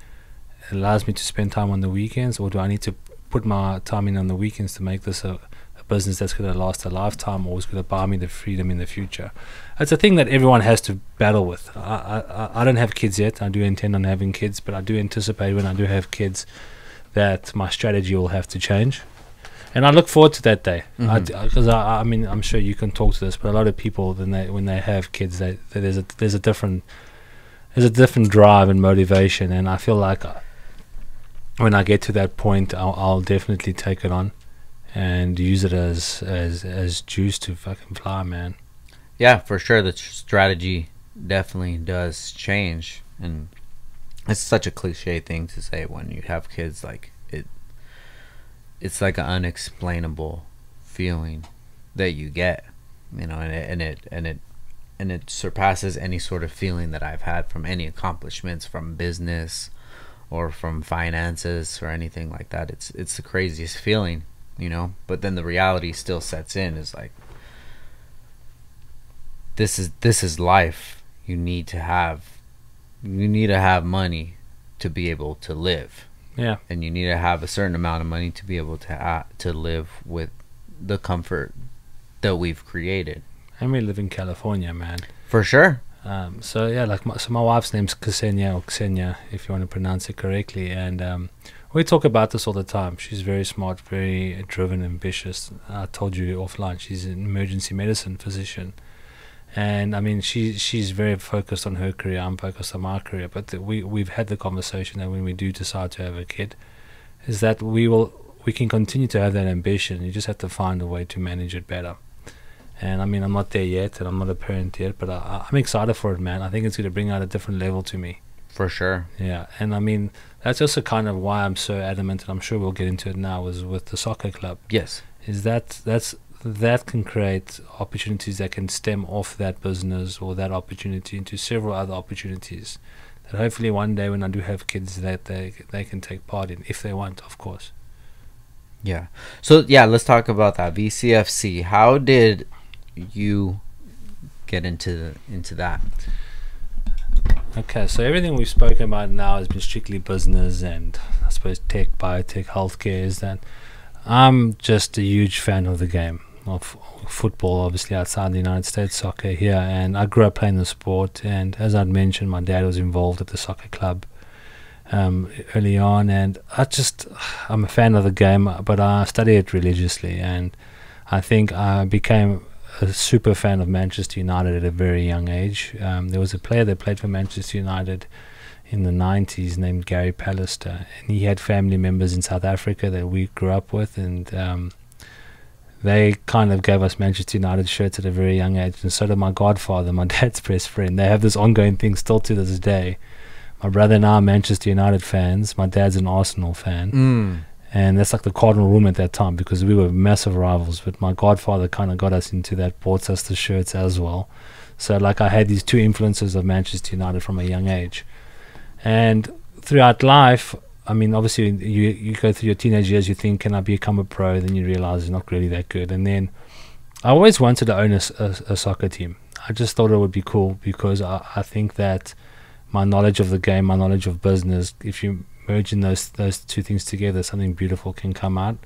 it allows me to spend time on the weekends, or do I need to put my time in on the weekends to make this a business that's going to last a lifetime, or is going to buy me the freedom in the future? It's a thing that everyone has to battle with. I don't have kids yet. I do intend on having kids, but I do anticipate when I do have kids that my strategy will have to change. And I look forward to that day, because I mean, I'm sure you can talk to this, but a lot of people, when they have kids, there's a different drive and motivation, and I feel like when I get to that point, I'll definitely take it on and use it as juice to fucking fly, man. Yeah, for sure. The strategy definitely does change, and it's such a cliche thing to say when you have kids. Like it's like an unexplainable feeling that you get, you know, and it and it surpasses any sort of feeling that I've had from any accomplishments from business or from finances or anything like that. It's the craziest feeling, you know. But then the reality still sets in. Is like, this is life. You need to have money to be able to live. Yeah. And you need to have a certain amount of money to be able to live with the comfort that we've created. And we live in California, man. For sure. So yeah, like my wife's name's Ksenia, or Ksenia, if you want to pronounce it correctly, and we talk about this all the time. She's very smart, very driven, ambitious. I told you offline, she's an emergency medicine physician, and I mean she's very focused on her career. I'm focused on my career, but we've had the conversation that when we do decide to have a kid, is that we can continue to have that ambition. You just have to find a way to manage it better. And I mean, I'm not there yet, and I'm not a parent yet, but I'm excited for it, man. I think it's going to bring out a different level to me. For sure. Yeah, and I mean, that's also kind of why I'm so adamant, and I'm sure we'll get into it now, is with the soccer club. Yes. Is that can create opportunities that can stem off that business or that opportunity into several other opportunities that hopefully one day when I do have kids that they can take part in, if they want, of course. Yeah. So yeah, let's talk about that VCFC. How did you get into that? Okay, so everything we've spoken about now has been strictly business and I suppose tech, biotech, healthcare. Is that I'm just a huge fan of the game of football, obviously outside the United States, soccer here, and I grew up playing the sport. And as I'd mentioned, my dad was involved at the soccer club early on, and I'm a fan of the game, but I study it religiously, and I think I became a super fan of Manchester United at a very young age. There was a player that played for Manchester United in the 90s named Gary Pallister, and he had family members in South Africa that we grew up with, and they kind of gave us Manchester United shirts at a very young age, and so did my godfather, my dad's best friend. They have this ongoing thing still to this day. My brother and I are Manchester United fans. My dad's an Arsenal fan. And that's like the cardinal rule at that time, because we were massive rivals. But my godfather kind of got us into that, bought us the shirts as well. So like I had these two influences of Manchester United from a young age. And throughout life, I mean, obviously you go through your teenage years, you think, can I become a pro? Then you realize it's not really that good. And then I always wanted to own a soccer team. I just thought it would be cool, because I think that my knowledge of the game, my knowledge of business, if you merging those two things together, something beautiful can come out.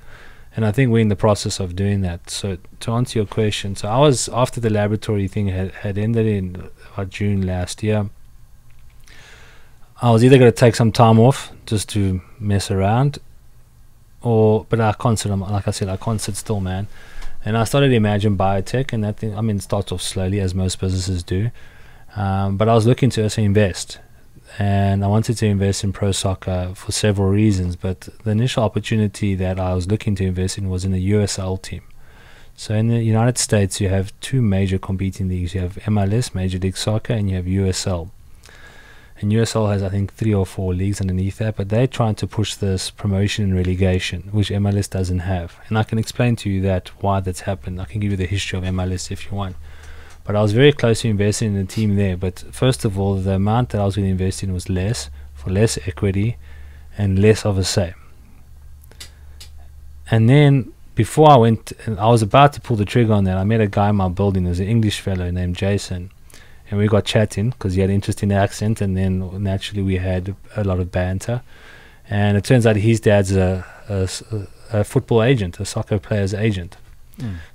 And I think we're in the process of doing that. So to answer your question, so I was, after the laboratory thing had ended in about June last year, I was either going to take some time off just to mess around, but I can't sit, like I said, I can't sit still, man. And I started to imagine biotech, and that thing, I mean, it starts off slowly, as most businesses do. But I was looking to also invest, and I wanted to invest in pro soccer for several reasons, but the initial opportunity that I was looking to invest in was in the USL team. So in the United States, you have two major competing leagues. You have MLS, Major League Soccer, and you have USL. And USL has, I think, 3 or 4 leagues underneath that, but they're trying to push this promotion and relegation, which MLS doesn't have. And I can explain to you why that's happened. I can give you the history of MLS if you want. But I was very close to investing in the team there. But first of all, the amount that I was going to invest in was less, for less equity and less of a say. And then before I went, and I was about to pull the trigger on that, I met a guy in my building. There's an English fellow named Jason. And we got chatting because he had an interesting accent, and then naturally we had a lot of banter. And it turns out his dad's a football agent, a soccer player's agent.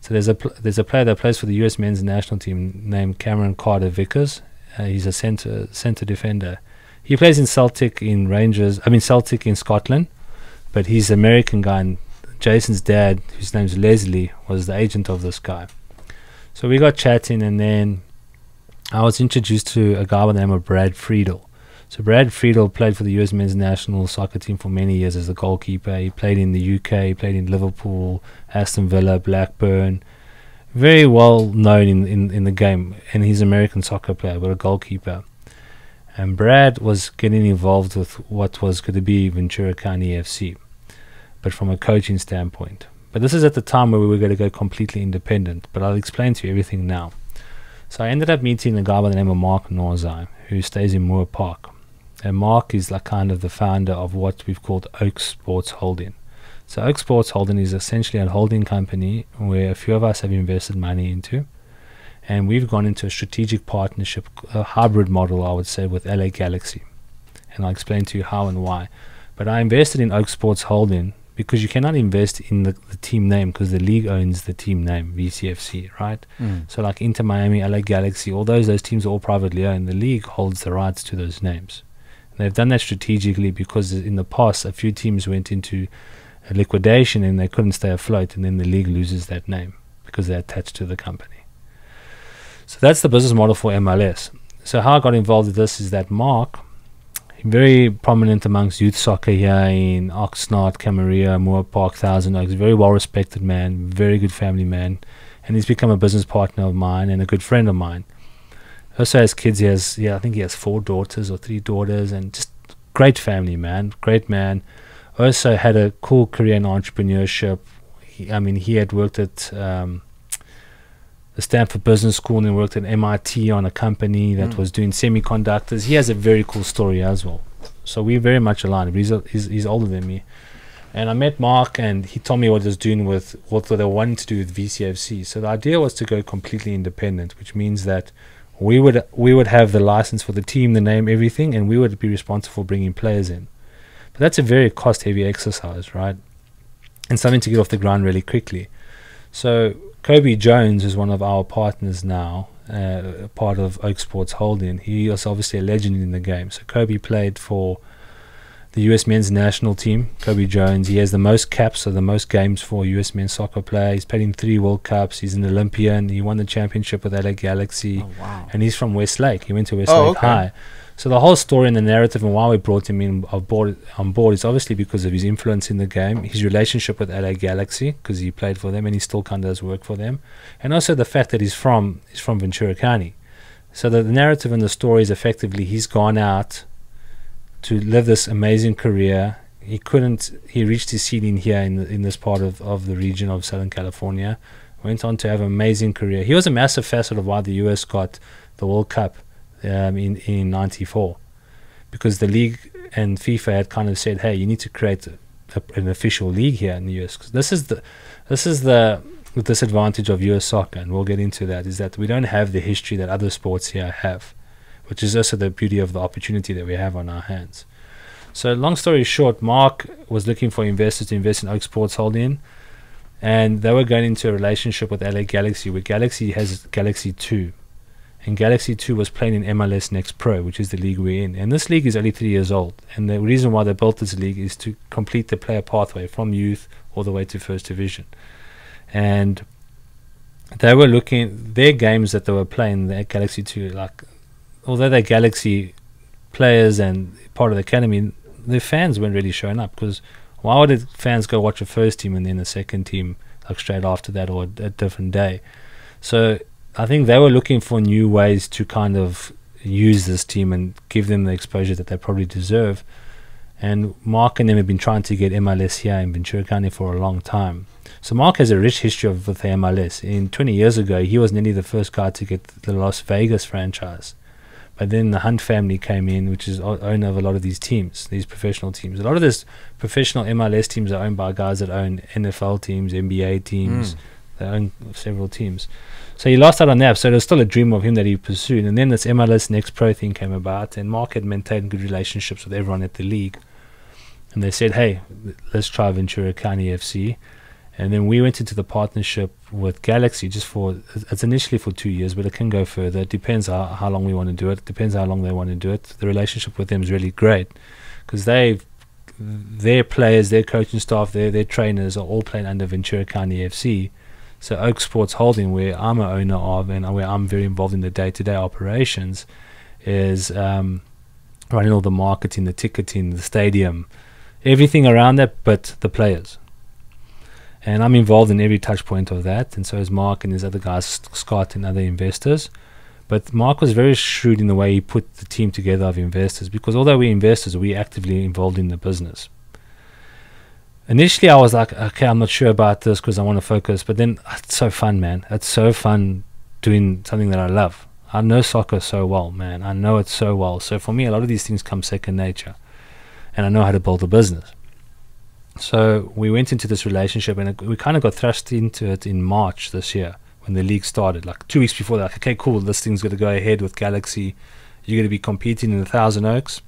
So there's a player that plays for the US men's national team named Cameron Carter-Vickers. He's a centre defender. He plays in Celtic in Scotland, but he's an American guy. And Jason's dad, whose name's Leslie, was the agent of this guy. So we got chatting, and then I was introduced to a guy by the name of Brad Friedel. So Brad Friedel played for the US men's national soccer team for many years as a goalkeeper. He played in the UK, he played in Liverpool, Aston Villa, Blackburn. Very well known in the game, and he's an American soccer player, but a goalkeeper. And Brad was getting involved with what was going to be Ventura County FC, but from a coaching standpoint. But this is at the time where we were going to go completely independent, but I'll explain to you everything now. So I ended up meeting a guy by the name of Mark Norzheim, who stays in Moore Park. And Mark is like kind of the founder of what we've called Oak Sports Holding. So Oak Sports Holding is essentially a holding company where a few of us have invested money into. And we've gone into a strategic partnership, a hybrid model, I would say, with LA Galaxy. And I'll explain to you how and why. But I invested in Oak Sports Holding because you cannot invest in the team name because the league owns the team name, VCFC, right? So like Inter Miami, LA Galaxy, all those teams are all privately owned. The league holds the rights to those names. And they've done that strategically because in the past, a few teams went into a liquidation and they couldn't stay afloat, and then the league loses that name because they're attached to the company. So that's the business model for MLS. So how I got involved with this is that Mark, very prominent amongst youth soccer here in Oxnard, Camarillo, Moore Park, Thousand Oaks. Very well respected man, very good family man, and he's become a business partner of mine and a good friend of mine. Also has kids. He has, I think he has 4 daughters or 3 daughters, and just great family man, great man. Also had a cool career in entrepreneurship. He had worked at the Stanford Business School and then worked at MIT on a company that was doing semiconductors. He has a very cool story as well. So we're very much aligned. He's older than me. And I met Mark and he told me what he was doing with what they wanted to do with VCFC. So the idea was to go completely independent, which means that we would have the license for the team, the name, everything, and we would be responsible for bringing players in. But that's a very cost-heavy exercise, right? And something to get off the ground really quickly. So Kobe Jones is one of our partners now, part of Oak Sports Holding. He is obviously a legend in the game. So Kobe played for the US men's national team. Kobe Jones, he has the most caps, or the most games for US men's soccer player. He's played in 3 World Cups. He's an Olympian. He won the championship with LA Galaxy. Oh, wow. And he's from Westlake. He went to Westlake High. So the whole story and the narrative and why we brought him in on board is obviously because of his influence in the game, his relationship with LA Galaxy, because he played for them and he still kind of does work for them, and also the fact that he's from Ventura County. So the narrative and the story is effectively he's gone out to live this amazing career. He reached his ceiling here in this part of the region of Southern California, went on to have an amazing career. He was a massive facet of why the US got the World Cup in 94, because the league and FIFA had kind of said, hey, you need to create an official league here in the US. This is the disadvantage of US soccer, and we'll get into that, is that we don't have the history that other sports here have, which is also the beauty of the opportunity that we have on our hands. So long story short, Mark was looking for investors to invest in Oak Sports Holding, and they were going into a relationship with LA Galaxy, where Galaxy has Galaxy 2. And Galaxy 2 was playing in MLS Next Pro, which is the league we're in. And this league is only 3 years old. And the reason why they built this league is to complete the player pathway from youth all the way to first division. And they were looking, their games that they were playing at Galaxy 2, like, although they're Galaxy players and part of the academy, the fans weren't really showing up, because why would the fans go watch a first team and then a second team like straight after that, or a different day? So I think they were looking for new ways to kind of use this team and give them the exposure that they probably deserve. And Mark and them have been trying to get MLS here in Ventura County for a long time. So Mark has a rich history with the MLS. 20 years ago, he was nearly the first guy to get the Las Vegas franchise. But then the Hunt family came in, which is owner of a lot of these teams, these professional teams. A lot of these professional MLS teams are owned by guys that own NFL teams, NBA teams. They own several teams. So he lost out on that. So there's still a dream of him that he pursued. And then this MLS Next Pro thing came about, and Mark had maintained good relationships with everyone at the league. And they said, hey, let's try Ventura County FC. And then we went into the partnership with Galaxy it's initially for 2 years, but it can go further. It depends how long we want to do it. It depends how long they want to do it. The relationship with them is really great, because their players, their coaching staff, their trainers are all playing under Ventura County FC. So Oak Sports Holding, where I'm an owner of and where I'm very involved in the day-to-day operations, is running all the marketing, the ticketing, the stadium, everything around that, but the players. And I'm involved in every touch point of that, and so is Mark and his other guys, Scott and other investors. But Mark was very shrewd in the way he put the team together of investors, because although we're investors, we're actively involved in the business. Initially, I was like, okay, I'm not sure about this because I want to focus. But then it's so fun, man. It's so fun doing something that I love. I know soccer so well, man. I know it so well. So for me, a lot of these things come second nature, and I know how to build a business. So we went into this relationship, and we kind of got thrust into it in March this year when the league started. Like 2 weeks before that, like, okay, cool, this thing's going to go ahead with Galaxy. You're going to be competing in the Thousand Oaks.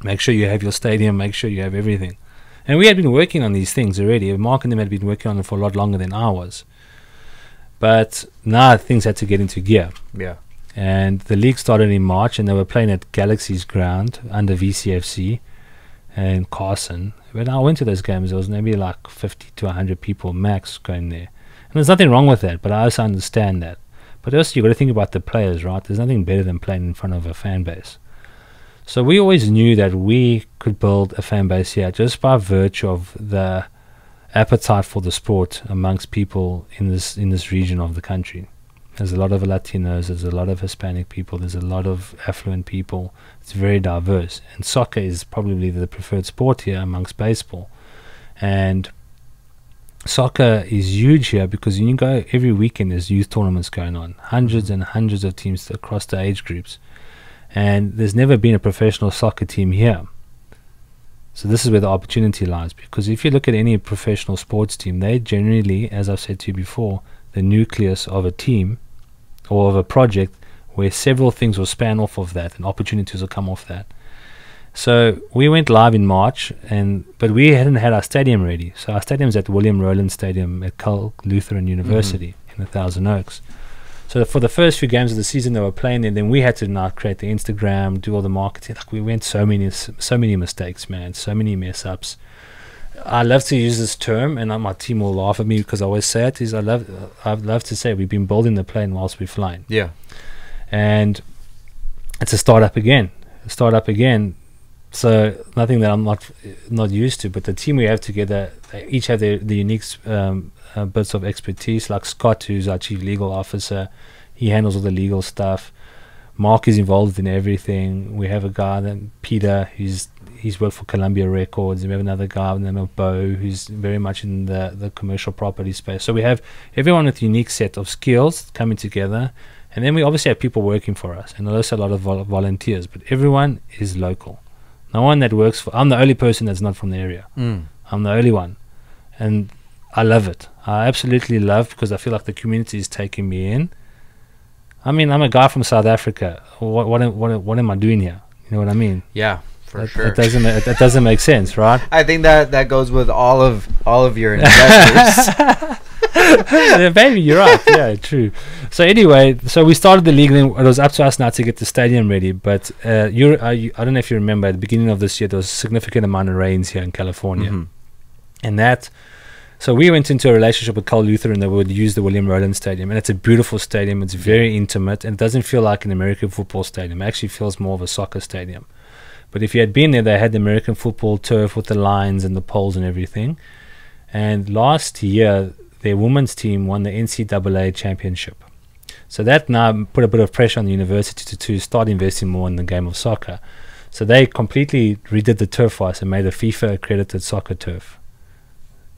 Make sure you have your stadium. Make sure you have everything. And we had been working on these things already. Mark and them had been working on it for a lot longer than I was. But now things had to get into gear. Yeah. And the league started in March, and they were playing at Galaxy's ground under VCFC in Carson. When I went to those games, there was maybe like 50 to 100 people max going there. And there's nothing wrong with that, but I also understand that. But also, you've got to think about the players, right? There's nothing better than playing in front of a fan base. So we always knew that we could build a fan base here just by virtue of the appetite for the sport amongst people in this region of the country. There's a lot of Latinos, there's a lot of Hispanic people, there's a lot of affluent people. It's very diverse. And soccer is probably the preferred sport here amongst baseball. And soccer is huge here because you go every weekend, there's youth tournaments going on. Hundreds and hundreds of teams across the age groups. And there's never been a professional soccer team here. So this is where the opportunity lies. Because if you look at any professional sports team, they generally, as I've said to you before, the nucleus of a team or of a project where several things will span off of that and opportunities will come off that. So we went live in March, but we hadn't had our stadium ready. So our stadium's at William Rowland Stadium at Cal Lutheran University in the Thousand Oaks. So for the first few games of the season, they were playing, and then we had to now create the Instagram, do all the marketing. Like, we went so many mistakes, man, so many mess ups. I love to use this term, and my team will laugh at me because I always say it. Is I love to say we've been building the plane whilst we're flying. Yeah, and it's a startup again. So nothing that I'm not used to. But the team we have together, they each have the unique bits of expertise. Like Scott, who's our chief legal officer, he handles all the legal stuff. Mark is involved in everything. We have a guy named Peter, he's worked for Columbia Records. We have another guy named Bo, who's very much in the commercial property space. So we have everyone with a unique set of skills coming together. And then we obviously have people working for us, and also a lot of volunteers. But everyone is local. No one that works for... I'm the only person that's not from the area. I'm the only one. And I love it. I absolutely love, because I feel like the community is taking me in. I mean, I'm a guy from South Africa. What am I doing here? You know what I mean? Yeah, for sure. That doesn't make sense, right? I think that goes with all of your investors. Yeah, baby, you're right. Yeah, true. So anyway, we started the league, and it was up to us now to get the stadium ready. But I don't know if you remember, at the beginning of this year, there was a significant amount of rains here in California, and so we went into a relationship with Cal Lutheran that would use the William Rowland Stadium, and it's a beautiful stadium. It's very intimate, and it doesn't feel like an American football stadium. It actually feels more of a soccer stadium. But if you had been there, they had the American football turf with the lines and the poles and everything. And last year, their women's team won the NCAA championship. So that now put a bit of pressure on the university to start investing more in the game of soccer. So they completely redid the turf for us and made a FIFA accredited soccer turf.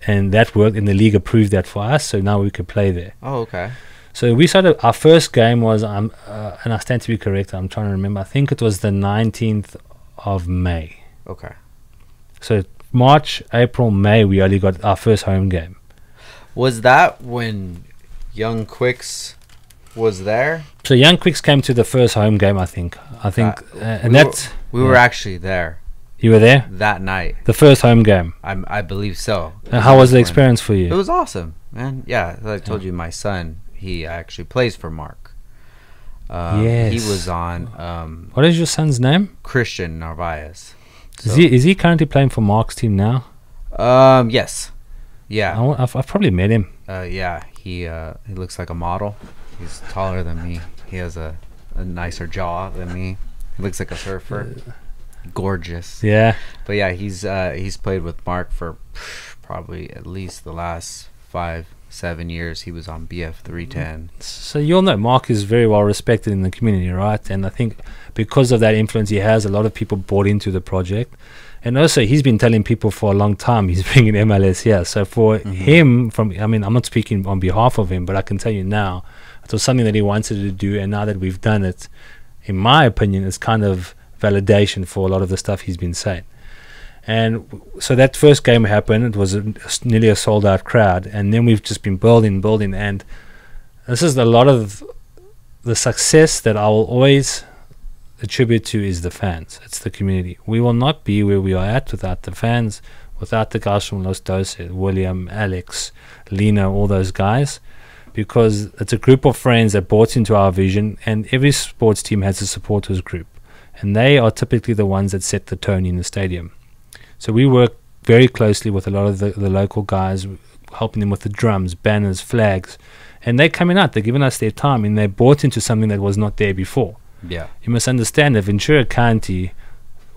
And that worked, and the league approved that for us, so now we could play there. Oh, okay. So we started, our first game was, and I stand to be correct, I'm trying to remember, I think it was the 19th of May. Okay. So March, April, May, we only got our first home game. Was that when Young Quicks was there? So Young Quicks came to the first home game, I think. We were actually there. You were there? That night. The first home game? I believe so. How was the experience for you? It was awesome, man. Yeah, like I told you, my son, he actually plays for Mark. Yes. He was on... what is your son's name? Christian Narvaez. So, is he currently playing for Mark's team now? Yes. Yeah. I've probably met him. Yeah, he looks like a model. He's taller than me. He has a nicer jaw than me. He looks like a surfer. Gorgeous. Yeah. But yeah, he's played with Mark for probably at least the last 5-7 years. He was on BF 310. So you'll know Mark is very well respected in the community, right? And I think because of that influence he has, a lot of people bought into the project. And also he's been telling people for a long time he's bringing MLS here. So for him, I'm not speaking on behalf of him, but I can tell you now, It was something that he wanted to do, and now that we've done it, in my opinion, it's kind of validation for a lot of the stuff he's been saying. And so that first game happened. It was nearly a sold-out crowd, and then we've just been building, and this is a lot of the success that I will always attribute to is the fans. It's the community. We will not be where we are at without the fans, without the guys from Los Dos, William, Alex, Lino, all those guys, because it's a group of friends that bought into our vision, and every sports team has a supporters group, and they are typically the ones that set the tone in the stadium. So we work very closely with a lot of the local guys, helping them with the drums, banners, flags, and they're coming out, they're giving us their time, and they bought into something that was not there before. Yeah. You must understand that Ventura County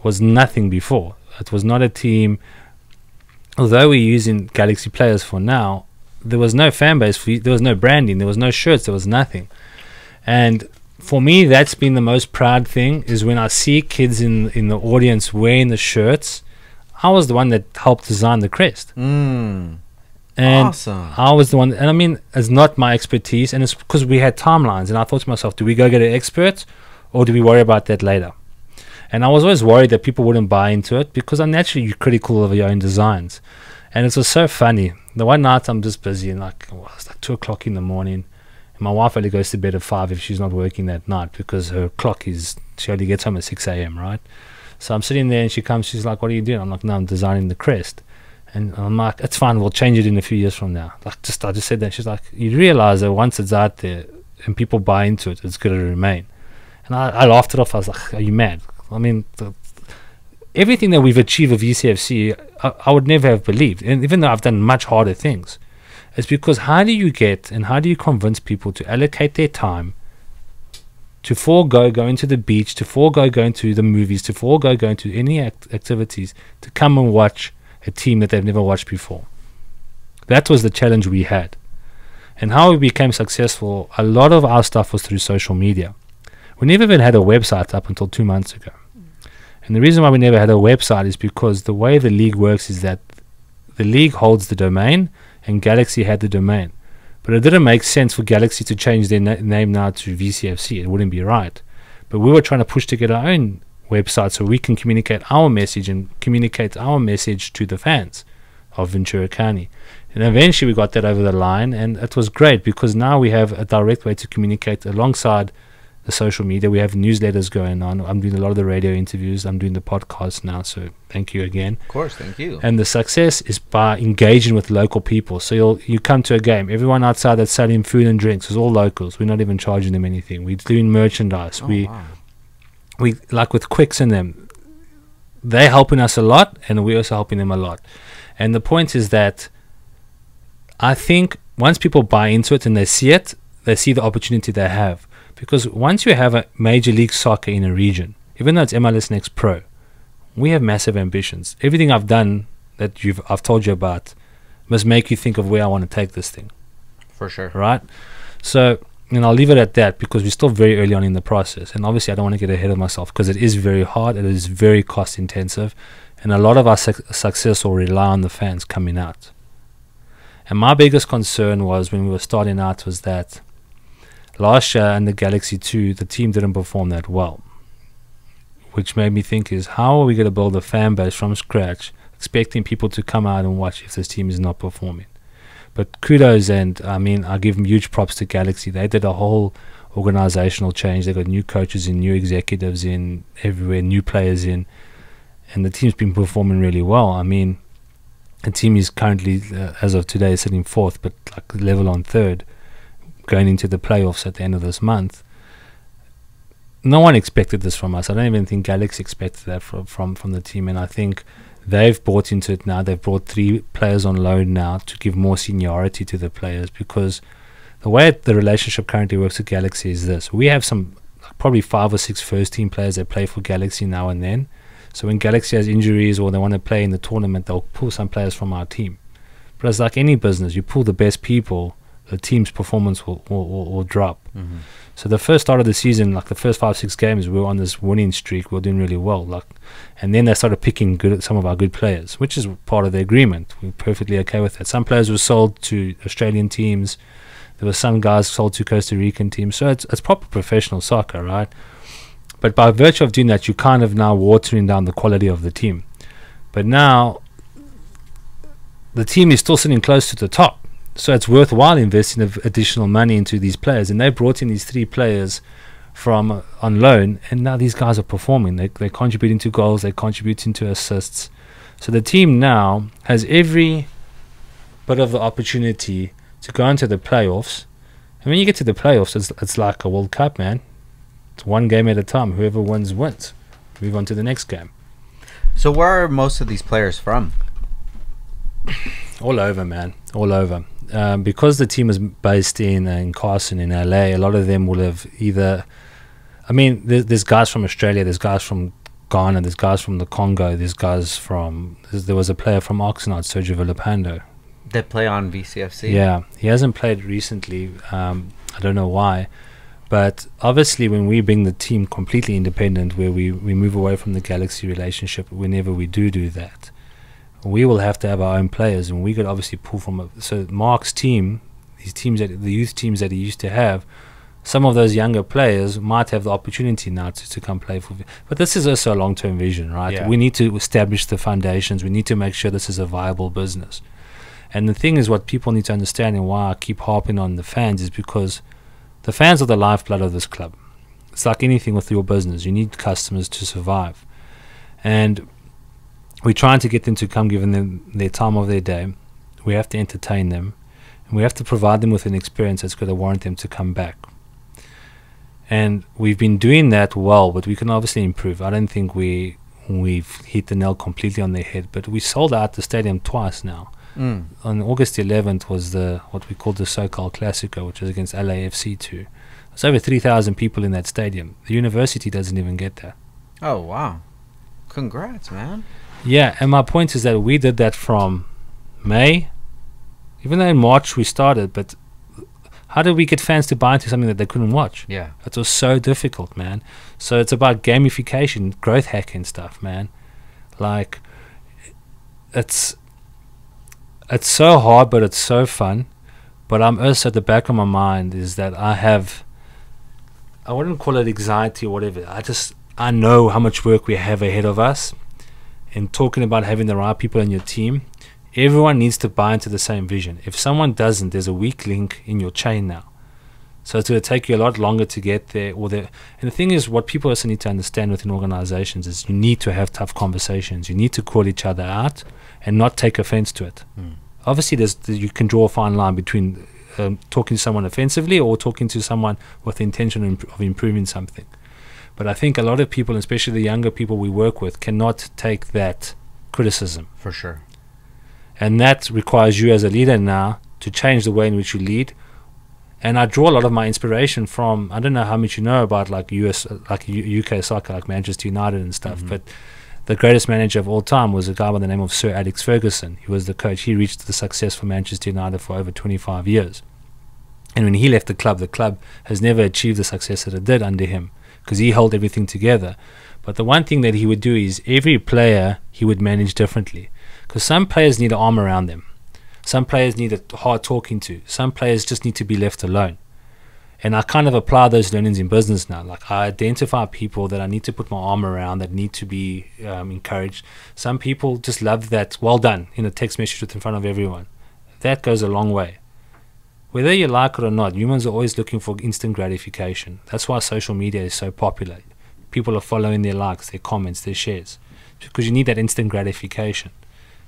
was nothing before. It was not a team. Although we're using Galaxy players for now, there was no fan base, there was no branding, there was no shirts, there was nothing. And for me, that's been the most proud thing, is when I see kids in the audience wearing the shirts. I was the one that helped design the crest. And awesome. I was the one, and I mean, it's not my expertise, and it's because we had timelines, and I thought to myself, do we go get an expert, or do we worry about that later? And I was always worried that people wouldn't buy into it, because I'm naturally critical of your own designs. And it was so funny. The one night I'm just busy, and it's like 2 o'clock in the morning, and my wife only goes to bed at 5 if she's not working that night, because her clock is, she only gets home at 6 a.m., right? So I'm sitting there, and she comes, she's like, what are you doing? I'm like, no, I'm designing the crest. And I'm like, it's fine, we'll change it in a few years from now. I just said that. She's like, you realize that once it's out there and people buy into it, it's going to remain. And I laughed it off. I was like, are you mad? I mean, everything that we've achieved with VCFC, I would never have believed. And even though I've done much harder things, it's because how do you get and how do you convince people to allocate their time to forego going to the beach, to forego going to the movies, to forego going to any activities, to come and watch a team that they've never watched before? That was the challenge we had. And how we became successful, a lot of our stuff was through social media. We never even had a website up until 2 months ago. And the reason why we never had a website is because the way the league works is that the league holds the domain and Galaxy had the domain. But it didn't make sense for Galaxy to change their name now to VCFC. It wouldn't be right. But we were trying to push to get our own website so we can communicate our message and communicate our message to the fans of Ventura County. And eventually we got that over the line, and it was great because now we have a direct way to communicate alongside the social media. We have newsletters going on. I'm doing a lot of the radio interviews. I'm doing the podcast now, so thank you again. Of course, thank you. And the success is by engaging with local people. So you come to a game, everyone outside that's selling food and drinks is all locals. We're not even charging them anything. We're doing merchandise. Wow. We like with Quicks and them, they're helping us a lot, and we're also helping them a lot. And the point is that I think once people buy into it and they see the opportunity they have. Because once you have a Major League Soccer in a region, even though it's MLS Next Pro, we have massive ambitions. Everything I've done that I've told you about must make you think of where I want to take this thing. For sure. Right? So, and I'll leave it at that because we're still very early on in the process. And obviously I don't want to get ahead of myself because it is very hard. It is very cost intensive. And a lot of our success will rely on the fans coming out. And my biggest concern was when we were starting out was that last year in the Galaxy 2, the team didn't perform that well. Which made me think is, how are we going to build a fan base from scratch, expecting people to come out and watch if this team is not performing? But kudos, and I mean, I give them huge props to Galaxy. They did a whole organizational change. They got new coaches in, new executives in, everywhere, new players in, and the team's been performing really well. I mean, the team is currently, as of today, sitting 4th, but like level on 3rd, going into the playoffs at the end of this month. No one expected this from us. I don't even think Galaxy expected that from the team, and I think they've bought into it now. They've brought 3 players on loan now to give more seniority to the players, because the way the relationship currently works with Galaxy is this. We have some probably 5 or 6 first team players that play for Galaxy now and then. So when Galaxy has injuries or they want to play in the tournament, they'll pull some players from our team. But it's like any business. You pull the best people, the team's performance will drop. Mm-hmm. So the first start of the season, like the first 5-6 games, we were on this winning streak. We were doing really well. And then they started picking some of our good players, which is part of the agreement. We're perfectly okay with that. Some players were sold to Australian teams. There were some guys sold to Costa Rican teams. So it's proper professional soccer, right? But by virtue of doing that, you're kind of now watering down the quality of the team. But now the team is still sitting close to the top. So it's worthwhile investing additional money into these players. And they brought in these 3 players from on loan, and now these guys are performing. They're contributing to goals, they're contributing to assists. So the team now has every bit of the opportunity to go into the playoffs. And when you get to the playoffs, it's like a World Cup, man. It's one game at a time. Whoever wins, wins. Move on to the next game. So where are most of these players from? All over, man. All over. Because the team is based in Carson, in LA, a lot of them will have either... I mean, there's guys from Australia, there's guys from Ghana, there's guys from the Congo, there's guys from... There was a player from Oxnard, Sergio Villapando. They play on VCFC? Yeah. He hasn't played recently. I don't know why. But obviously when we bring the team completely independent, where we move away from the Galaxy relationship, whenever we do that, we will have to have our own players, and we could obviously pull from... So Mark's team, these teams, the youth teams that he used to have, some of those younger players might have the opportunity now to come play for... But this is also a long-term vision, right? Yeah. We need to establish the foundations. We need to make sure this is a viable business. And the thing is, what people need to understand, and why I keep harping on the fans, is because the fans are the lifeblood of this club. It's like anything with your business. You need customers to survive. And we're trying to get them to come, giving them their time of their day. We have to entertain them. And we have to provide them with an experience that's going to warrant them to come back. And we've been doing that well, but we can obviously improve. I don't think we've hit the nail completely on the head, but we sold out the stadium twice now. On August 11th was what we called the SoCal Classico, which was against LAFC 2. There's over 3,000 people in that stadium. The university doesn't even get that. Oh, wow. Congrats, man. Yeah, and my point is that we did that from May, even though in March we started, but how did we get fans to buy into something that they couldn't watch? Yeah. It was so difficult, man. So it's about gamification, growth hacking stuff, man. Like, it's so hard, but it's so fun. But I'm also, at the back of my mind, is that I wouldn't call it anxiety or whatever. I know how much work we have ahead of us. And talking about having the right people in your team, everyone needs to buy into the same vision. If someone doesn't, there's a weak link in your chain now. So it's going to take you a lot longer to get there. And the thing is, what people also need to understand within organizations is you need to have tough conversations. You need to call each other out and not take offense to it. Obviously, you can draw a fine line between talking to someone offensively or talking to someone with the intention of improving something. But I think a lot of people, especially the younger people we work with, cannot take that criticism. For sure. And that requires you as a leader now to change the way in which you lead. And I draw a lot of my inspiration from, I don't know how much you know about like UK soccer, like Manchester United and stuff, but the greatest manager of all time was a guy by the name of Sir Alex Ferguson. He was the coach. He reached the success for Manchester United for over 25 years. And when he left the club has never achieved the success that it did under him, because he held everything together. But the one thing that he would do is every player he would manage differently, because some players need an arm around them. Some players need a hard talking to. Some players just need to be left alone. And I kind of apply those learnings in business now. Like, I identify people that I need to put my arm around, that need to be encouraged. Some people just love that, well done, in a text message in front of everyone. That goes a long way. Whether you like it or not, humans are always looking for instant gratification. That's why social media is so popular. People are following their likes, their comments, their shares, because you need that instant gratification.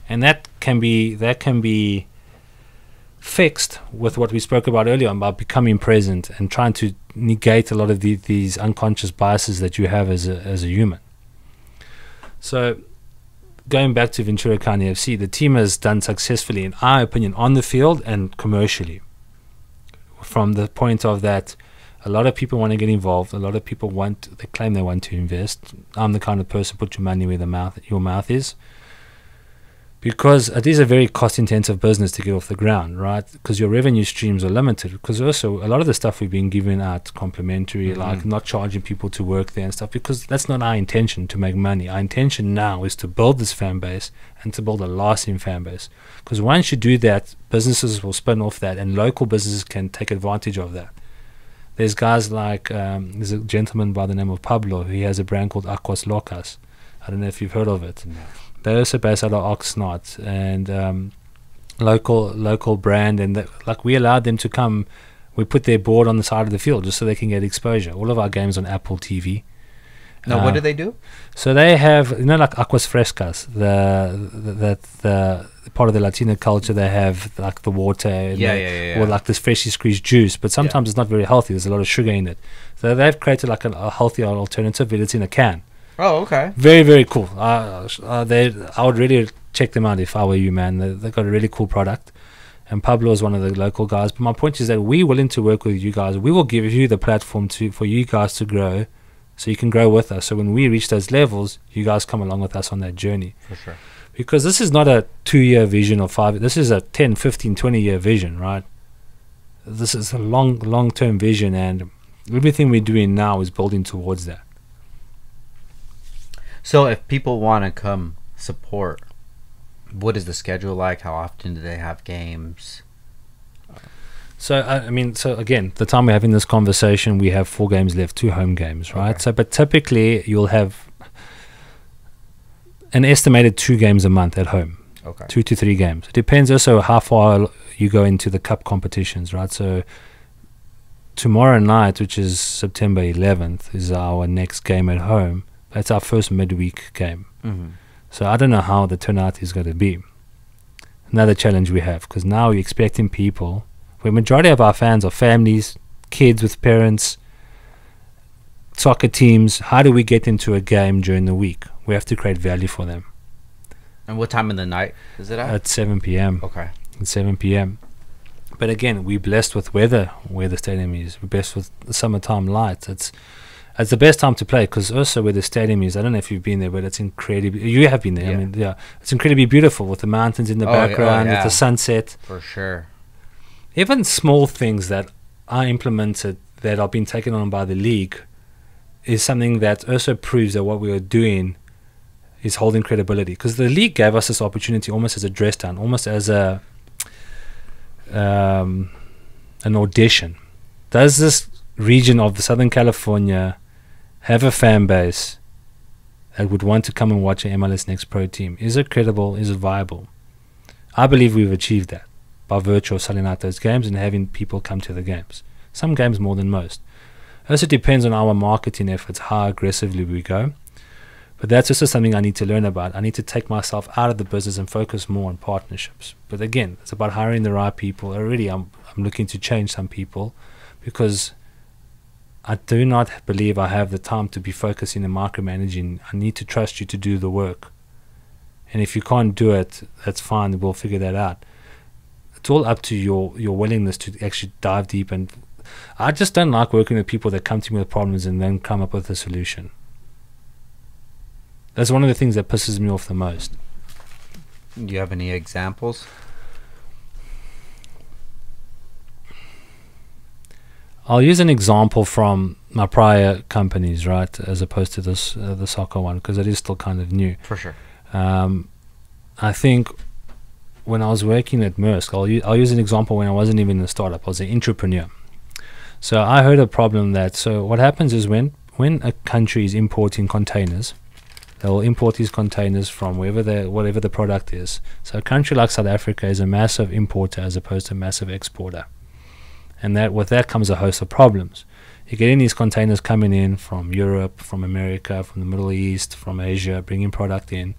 And that can be fixed with what we spoke about earlier about becoming present and trying to negate a lot of these unconscious biases that you have as a human. So going back to Ventura County FC, the team has done successfully, in our opinion, on the field and commercially. From the point of that, a lot of people want to get involved. A lot of people they claim they want to invest. I'm the kind of person, put your money where your mouth is. because it is a very cost-intensive business to get off the ground, right? Because your revenue streams are limited. Because also a lot of the stuff we've been giving out complimentary, like not charging people to work there and stuff, because that's not our intention to make money. Our intention now is to build this fan base and to build a lasting fan base. Because once you do that, businesses will spin off that, and local businesses can take advantage of that. There's guys like, there's a gentleman by the name of Pablo. He has a brand called Aquas Locas. I don't know if you've heard of it. No. They're also based out of Oxnard, and local brand, and like we allowed them to come. We put their board on the side of the field just so they can get exposure. All of our games on Apple TV. Now, what do they do? So they have, like Aguas Frescas, the part of the Latino culture. They have like the water, or like this freshly squeezed juice, but sometimes it's not very healthy. There's a lot of sugar in it. So they've created like a healthier alternative, but it's in a can. Oh, okay. Very, very cool. I would really check them out if I were you, man. They've got a really cool product. And Pablo is one of the local guys. But my point is that we're willing to work with you guys. We will give you the platform for you guys to grow, so you can grow with us. So when we reach those levels, you guys come along with us on that journey. For sure. Because this is not a 2-year vision or 5. This is a 10, 15, 20-year vision, right? This is a long-term vision, and everything we're doing now is building towards that. So if people want to come support, what is the schedule like? How often do they have games? So, so again, the time we're having this conversation, we have 4 games left, 2 home games, right? Okay. So, but typically you'll have an estimated 2 games a month at home. Okay. 2 to 3 games. It depends also how far you go into the cup competitions, right? So tomorrow night, which is September 11th, is our next game at home. That's our first midweek game. So I don't know how the turnout is going to be. Another challenge we have, because now we're expecting people, where majority of our fans are families, kids with parents, soccer teams. How do we get into a game during the week? We have to create value for them. And what time of the night is it at? At 7 p.m. Okay. At 7 p.m. But again, we're blessed with weather where the stadium is. We're blessed with the summertime lights. It's the best time to play, because also where the stadium is, I don't know if you've been there, but it's incredibly, you have been there. Yeah. It's incredibly beautiful with the mountains in the background, with the sunset. For sure. Even small things that are implemented that are being taken on by the league is something that also proves that what we are doing is holding credibility, because the league gave us this opportunity almost as a dress down, almost as an audition. Does this region of the Southern California have a fan base that would want to come and watch an MLS Next Pro team? Is it credible? Is it viable? I believe we've achieved that by virtue of selling out those games and having people come to the games. Some games more than most. It also depends on our marketing efforts, how aggressively we go. But that's also something I need to learn about. I need to take myself out of the business and focus more on partnerships. But again, it's about hiring the right people. Already I'm looking to change some people, because I do not believe I have the time to be focusing and micromanaging. I need to trust you to do the work. And if you can't do it, that's fine. We'll figure that out. It's all up to your willingness to actually dive deep. And I just don't like working with people that come to me with problems and then come up with a solution. That's one of the things that pisses me off the most. Do you have any examples? I'll use an example from my prior companies, right, as opposed to this the soccer one, because it is still kind of new. For sure. I think when I was working at Maersk, I'll use an example when I wasn't even a startup. I was an entrepreneur. So I heard a problem so what happens is when a country is importing containers, they will import these containers from whatever the product is. So a country like South Africa is a massive importer as opposed to a massive exporter. And with that comes a host of problems. You're getting these containers coming in from Europe, from America, from the Middle East, from Asia, bringing product in.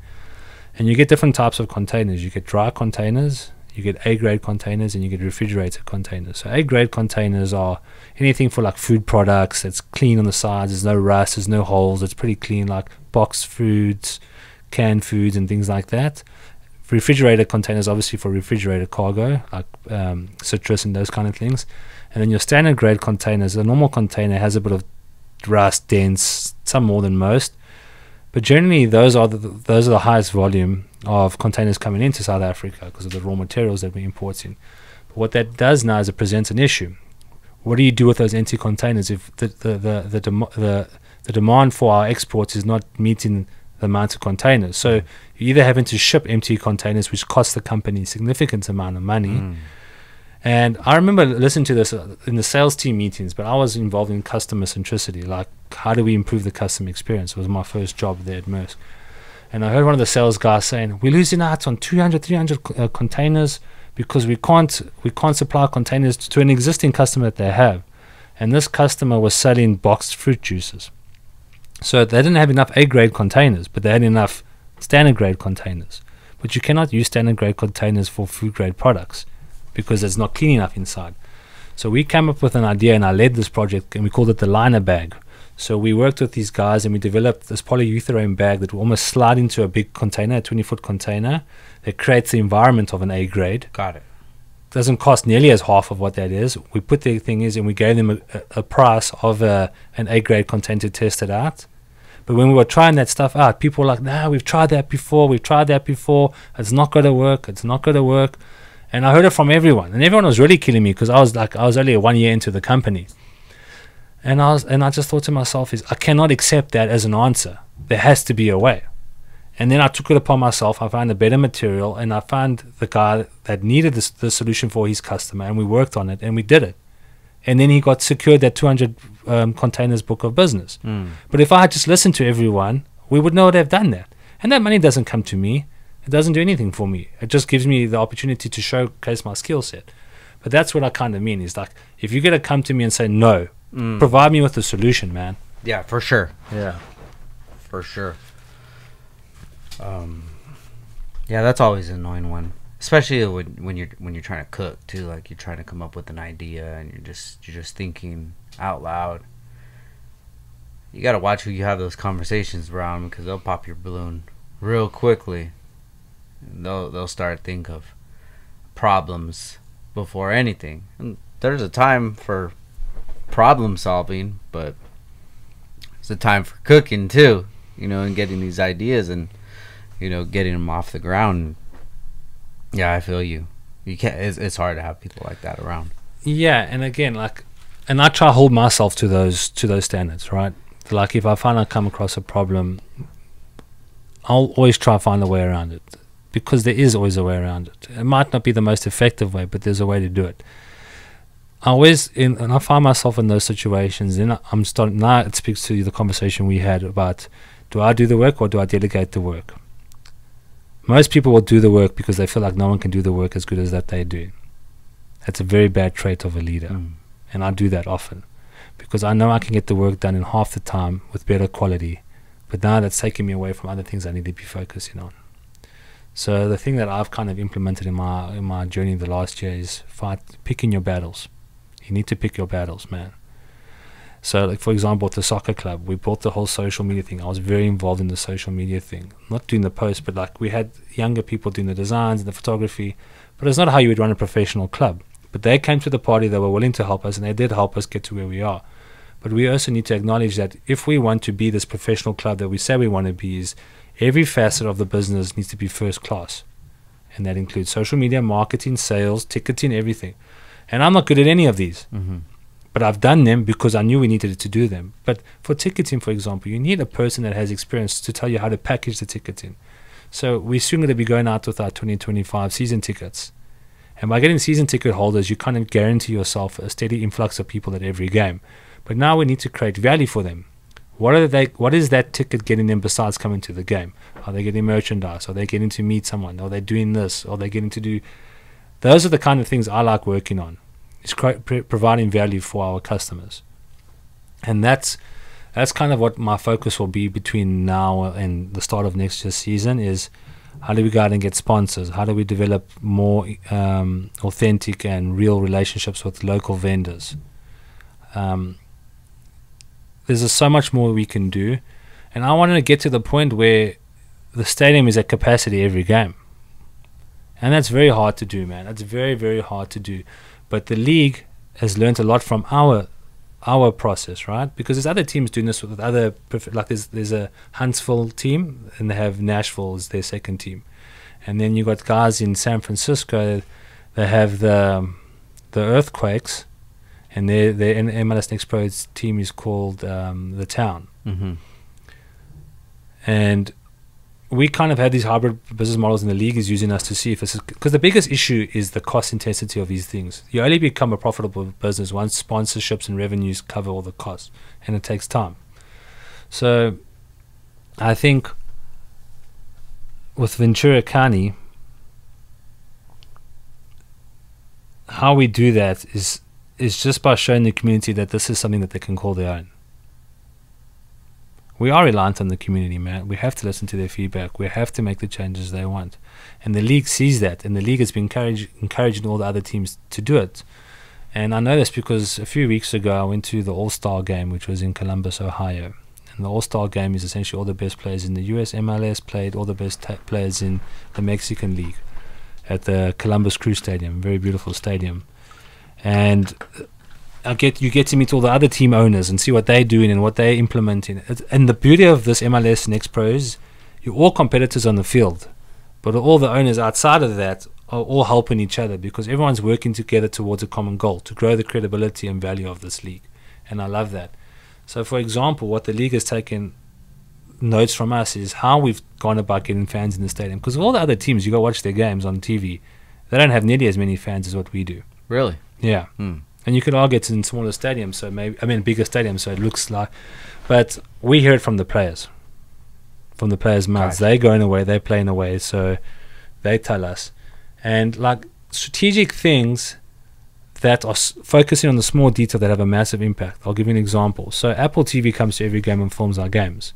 And you get different types of containers. You get dry containers, you get A-grade containers, and you get refrigerated containers. So A-grade containers are anything for like food products. It's clean on the sides. There's no rust. There's no holes. It's pretty clean, like boxed foods, canned foods, and things like that. Refrigerated containers, obviously for refrigerated cargo, like citrus and those kind of things. And then your standard grade containers, a normal container has a bit of rust, dents, some more than most. But generally, those are the highest volume of containers coming into South Africa because of the raw materials that we're importing. But what that does now is it presents an issue. What do you do with those empty containers if the demand for our exports is not meeting the amount of containers? So you're either having to ship empty containers, which costs the company a significant amount of money. And I remember listening to this in the sales team meetings, but I was involved in customer centricity, like how do we improve the customer experience? It was my first job there at Maersk. And I heard one of the sales guys saying, we're losing out on 200, 300 containers because we can't supply containers to an existing customer that they have. And this customer was selling boxed fruit juices. So they didn't have enough A-grade containers, but they had enough standard-grade containers. But you cannot use standard-grade containers for food-grade products because it's not clean enough inside. So we came up with an idea, and I led this project, and we called it the liner bag. So we worked with these guys, and we developed this polyurethane bag that will almost slide into a big container, a 20-foot container, that creates the environment of an A-grade. Got it. Doesn't cost nearly as half of what that is. We put the thing is, and we gave them a price of an A-grade container to test it out. But when we were trying that stuff out, people were like, nah, we've tried that before, it's not going to work, And I heard it from everyone, and everyone was really killing me because I was only 1 year into the company. And I just thought to myself, I cannot accept that as an answer. There has to be a way. And then I took it upon myself. I found a better material, and I found the guy that needed the solution for his customer, and we worked on it, and we did it. And then he got secured that 200 containers book of business. But if I had just listened to everyone, we would not have done that. And that money doesn't come to me. It doesn't do anything for me. It just gives me the opportunity to showcase my skill set. But that's what I kind of mean. Is like, if you're going to come to me and say no, provide me with the solution, man. Yeah, for sure. Yeah. For sure. Yeah, that's always an annoying one, especially when you're trying to cook too. Like, you're trying to come up with an idea and you're just thinking out loud. You gotta watch who you have those conversations around, because they'll pop your balloon real quickly. And they'll start to think of problems before anything. And there's a time for problem solving, but it's a time for cooking too. And getting these ideas and getting them off the ground. Yeah, I feel you. You can't. It's hard to have people like that around. Yeah, and again, and I try to hold myself to those standards, right? Like, if I find I come across a problem, I'll always try to find a way around it, because there is always a way around it. It might not be the most effective way, but there's a way to do it. And I find myself in those situations, and I'm starting now. It speaks to the conversation we had about, do I do the work or do I delegate the work? Most people will do the work because they feel like no one can do the work as good as that they do. That's a very bad trait of a leader. And I do that often, because I know I can get the work done in half the time with better quality, but now that's taking me away from other things I need to be focusing on. So the thing that I've kind of implemented in my journey the last year is picking your battles. You need to pick your battles, man. So, like, for example, at the soccer club, we built the whole social media thing. I was very involved in the social media thing. Not doing the posts, but like, we had younger people doing the designs and the photography. But it's not how you would run a professional club. But they came to the party, they were willing to help us, and they did help us get to where we are. But we also need to acknowledge that if we want to be this professional club that we say we want to be, is every facet of the business needs to be first class. And that includes social media, marketing, sales, ticketing, everything. And I'm not good at any of these. But I've done them because I knew we needed to do them. But for ticketing, for example, you need a person that has experience to tell you how to package the ticketing. So we're soon going to be going out with our 2025 season tickets. And by getting season ticket holders, you kind of guarantee yourself a steady influx of people at every game. But now we need to create value for them. What is that ticket getting them besides coming to the game? Are they getting merchandise? Are they getting to meet someone? Are they doing this? Are they getting to do... Those are the kind of things I like working on. It's providing value for our customers. And that's kind of what my focus will be between now and the start of next year's season, is how do we go out and get sponsors? How do we develop more authentic and real relationships with local vendors? There's just so much more we can do. And I wanted to get to the point where the stadium is at capacity every game. And that's very hard to do, man. That's very, very hard to do. But the league has learned a lot from our our process, right? Because there's other teams doing this with other, like there's a Huntsville team, and they have Nashville as their second team, and then you got guys in San Francisco, they have the Earthquakes, and their MLS Next Pro team is called the Town, and we kind of had these hybrid business models, and the league is using us to see if this is, because the biggest issue is the cost intensity of these things. You only become a profitable business once sponsorships and revenues cover all the costs, and it takes time. So I think with Ventura County, how we do that is just by showing the community that this is something that they can call their own. We are reliant on the community, man. We have to listen to their feedback. We have to make the changes they want. And the league sees that, and the league has been encouraging all the other teams to do it. And I know this because a few weeks ago I went to the All-Star game, which was in Columbus, Ohio. And the All-Star game is essentially all the best players in the US MLS played, all the best players in the Mexican League at the Columbus Crew Stadium, very beautiful stadium. And you get to meet all the other team owners and see what they're doing and what they're implementing. And the beauty of this MLS Next Pro is you're all competitors on the field, but all the owners outside of that are all helping each other because everyone's working together towards a common goal to grow the credibility and value of this league. And I love that. So, for example, what the league has taken notes from us is how we've gone about getting fans in the stadium. Because all the other teams, you go watch their games on TV, they don't have nearly as many fans as what we do. Really? Yeah. And you could argue it's in smaller stadiums, so bigger stadiums, so it looks like. But we hear it from the players, from the players' mouths. They're going away, they're playing away, so they tell us. And like strategic things that are focusing on the small detail that have a massive impact. I'll give you an example. So Apple TV comes to every game and films our games.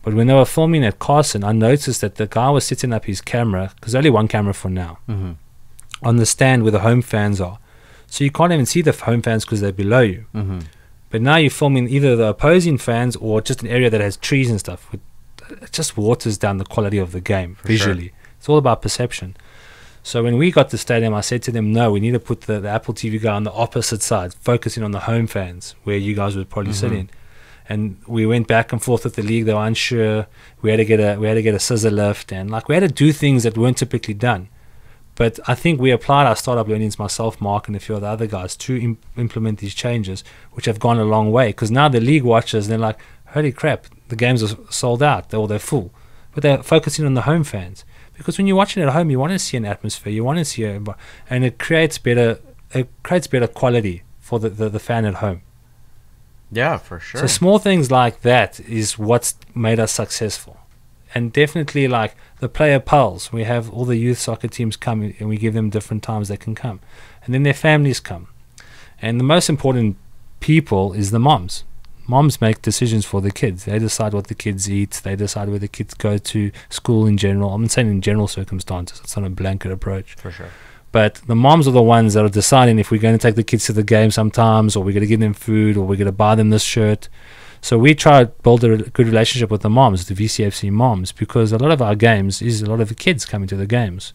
But when they were filming at Carson, I noticed that the guy was setting up his camera, because only one camera for now, on the stand where the home fans are. So you can't even see the home fans because they're below you. But now you're filming either the opposing fans or just an area that has trees and stuff. It just waters down the quality of the game visually. Sure. It's all about perception. So when we got the stadium, I said to them, no, we need to put the Apple TV guy on the opposite side, focusing on the home fans, where you guys would probably sit in. And we went back and forth with the league. They were unsure. We had to get a scissor lift, and like we had to do things that weren't typically done. But I think we applied our startup learnings, myself, Mark, and a few of the other guys, to implement these changes, which have gone a long way. Because now the league watches, and they're like, holy crap, the games are sold out, they're full. But they're focusing on the home fans. Because when you're watching at home, you want to see an atmosphere, you want to see and it creates better quality for the fan at home. Yeah, for sure. So small things like that is what's made us successful. And definitely like the player pulls. We have all the youth soccer teams come and we give them different times they can come. And then their families come. And the most important people is the moms. Moms make decisions for the kids. They decide what the kids eat. They decide where the kids go to school in general. I'm not saying in general circumstances. It's not a blanket approach. For sure. But the moms are the ones that are deciding if we're going to take the kids to the game sometimes, or we're going to give them food, or we're going to buy them this shirt. So we try to build a good relationship with the moms, the VCFC moms, because a lot of our games is a lot of the kids coming to the games,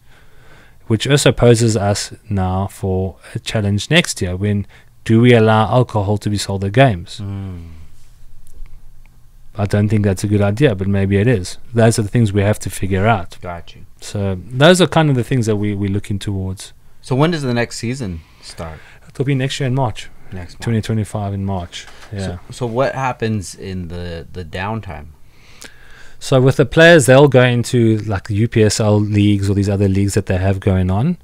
which also poses us now for a challenge next year. When do we allow alcohol to be sold at games? I don't think that's a good idea, but maybe it is. Those are the things we have to figure out. Got you. So those are kind of the things that we're looking towards. So when does the next season start? It'll be next year in March. Next month. 2025 in March. Yeah. So what happens in the downtime? So with the players, they'll go into like the UPSL leagues or these other leagues that they have going on.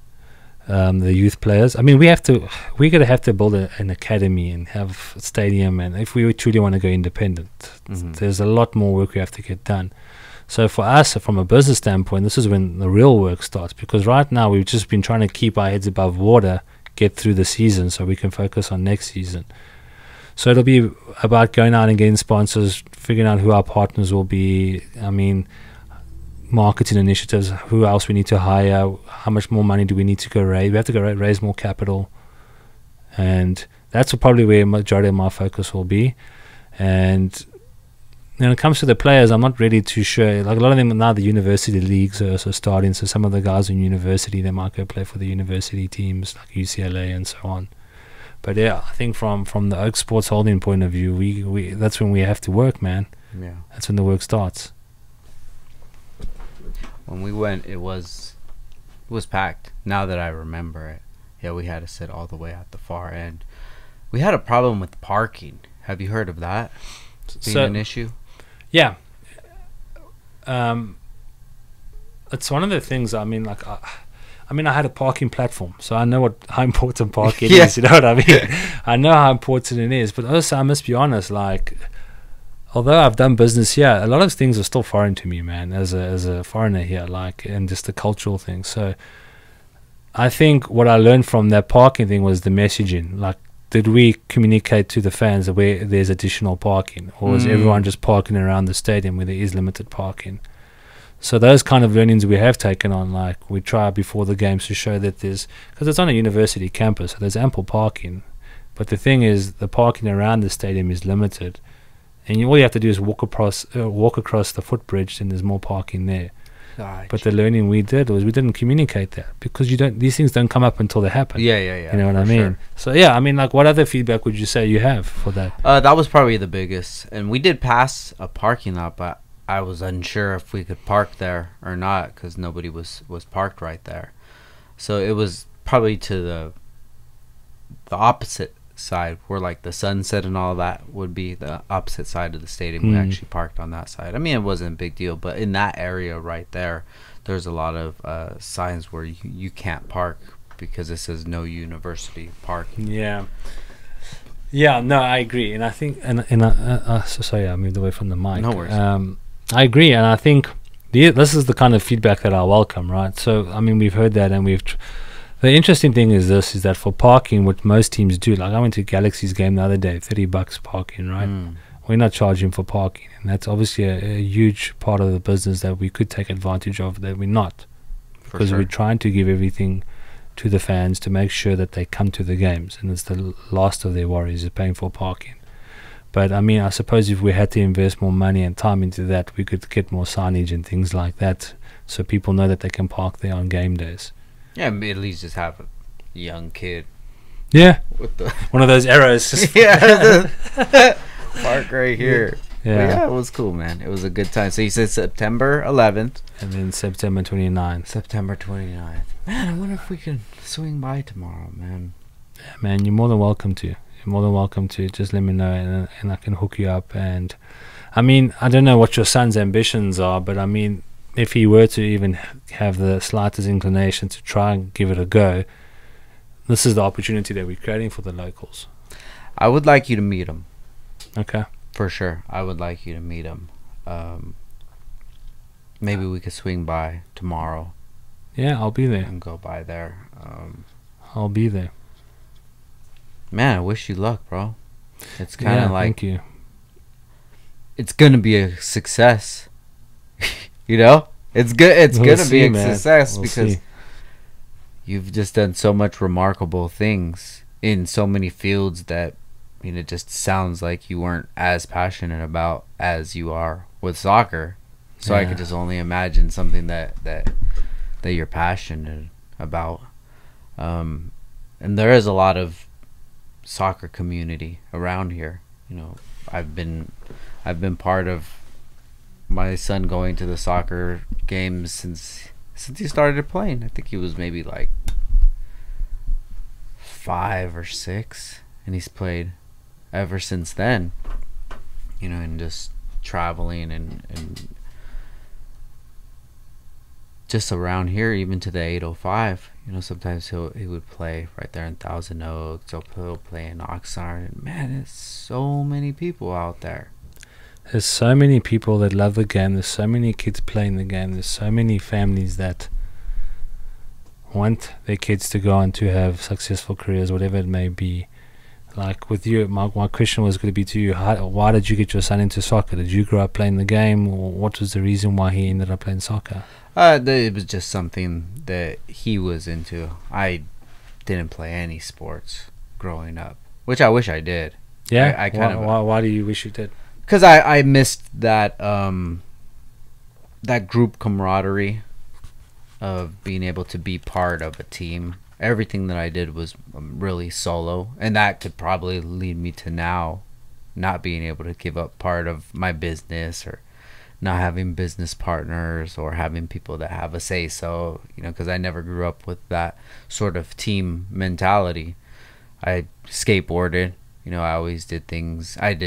The youth players. I mean, we're gonna have to build an academy and have a stadium, and if we truly want to go independent, there's a lot more work we have to get done. So for us, from a business standpoint, this is when the real work starts, because right now we've just been trying to keep our heads above water, get through the season so we can focus on next season. So it'll be about going out and getting sponsors, figuring out who our partners will be. I mean, marketing initiatives, who else we need to hire, how much more money do we need to go raise. We have to go raise more capital, and that's probably where a majority of my focus will be. And when it comes to the players, I'm not really too sure. Like a lot of them now, the university leagues are also starting, so some of the guys in university, they might go play for the university teams like UCLA and so on. But yeah, I think from the Oak Sports Holding point of view, we that's when we have to work, man. Yeah. That's when the work starts. When we went, it was packed. Now that I remember it, yeah, we had to sit all the way at the far end. We had a problem with parking. Have you heard of that being an issue? Yeah. It's one of the things. I mean, like, I had a parking platform, so I know how important parking is. You know what I mean? I know how important it is, but also I must be honest. Like, although I've done business here, a lot of things are still foreign to me, man. As a foreigner here, like, and just the cultural thing. So, I think what I learned from that parking thing was the messaging. Like, did we communicate to the fans where there's additional parking, or was everyone just parking around the stadium where there is limited parking? So those kind of learnings we have taken on, like we try before the games to show that there's, because it's on a university campus, so there's ample parking. But the thing is, the parking around the stadium is limited, and all you have to do is walk across the footbridge, and there's more parking there. Gotcha. But the learning we did was we didn't communicate that, because these things don't come up until they happen. Yeah. You know what I mean? Sure. So yeah, I mean, like, what other feedback would you say you have for that? That was probably the biggest, and we did pass a parking lot, but I was unsure if we could park there or not, because nobody was parked right there. So it was probably to the opposite side, where like the sunset and all that would be the opposite side of the stadium. We actually parked on that side. I mean, it wasn't a big deal, but in that area right there, there's a lot of signs where you can't park because it says no university parking. Yeah, no, I agree, and I think sorry, I moved away from the mic. No worries. I agree, and I think this is the kind of feedback that I welcome, right? So I mean, we've heard that, and the interesting thing is that for parking, what most teams do, like I went to Galaxy's game the other day, $30 parking, right? We're not charging for parking, and that's obviously a huge part of the business that we could take advantage of, that we're not, because we're trying to give everything to the fans to make sure that they come to the games, and it's the last of their worries is paying for parking. But I mean, I suppose if we had to invest more money and time into that, we could get more signage and things like that, so people know that they can park there on game days. Yeah, at least just have a young kid. Yeah, with one of those arrows. Yeah, park right here. Yeah. But yeah, it was cool, man. It was a good time. So you said September 11th. And then September 29th. September 29th. Man, I wonder if we can swing by tomorrow, man. Yeah, man, you're more than welcome to. Just let me know, and I can hook you up. And I mean, I don't know what your son's ambitions are, but I mean, if he were to even have the slightest inclination to try and give it a go, this is the opportunity that we're creating for the locals. I would like you to meet him. Okay. For sure. I would like you to meet him. Maybe we could swing by tomorrow. Yeah, I'll be there. And go by there. I'll be there. Man, I wish you luck, bro. It's kind of like... Thank you. It's going to be a success. You know? It's good. It's going to be a success because you've just done so much remarkable things in so many fields that, I mean, it just sounds like you weren't as passionate about as you are with soccer. So I could just only imagine something that you're passionate about. And there is a lot of soccer community around here. You know, I've been part of my son going to the soccer games since he started playing. I think he was maybe like 5 or 6, and he's played ever since then. You know, and just traveling and just around here, even to the 805. You know, sometimes he would play right there in Thousand Oaks. He'll play in Oxnard. And man, there's so many people out there. There's so many people that love the game. There's so many kids playing the game. There's so many families that want their kids to go on to have successful careers, whatever it may be. Like with you, my question was going to be to you, why did you get your son into soccer? Did you grow up playing the game, or what was the reason why he ended up playing soccer? It was just something that he was into. I didn't play any sports growing up, which I wish I did. Yeah? I kind of. Why do you wish you did? Because I missed that that group camaraderie of being able to be part of a team everything that I did was really solo, and that could probably lead me to now not being able to give up part of my business, or not having business partners, or having people that have a say so, you know, because I never grew up with that sort of team mentality. I skateboarded, you know, I always did things. I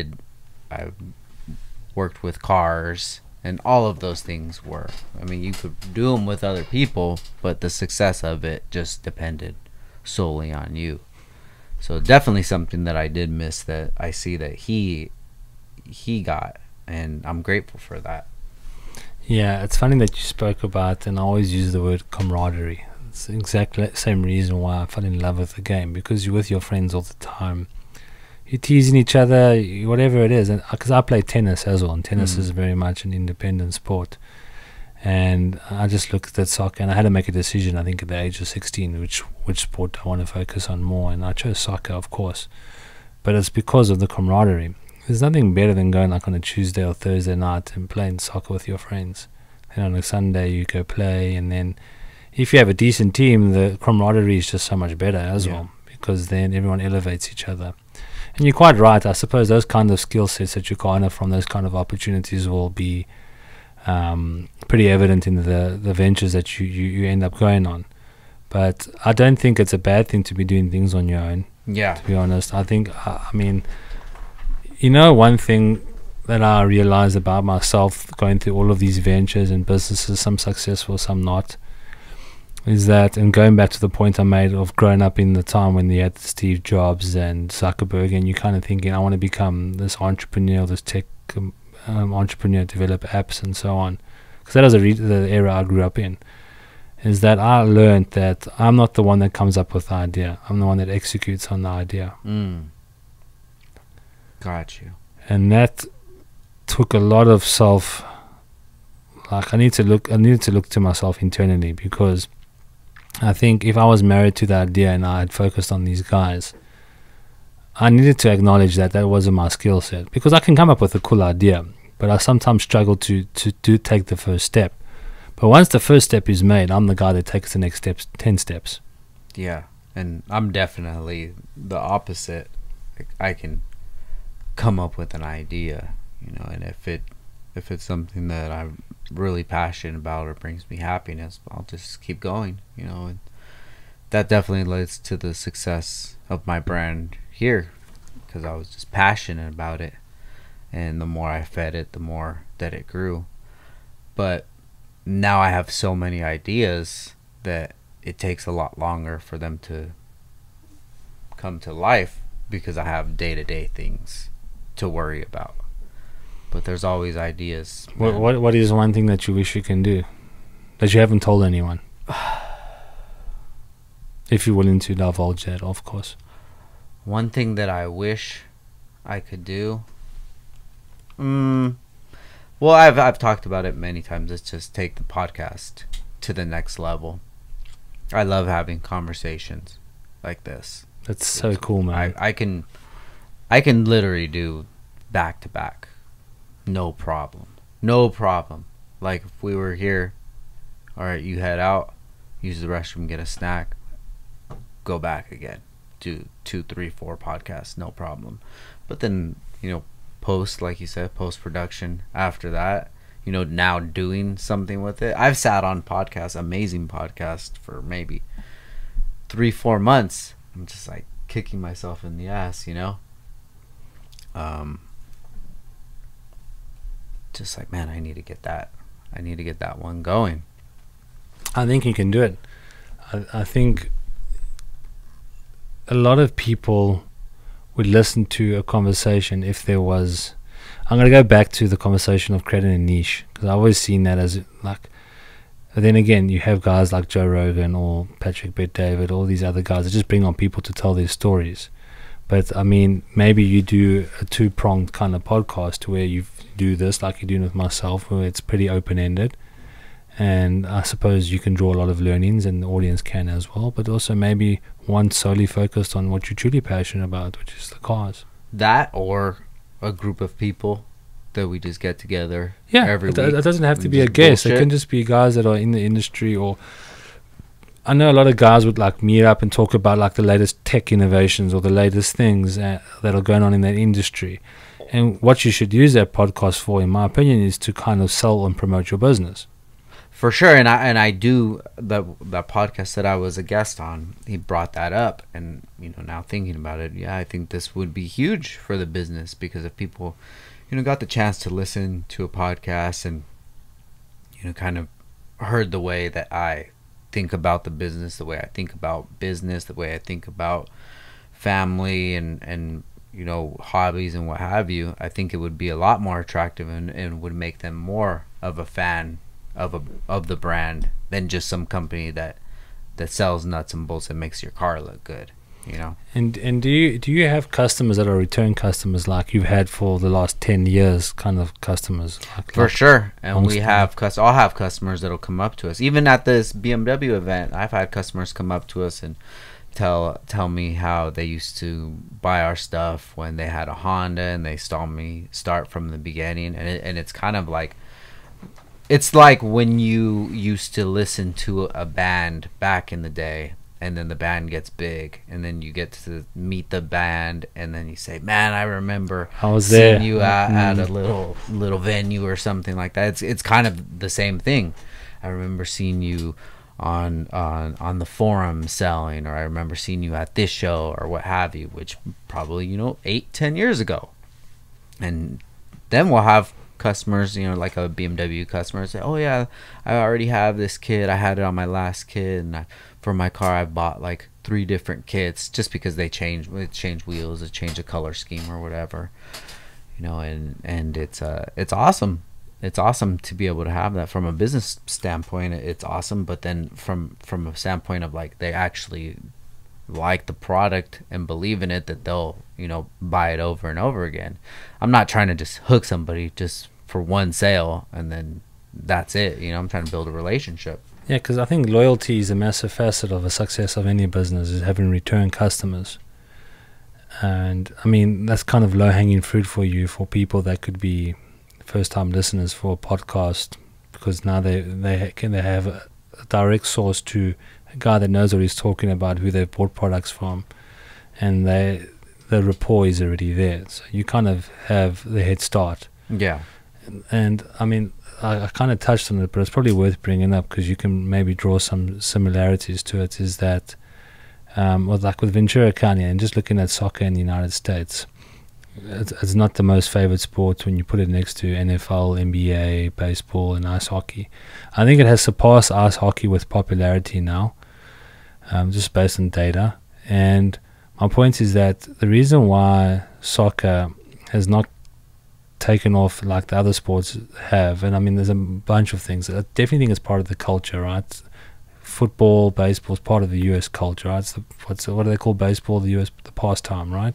worked with cars, and all of those things were, I mean, you could do them with other people, but the success of it just depended solely on you. So definitely something that I did miss, that I see that he got, and I'm grateful for that. Yeah, it's funny that you spoke about, and I always use the word camaraderie. It's exactly the same reason why I fell in love with the game, because you're with your friends all the time. You're teasing each other, whatever it is. And because I play tennis as well, and tennis is very much an independent sport. And I just looked at soccer, and I had to make a decision, I think, at the age of 16, which sport I want to focus on more. And I chose soccer, of course. But it's because of the camaraderie. There's nothing better than going like on a Tuesday or Thursday night and playing soccer with your friends. And on a Sunday you go play, and then if you have a decent team, the camaraderie is just so much better as well, because then everyone elevates each other. And you're quite right. I suppose those kind of skill sets that you garner from those kind of opportunities will be pretty evident in the ventures that you end up going on. But I don't think it's a bad thing to be doing things on your own. Yeah. To be honest, I think, I mean, you know, one thing that I realized about myself going through all of these ventures and businesses, some successful, some not, is that, and going back to the point I made of growing up in the time when you had Steve Jobs and Zuckerberg, and you're kind of thinking, I want to become this entrepreneur, this tech entrepreneur, develop apps and so on, because that was the era I grew up in, is that I learned that I'm not the one that comes up with the idea. I'm the one that executes on the idea. Got you. And that took a lot of I needed to look to myself internally, because I think if I was married to the idea and I had focused on these guys, I needed to acknowledge that wasn't my skill set, because I can come up with a cool idea, but I sometimes struggle to take the first step. But once the first step is made, I'm the guy that takes the next 10 steps. Yeah, and I'm definitely the opposite. I can come up with an idea, you know, and if it's something that I'm really passionate about or brings me happiness, I'll just keep going, you know. And that definitely leads to the success of my brand here, because I was just passionate about it, and the more I fed it, the more that it grew. But now I have so many ideas that it takes a lot longer for them to come to life, because I have day-to-day things to worry about. But there's always ideas. What is one thing that you wish you can do that you haven't told anyone? If you're willing to divulge that, of course. One thing that I wish I could do, well, I've talked about it many times. It's just take the podcast to the next level. I love having conversations like this. That's so cool, man. I can literally do back to back, no problem. Like if we were here, all right, you head out, use the restroom, get a snack, go back again, do 2, 3, 4 podcasts, no problem. But then, you know, like you said, post production after that, you know, now doing something with it. I've sat on podcasts, amazing podcasts, for maybe 3-4 months. I'm just like kicking myself in the ass, you know. Just like, man, I need to get that one going. I think you can do it. I think a lot of people would listen to a conversation if there was, I'm going to go back to the conversation of creating a niche, because I've always seen that as like, but then again, you have guys like Joe Rogan or Patrick Bet-David, all these other guys that just bring on people to tell their stories. But I mean, maybe you do a 2-pronged kind of podcast where you do this like you're doing with myself, where it's pretty open-ended, and I suppose you can draw a lot of learnings, and the audience can as well. But also maybe one solely focused on what you're truly passionate about, which is the cars. That, or a group of people that we just get together every week. It doesn't have to be a guest. It can just be guys that are in the industry, or I know a lot of guys would like meet up and talk about like the latest tech innovations or the latest things that are going on in that industry. And what you should use that podcast for, in my opinion, is to kind of sell and promote your business. For sure, and I do the podcast that I was a guest on. He brought that up, and now thinking about it, yeah, I think this would be huge for the business, because if people, got the chance to listen to a podcast and kind of heard the way that I think about the business, the way I think about business, the way I think about family and hobbies and what have you, I think it would be a lot more attractive and would make them more of a fan of the brand than just some company that sells nuts and bolts and makes your car look good, And do you have customers that are return customers like you've had for the last 10 years, kind of customers? For sure. And we have I'll have customers that'll come up to us. Even at this BMW event, I've had customers come up to us and tell me how they used to buy our stuff when they had a Honda, and they saw me start from the beginning, and it's kind of like, it's like when you used to listen to a band back in the day, and then the band gets big, and then you get to meet the band, and then you say, man, I remember seeing you at a little venue or something like that. It's kind of the same thing. I remember seeing you on the forum selling, or I remember seeing you at this show, or what have you, which probably 8-10 years ago. And then we'll have customers, like a BMW customer, say, oh yeah, I already have this kit, I had it on my last kit, and for my car I've bought like 3 different kits, just because they change wheels, they change the color scheme or whatever, and it's awesome. It's awesome to be able to have that from a business standpoint. It's awesome, but then from a standpoint of like, they actually like the product and believe in it, that they'll buy it over and over again. I'm not trying to just hook somebody just for one sale and then that's it. I'm trying to build a relationship. Yeah, because I think loyalty is a massive facet of the success of any business, is having return customers. And I mean, that's kind of low-hanging fruit for you, for people that could be first-time listeners for a podcast, because now they have a direct source to a guy that knows what he's talking about, who they've bought products from, and the rapport is already there. So you kind of have the head start. Yeah. And I mean, I kind of touched on it, but it's probably worth bringing up, because you can maybe draw some similarities to it, is that with Ventura County, and just looking at soccer in the United States, it's not the most favored sport when you put it next to NFL, NBA, baseball, and ice hockey. I think it has surpassed ice hockey with popularity now, just based on data. And my point is that the reason why soccer has not taken off like the other sports have, and I mean, there's a bunch of things. I definitely think it's part of the culture, right? Football, baseball is part of the US culture, right? What do they call baseball? The pastime, right?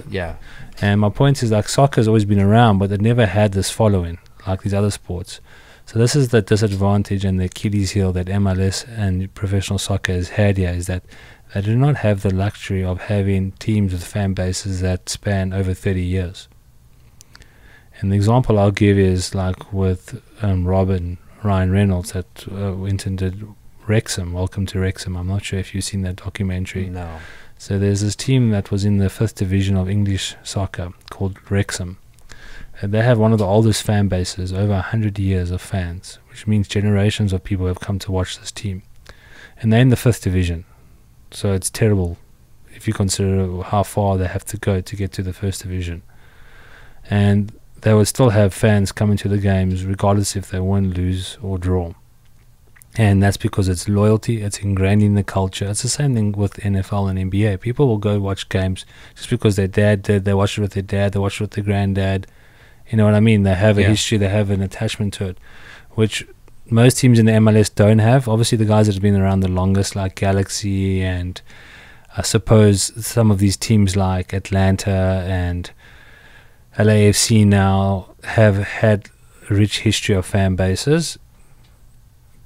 Yeah. And my point is, like, soccer has always been around, but it never had this following like these other sports. So this is the disadvantage and the Achilles heel that MLS and professional soccer has had here, is that they do not have the luxury of having teams with fan bases that span over 30 years. And the example I'll give is like with Ryan Reynolds that went and did Wrexham, Welcome to Wrexham. I'm not sure if you've seen that documentary. No. So there's this team that was in the 5th division of English soccer called Wrexham. And they have one of the oldest fan bases, over 100 years of fans, which means generations of people have come to watch this team. And they're in the 5th division. So it's terrible if you consider how far they have to go to get to the 1st division. And they would still have fans coming to the games regardless if they win, lose, or draw. And that's because it's loyalty, it's ingrained in the culture. It's the same thing with NFL and NBA. People will go watch games just because their dad did. They watch it with their dad, they watch it with their granddad. You know what I mean? They have a history, they have an attachment to it, which most teams in the MLS don't have. Obviously, the guys that have been around the longest, like Galaxy, and I suppose some of these teams like Atlanta and LAFC now have had a rich history of fan bases.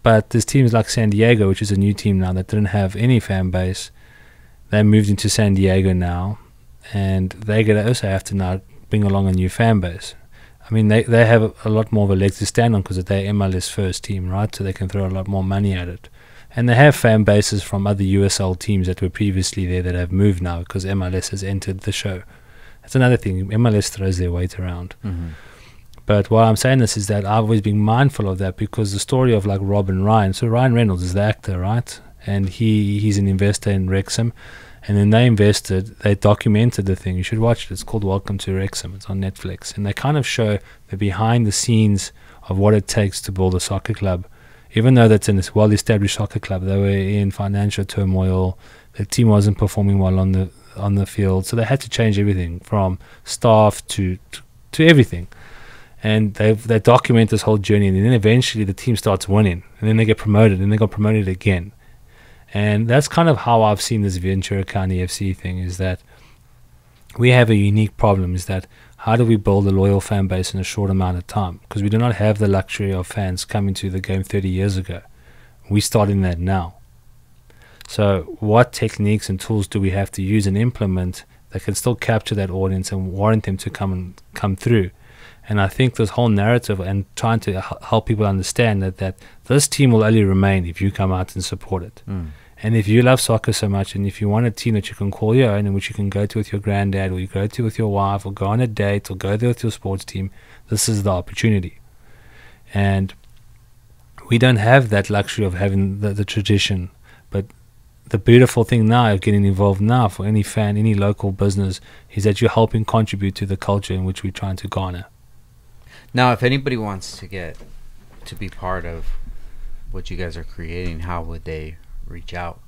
But there's teams like San Diego, which is a new team now, that didn't have any fan base. They moved into San Diego now, and they're going to also have to now bring along a new fan base. I mean, they have a lot more of a leg to stand on because they're MLS first team, right? So they can throw a lot more money at it. And they have fan bases from other USL teams that were previously there that have moved now because MLS has entered the show. That's another thing. MLS throws their weight around. But why I'm saying this is that I've always been mindful of that, because the story of like Rob and Ryan. So Ryan Reynolds is the actor, right? And he's an investor in Wrexham. And then they invested, they documented the thing. You should watch it. It's called Welcome to Wrexham. It's on Netflix. And they kind of show the behind the scenes of what it takes to build a soccer club. Even though that's in this well-established soccer club, they were in financial turmoil. The team wasn't performing well on the field. So they had to change everything from staff to everything. And they document this whole journey. And then eventually the team starts winning. And then they get promoted. And they got promoted again. And that's kind of how I've seen this Ventura County FC thing, is that we have a unique problem, is that how do we build a loyal fan base in a short amount of time? Because we do not have the luxury of fans coming to the game 30 years ago. We're starting that now. So what techniques and tools do we have to use and implement that can still capture that audience and warrant them to come through? And I think this whole narrative and trying to help people understand that this team will only remain if you come out and support it. And if you love soccer so much, and if you want a team that you can call your own and which you can go to with your granddad, or you go to with your wife, or go on a date, or go there with your sports team, this is the opportunity. And we don't have that luxury of having the tradition. But the beautiful thing now of getting involved now for any fan, any local business, is that you're helping contribute to the culture in which we're trying to garner. Now, if anybody wants to be part of what you guys are creating, how would they reach out?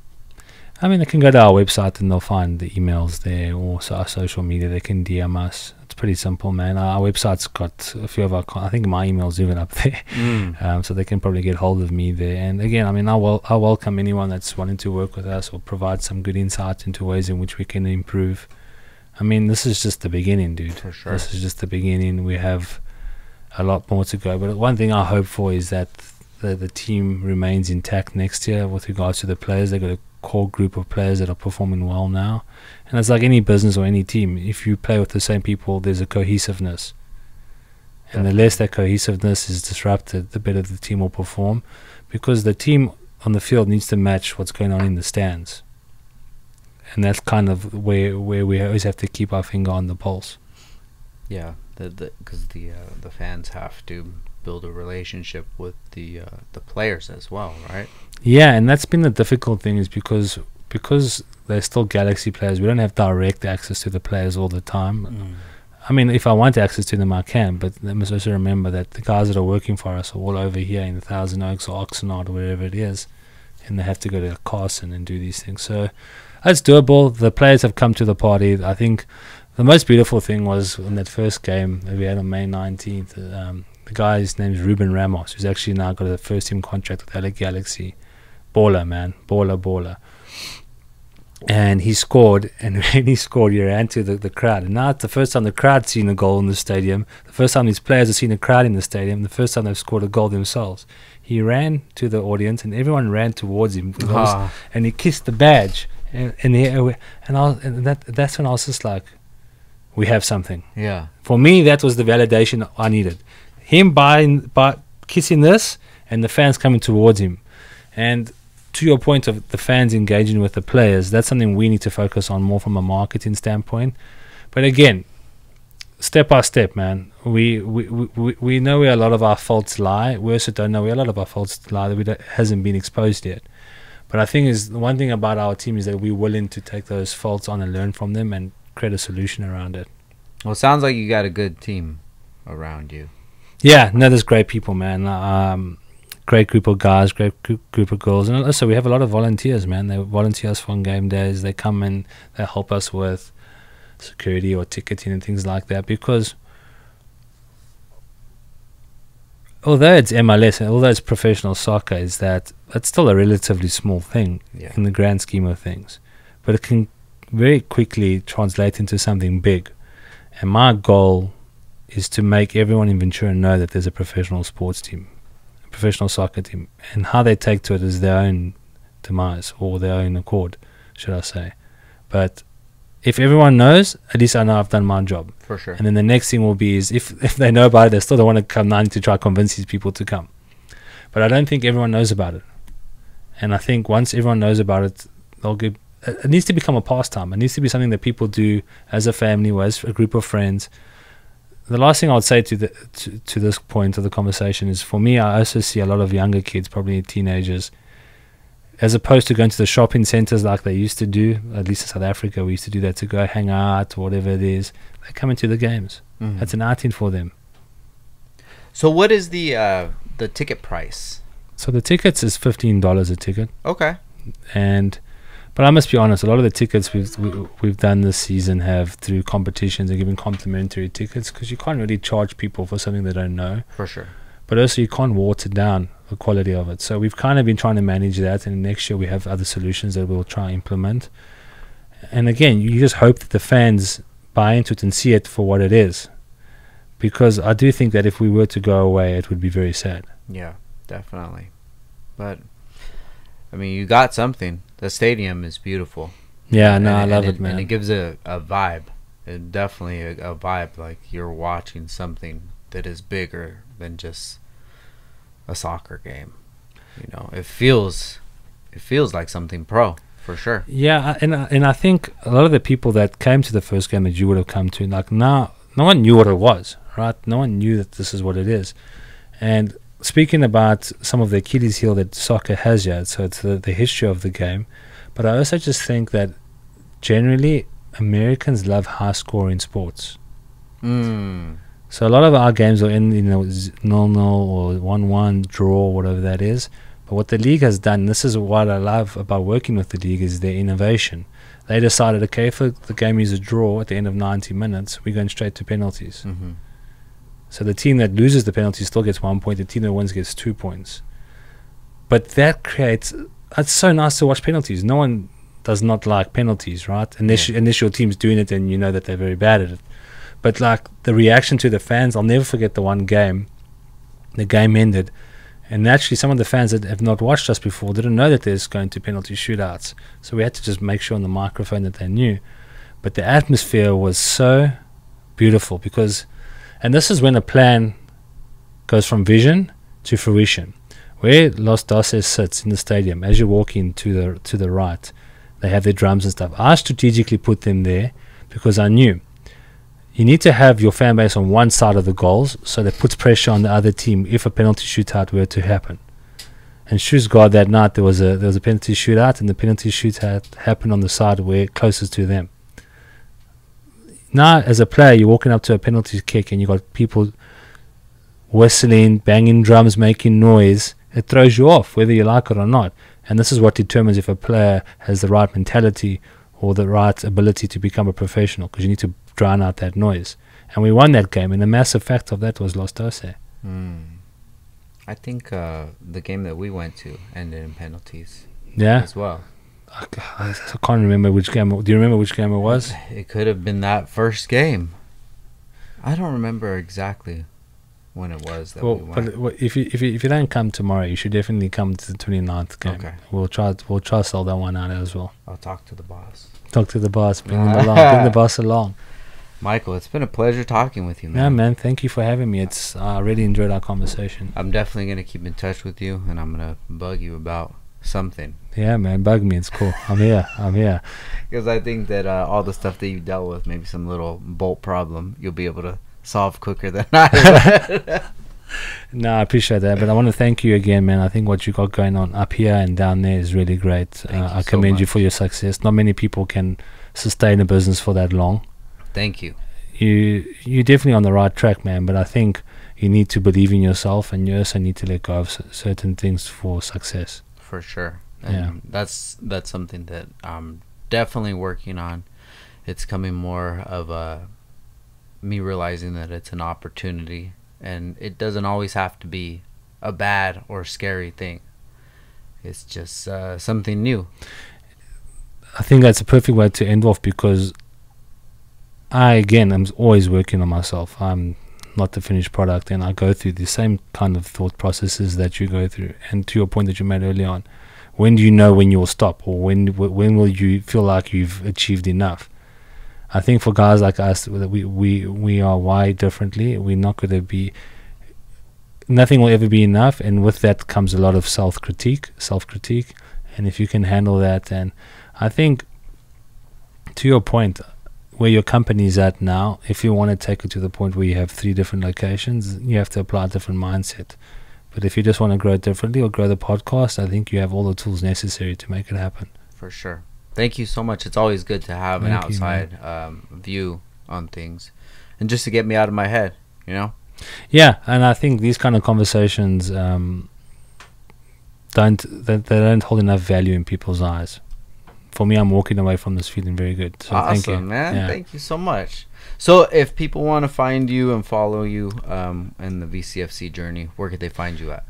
I mean, they can go to our website and they'll find the emails there, or our social media. They can DM us. It's pretty simple, man. Our website's got a few of our, I think my email's even up there. So they can probably get hold of me there. And again, I mean, I welcome anyone that's wanting to work with us or provide some good insights into ways in which we can improve. I mean, this is just the beginning, dude. For sure. This is just the beginning. We have a lot more to go, but one thing I hope for is that the team remains intact next year with regards to the players. They've got a core group of players that are performing well now, and it's like any business or any team. If you play with the same people, there's a cohesiveness, and the less that cohesiveness is disrupted, the better the team will perform, because the team on the field needs to match what's going on in the stands, and that's kind of where we always have to keep our finger on the pulse. Yeah, because the fans have to build a relationship with the players as well, right? Yeah, and that's been the difficult thing, is because they're still Galaxy players. We don't have direct access to the players all the time. I mean, if I want access to them, I can, but they must also remember that the guys that are working for us are all over here in the Thousand Oaks or Oxnard or wherever it is, and they have to go to Carson and do these things. So it's doable. The players have come to the party. I think the most beautiful thing was in that first game that we had on May 19th, the guy's name is Ruben Ramos, who's actually now got a first-team contract with LA Galaxy. Baller, man. Baller. And he scored, and when he scored, he ran to the crowd. And now it's the first time the crowd's seen a goal in the stadium, the first time these players have seen a crowd in the stadium, the first time they've scored a goal themselves. He ran to the audience, and everyone ran towards him. And he kissed the badge. That's when I was just like, we have something. Yeah. For me, that was the validation I needed. Him by kissing this, and the fans coming towards him. And to your point of the fans engaging with the players, that's something we need to focus on more from a marketing standpoint. But again, step by step, man. We know where a lot of our faults lie. We also don't know where a lot of our faults lie that hasn't been exposed yet. But I think is the one thing about our team is that we're willing to take those faults on and learn from them and create a solution around it. Well, it sounds like you got a good team around you. Yeah, no, there's great people, man. Great group of guys, great group of girls. And also we have a lot of volunteers, man. They volunteer us on game days. They come in, they help us with security or ticketing and things like that, because although it's MLS and although it's professional soccer, is that it's still a relatively small thing in the grand scheme of things. But it can very quickly translate into something big. And my goal is to make everyone in Ventura know that there's a professional sports team, a professional soccer team, and how they take to it is their own demise or their own accord, should I say. But if everyone knows, at least I know I've done my job. For sure. And then the next thing will be is if they know about it, they still don't want to come. Now I need to try to convince these people to come. But I don't think everyone knows about it. And I think once everyone knows about it, it needs to become a pastime. It needs to be something that people do as a family or as a group of friends. The last thing I would say to this point of the conversation is, for me, I also see a lot of younger kids, probably teenagers, as opposed to going to the shopping centers like they used to do, at least in South Africa, we used to do that, to go hang out or whatever it is. They come into the games. Mm-hmm. That's an outing for them. So what is the ticket price? So the tickets is $15 a ticket. Okay. But I must be honest, a lot of the tickets we've done this season have, through competitions, and giving complimentary tickets, because you can't really charge people for something they don't know. For sure. But also you can't water down the quality of it. So we've kind of been trying to manage that, and next year we have other solutions that we'll try and implement. And again, you just hope that the fans buy into it and see it for what it is. Because I do think that if we were to go away, it would be very sad. Yeah, definitely. But, I mean, you got something. The stadium is beautiful. Yeah, I love it, man. And it gives a vibe. It definitely a vibe, like you're watching something that is bigger than just a soccer game. You know, it feels like something pro, for sure. Yeah, and I think a lot of the people that came to the first game that you would have come to, like, now, no one knew what it was, right? No one knew that this is what it is. And speaking about some of the Achilles heel that soccer has yet, so it's the history of the game, but I also just think that generally Americans love high-scoring sports. So a lot of our games are in 0-0 or 1-1 draw, whatever that is. But what the league has done, this is what I love about working with the league, is their innovation. They decided, okay, if the game is a draw at the end of 90 minutes, we're going straight to penalties. Mm-hmm. So the team that loses the penalty still gets 1 point. The team that wins gets 2 points. But that creates... It's so nice to watch penalties. No one does not like penalties, right? Unless your team's doing it and you know that they're very bad at it. But like the reaction to the fans, I'll never forget the one game. The game ended. And naturally, some of the fans that have not watched us before didn't know that there's going to penalty shootouts. So we had to just make sure on the microphone that they knew. But the atmosphere was so beautiful because... And this is when a plan goes from vision to fruition. Where Los Doces sits in the stadium, as you walk in to the right, they have their drums and stuff. I strategically put them there because I knew you need to have your fan base on one side of the goals, so that puts pressure on the other team if a penalty shootout were to happen. And shoes God, that night there was a penalty shootout, and the penalty shootout happened on the side where closest to them. Now, as a player, you're walking up to a penalty kick and you got people whistling, banging drums, making noise. It throws you off, whether you like it or not. And this is what determines if a player has the right mentality or the right ability to become a professional, because you need to drown out that noise. And we won that game, and the massive factor of that was Los Doce. I think the game that we went to ended in penalties. Yeah, as well. I can't remember which game. Do you remember which game it was? It could have been that first game. I don't remember exactly when it was that we went. But if you don't come tomorrow, you should definitely come to the 29th game. Okay. We'll try to sell that one out as well. I'll talk to the boss. Talk to the boss. Bring him along. Bring the boss along. Michael, it's been a pleasure talking with you, man. Yeah, man. Thank you for having me. I really enjoyed our conversation. I'm definitely going to keep in touch with you, and I'm going to bug you about something. Yeah, man. Bug me. It's cool. I'm here. Because I think that all the stuff that you dealt with, maybe some little bolt problem, you'll be able to solve quicker than I. No, I appreciate that. But I want to thank you again, man. I think what you got going on up here and down there is really great. I commend you for your success. Not many people can sustain a business for that long. Thank you. You're definitely on the right track, man. But I think you need to believe in yourself, and you also need to let go of certain things for success. For sure. And that's something that I'm definitely working on. It's coming more of me realizing that it's an opportunity, and it doesn't always have to be a bad or scary thing. It's just something new. I think that's a perfect way to end off, because I'm always working on myself. I'm not the finished product, and I go through the same kind of thought processes that you go through. And to your point that you made early on, when do you know when you'll stop, or when will you feel like you've achieved enough? I think for guys like us, we are wired differently. We're not going to be... Nothing will ever be enough, and with that comes a lot of self-critique. And if you can handle that, then I think, to your point, where your company is at now, if you want to take it to the point where you have 3 different locations, you have to apply a different mindset. But if you just want to grow it differently or grow the podcast, I think you have all the tools necessary to make it happen. For sure. Thank you so much. It's always good to have an outside view on things, and just to get me out of my head, you know? Yeah, and I think these kind of conversations don't hold enough value in people's eyes. For me, I'm walking away from this feeling very good. So awesome, thank you, man. Yeah. Thank you so much. So if people want to find you and follow you in the VCFC journey, where could they find you at?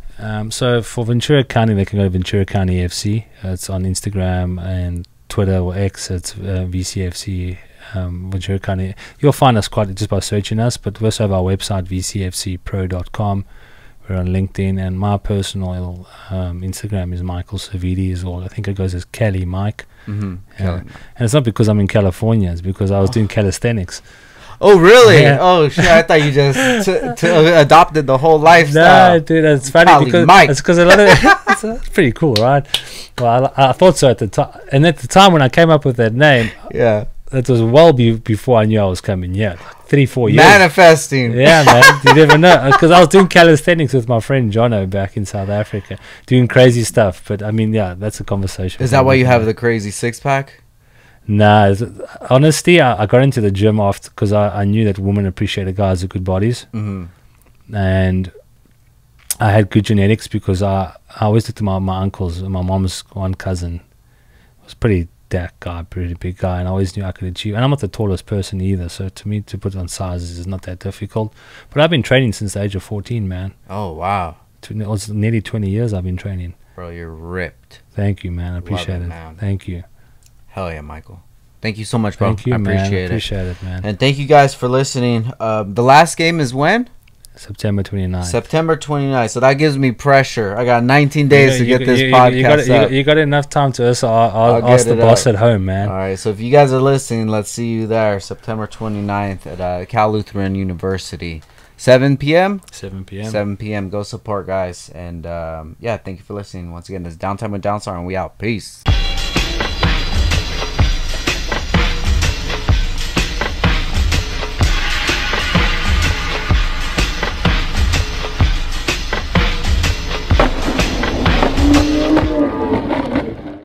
So for Ventura County, they can go to Ventura County FC. It's on Instagram and Twitter or X. It's VCFC Ventura County. You'll find us quite just by searching us, but we also have our website, vcfcpro.com. We're on LinkedIn, and my personal Instagram is Michael Savvides, or I think it goes as Cali Mike. And it's not because I'm in California; it's because I was doing calisthenics. Oh, really? Yeah. Oh, shit! I thought you just adopted the whole lifestyle. No, dude, it's funny Cali because Mike. it's because a lot of it's pretty cool, right? Well, I thought so at the time, and at the time when I came up with that name, Yeah. that was well before I knew I was coming. Yeah, like 3-4 years. Manifesting. Yeah, man. You never know. Because I was doing calisthenics with my friend Jono back in South Africa, doing crazy stuff. But I mean, yeah, that's a conversation. Is that why you have the crazy 6-pack? Nah, honestly, I got into the gym after because I knew that women appreciated guys with good bodies, and I had good genetics because I always looked at my uncles. My mom's one cousin was pretty big guy, and I always knew I could achieve. And I'm not the tallest person either, so to me to put on sizes is not that difficult. But I've been training since the age of 14, man. Oh, wow. It was nearly 20 years I've been training. Bro, you're ripped. Thank you, man. I appreciate it. Man. Thank you. Hell yeah, Michael. Thank you so much, bro. Thank you, I man. appreciate it, man. And thank you guys for listening. The last game is when? September 29th. September 29th. So that gives me pressure. I got 19 days to get this podcast up. You got enough time to ask the boss at home, man. All right. So if you guys are listening, let's see you there September 29th at Cal Lutheran University. 7 p.m.? 7 p.m. 7 p.m. Go support, guys. And, yeah, thank you for listening. Once again, this is Downtime with Downstar, and we out. Peace.